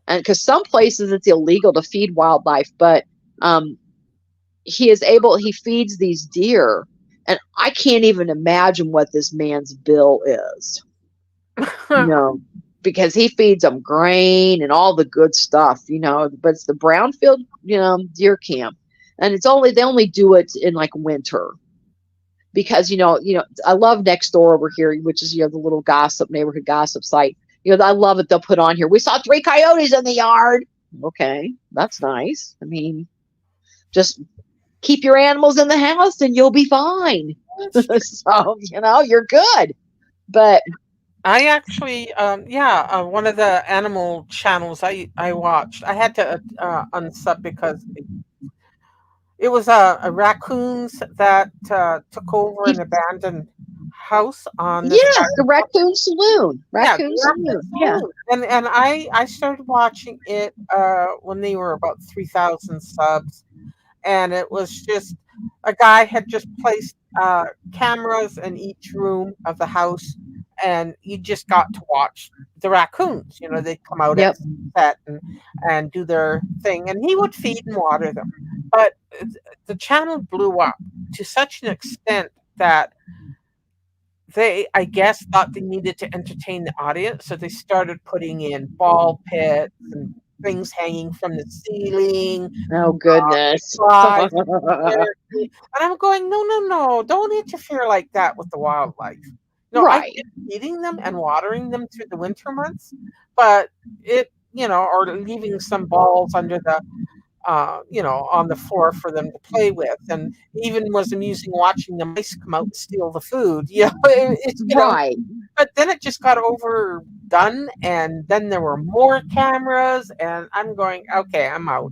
And because some places it's illegal to feed wildlife, but um, he feeds these deer. And I can't even imagine what this man's bill is. No, because he feeds them grain and all the good stuff, but it's the brownfield, deer camp. And they only do it in like winter because, I love next door over here, which is, the little neighborhood gossip site. I love it. They'll put on here. We saw 3 coyotes in the yard. Okay. That's nice. I mean, just keep your animals in the house and you'll be fine. So, you're good. But I actually, yeah, one of the animal channels I watched. I had to unsub because it was a raccoons that took over an abandoned house on this yes, guy's the Raccoon Saloon. yeah, the Raccoon raccoon Saloon. Yeah. saloon. And I started watching it when they were about 3,000 subs, and it was just a guy had just placed cameras in each room of the house, and you just got to watch the raccoons. They'd come out at Yep. sunset and do their thing, and he would feed and water them. But the channel blew up to such an extent that they, I guess, thought they needed to entertain the audience, so they started putting in ball pits and things hanging from the ceiling, Oh goodness. slides, and I'm going, no, no, no, don't interfere like that with the wildlife. I Right. get feeding them and watering them through the winter months, but or leaving some balls under the on the floor for them to play with. And even was amusing watching the mice come out and steal the food. Right. But then it just got overdone, and then there were more cameras, and I'm going, okay, I'm out.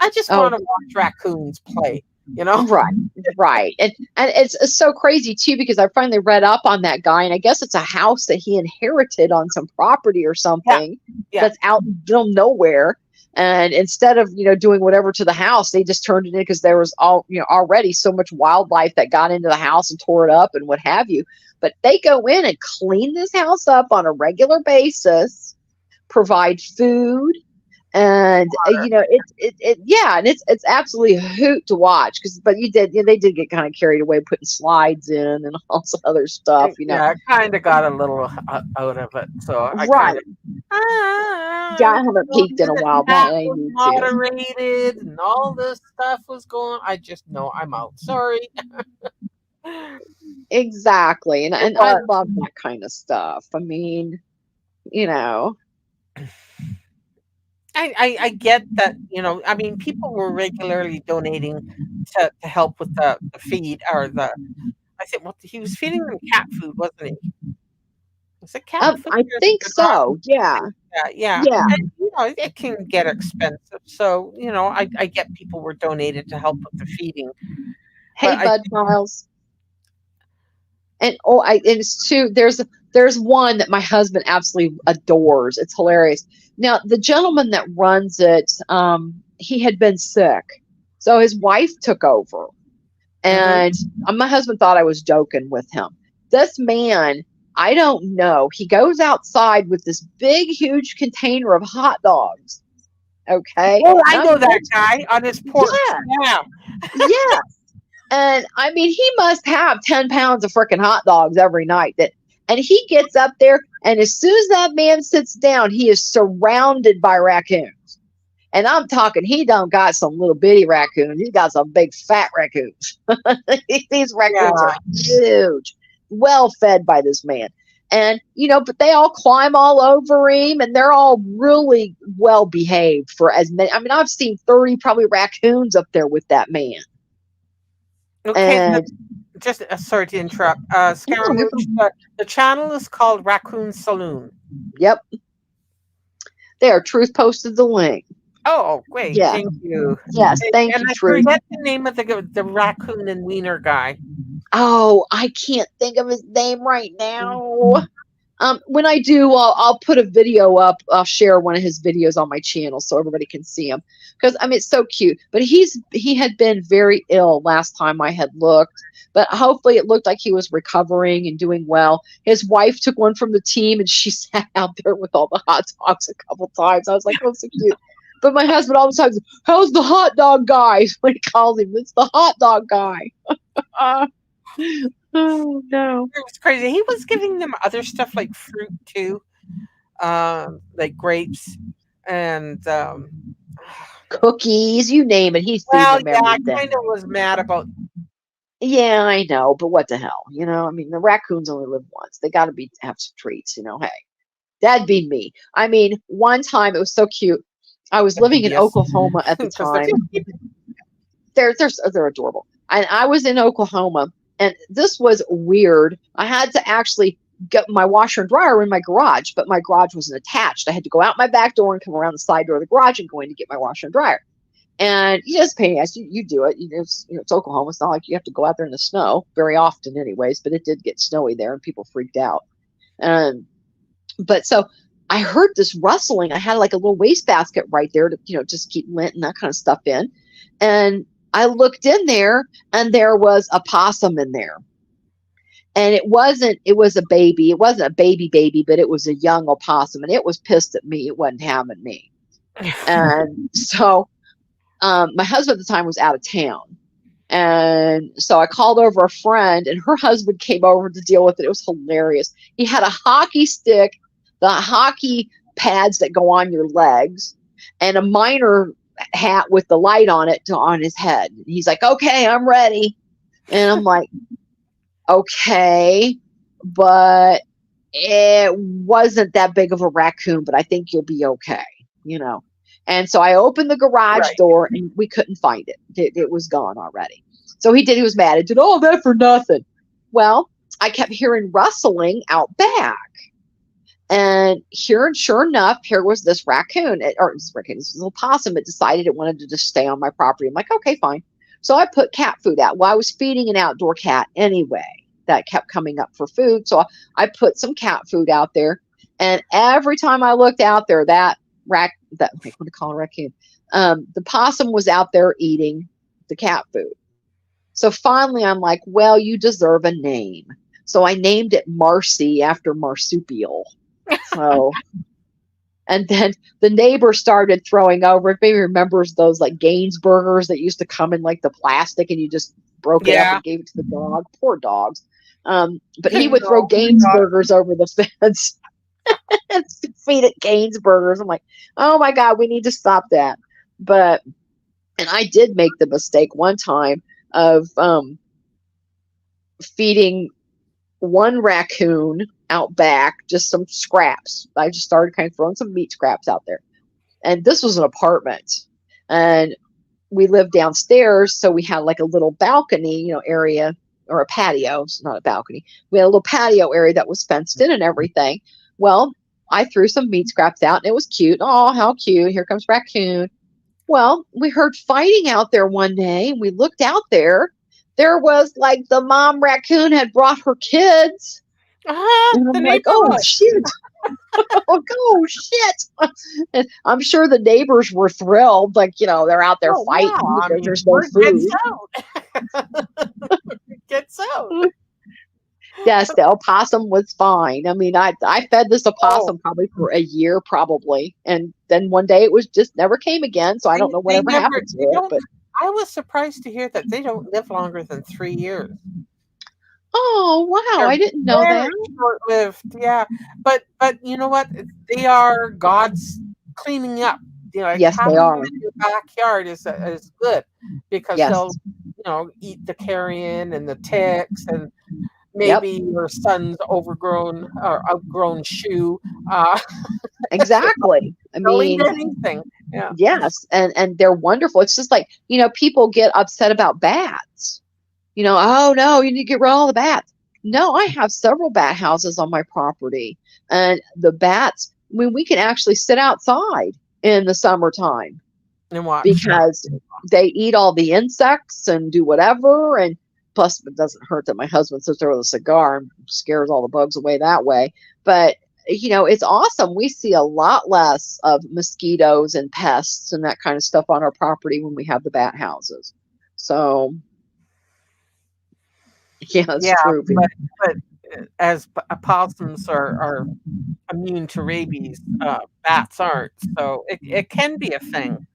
I just Oh, want to watch raccoons play, you know? right. Right. And it's so crazy too because I finally read up on that guy and I guess it's a house that he inherited on some property or Yeah, something yeah. that's out in the middle of nowhere. And instead of, doing whatever to the house, they just turned it in because there was already so much wildlife that got into the house and tore it up and what have you. But they go in and clean this house up on a regular basis, provide food, and yeah, and it's absolutely a hoot to watch but they did get kind of carried away putting slides in and all this other stuff. Yeah, I kind of got a little out of it. So I kind Right. of, Yeah, I haven't peeked in a while, but Matt I was need to. moderated and all this stuff was going. I just know I'm out. Sorry. Exactly. And It and I was. love that kind of stuff. I mean, you know I get that, I mean, people were regularly donating to help with the feed or I think what he was feeding them cat food, wasn't he? Was it cat food I or think the dog? so. Yeah. Yeah, yeah. Yeah. it can get expensive. So, I get people were donated to help with the feeding. Hey, But I Bud Miles. And it's two. There's one that my husband absolutely adores. It's hilarious. Now, the gentleman that runs it, he had been sick, so his wife took over. Mhm. And my husband thought I was joking with him. This man, I don't know. He goes outside with this big, huge container of hot dogs. Okay. Oh, I Now, know that guy on his porch. yeah, Yeah. yeah. And I mean, he must have 10 pounds of freaking hot dogs every night. And he gets up there, and as soon as that man sits down, he is surrounded by raccoons. And I'm talking, he don't got some little bitty raccoons. He's got some big fat raccoons. These raccoons are Yeah. huge, well fed by this man. And, but they all climb all over him, and they're all really well behaved for as many. I mean, I've seen 30 probably raccoons up there with that man. Okay. And Just sorry to interrupt. no, you're Scaramouche. The channel is called Raccoon Saloon. Yep. There, Truth posted the link. Oh, great. Yeah. Thank you. Yes. Thank And you, I Truth. forget the name of the raccoon and wiener guy. Oh, I can't think of his name right now. When I do, I'll put a video up. I'll share one of his videos on my channel so everybody can see him. Because I mean, it's so cute. But he had been very ill last time I had looked. But hopefully, it looked like he was recovering and doing well. His wife took one from the team, and she sat out there with all the hot dogs a couple times. I was like, "Oh, so cute." But my husband all the time says, "How's the hot dog guy?" When he calls him, it's the hot dog guy. Oh no. It was crazy. He was giving them other stuff like fruit too, like grapes and Cookies, you name it. He's feeding well, them yeah, I everything. kind of was mad about. Yeah, I know, but what the hell? I mean, the raccoons only live once. They got to have some treats. Hey, that'd be me. I mean, one time it was so cute. I was living in Envious Oklahoma at the because they're time. They're adorable. And I was in Oklahoma, and this was weird. I had to actually get my washer and dryer in my garage, but my garage wasn't attached. I had to go out my back door and come around the side door of the garage and go in to get my washer and dryer. And you just pay as you do it. It's Oklahoma. It's not like you have to go out there in the snow very often, anyways. But it did get snowy there, and people freaked out. But so I heard this rustling. I had like a little wastebasket right there to just keep lint and that kind of stuff in. And I looked in there, and there was a possum in there. And it was a baby. It wasn't a baby, but it was a young opossum, and it was pissed at me. It wasn't having me. And so my husband at the time was out of town. And so I called over a friend, and her husband came over to deal with it. It was hilarious. He had a hockey stick, the hockey pads that go on your legs, and a miner hat with the light on it on his head. And he's like, "Okay, I'm ready." And I'm like, "Okay, but it wasn't that big of a raccoon, but I think you'll be okay, And so I opened the garage right. door, and we couldn't find it. It was gone already. So he was mad. He did all that for nothing. Well, I kept hearing rustling out back. And sure enough, here was this raccoon, this little possum. It decided it wanted to just stay on my property. I'm like, okay, fine. So I put cat food out. Well, I was feeding an outdoor cat anyway that kept coming up for food. So I put some cat food out there. And every time I looked out there, what do you call a raccoon? The possum was out there eating the cat food. So finally, I'm like, well, you deserve a name. So I named it Marcy after marsupial. So, and then the neighbor started throwing over. If anybody remembers those like Gaines burgers that used to come in like the plastic, and you just broke it up and gave it to the dog. Poor dogs. But he would throw Gaines burgers over the fence and feed it Gaines burgers. I'm like, oh my God, we need to stop that. And I did make the mistake one time of feeding one raccoon out back just some scraps. I just started kind of throwing some meat scraps out there. And this was an apartment. And we lived downstairs, so we had like a little balcony, area, or a patio. It's not a balcony. We had a little patio area that was fenced in and everything. Well, I threw some meat scraps out and it was cute. Oh, how cute. Here comes raccoon. Well, we heard fighting out there one day. We looked out there. There was like the mom raccoon had brought her kids. And The I'm like, oh, neighborhood. shit. Oh, shit. And I'm sure the neighbors were thrilled. Like, they're out there Oh, yeah. fighting I because mean, there's no word gets food. out. Gets out. Yes, the opossum was fine. I mean, I fed this Oh, opossum probably for a year, probably, and then one day it was just never came again. So I don't know they whatever never, happened to they it, don't, but I was surprised to hear that they don't live longer than 3 years. oh wow, They're I didn't know very that. short-lived, yeah. But you know what? They are God's cleaning up. Like Yes, they having them are. in your backyard is good because Yes, they'll, eat the carrion and the ticks and yep, maybe your son's overgrown or outgrown shoe. Uh, exactly. I they'll eat mean, anything. Yeah. yes, and they're wonderful. It's just like people get upset about bats. Oh no, you need to get rid of all the bats. No, I have several bat houses on my property, and the bats. I mean, we can actually sit outside in the summertime And watch. Yeah. because they eat all the insects and do whatever. And plus, it doesn't hurt that my husband sits there with a cigar and scares all the bugs away that way. But it's awesome. We see a lot less of mosquitoes and pests and that kind of stuff on our property when we have the bat houses. So yeah, it's Yeah, true. but as opossums are immune to rabies, bats aren't. So it can be a thing.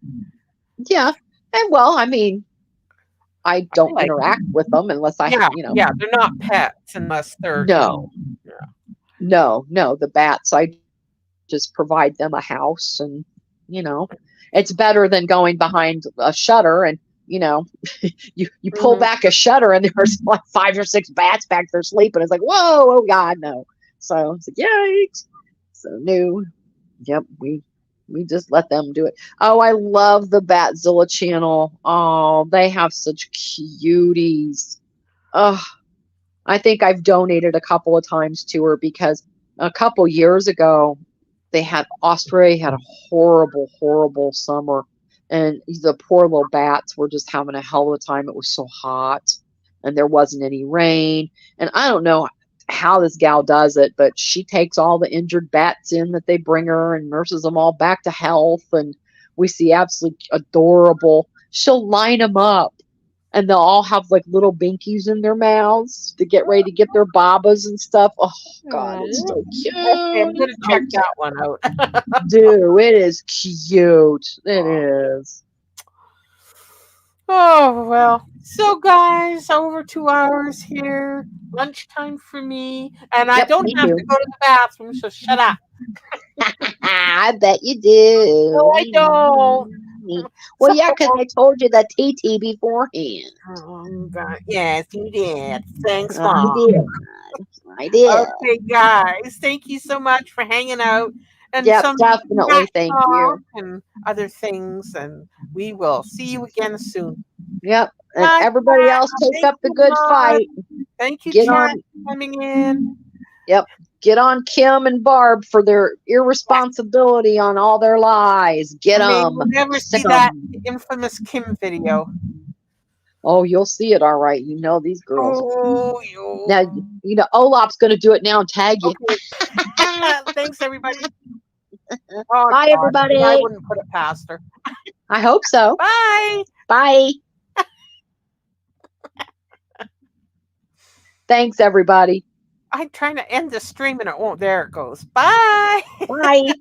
Yeah. And well, I mean, I I don't like, interact with them unless yeah, yeah, they're not pets unless they're no, no, the bats, I just provide them a house and, you know, it's better than going behind a shutter and, you know, you pull Mhm. back a shutter and there's like 5 or 6 bats back there sleeping. It's like, whoa, oh God, no. So it's like, yikes. So new. Yep, we just let them do it. Oh, I love the Batzilla channel. Oh, they have such cuties. Oh, I think I've donated a couple of times to her because a couple years ago Australia had a horrible, horrible summer, and the poor little bats were just having a hell of a time. It was so hot, and there wasn't any rain. And I don't know how this gal does it, but she takes all the injured bats in that they bring her and nurses them all back to health. And we see absolutely adorable. She'll line them up and they'll all have like little binkies in their mouths to get ready to get their babas and stuff. Oh God, it's Mm. so cute. Okay, I'm gonna check Oh, that one out. dude, it is cute. It is. Oh well. So guys, over 2 hours here. Lunchtime for me. And I Yep, don't me have to too. go to the bathroom, so shut up. I bet you No, I don't. do. Well, So yeah, because I told you the TT beforehand. God. Yes, you did. Thanks, I Mom. did. I did. Okay, guys. Thank you so much for hanging out and Yep, some definitely. back Thank talk you. and other things. And we will see you again soon. Yep, and Bye, everybody guys. else take Thank up the you, good Mom. fight. Thank you, Get chat, on. for coming in. Yep, get on Kim and Barb for their irresponsibility on all their lies. Get I may them. never Sick see that 'em. infamous Kim video. Oh, you'll see it all right. You know these girls. Oh, Now, you. Olaf's going to do it now and tag you. Okay. Thanks, everybody. Oh, Bye, God. I everybody. wouldn't put it past her. I hope so. Bye. Bye. Thanks, everybody. I'm trying to end the stream and it won't. There it goes. Bye. Bye.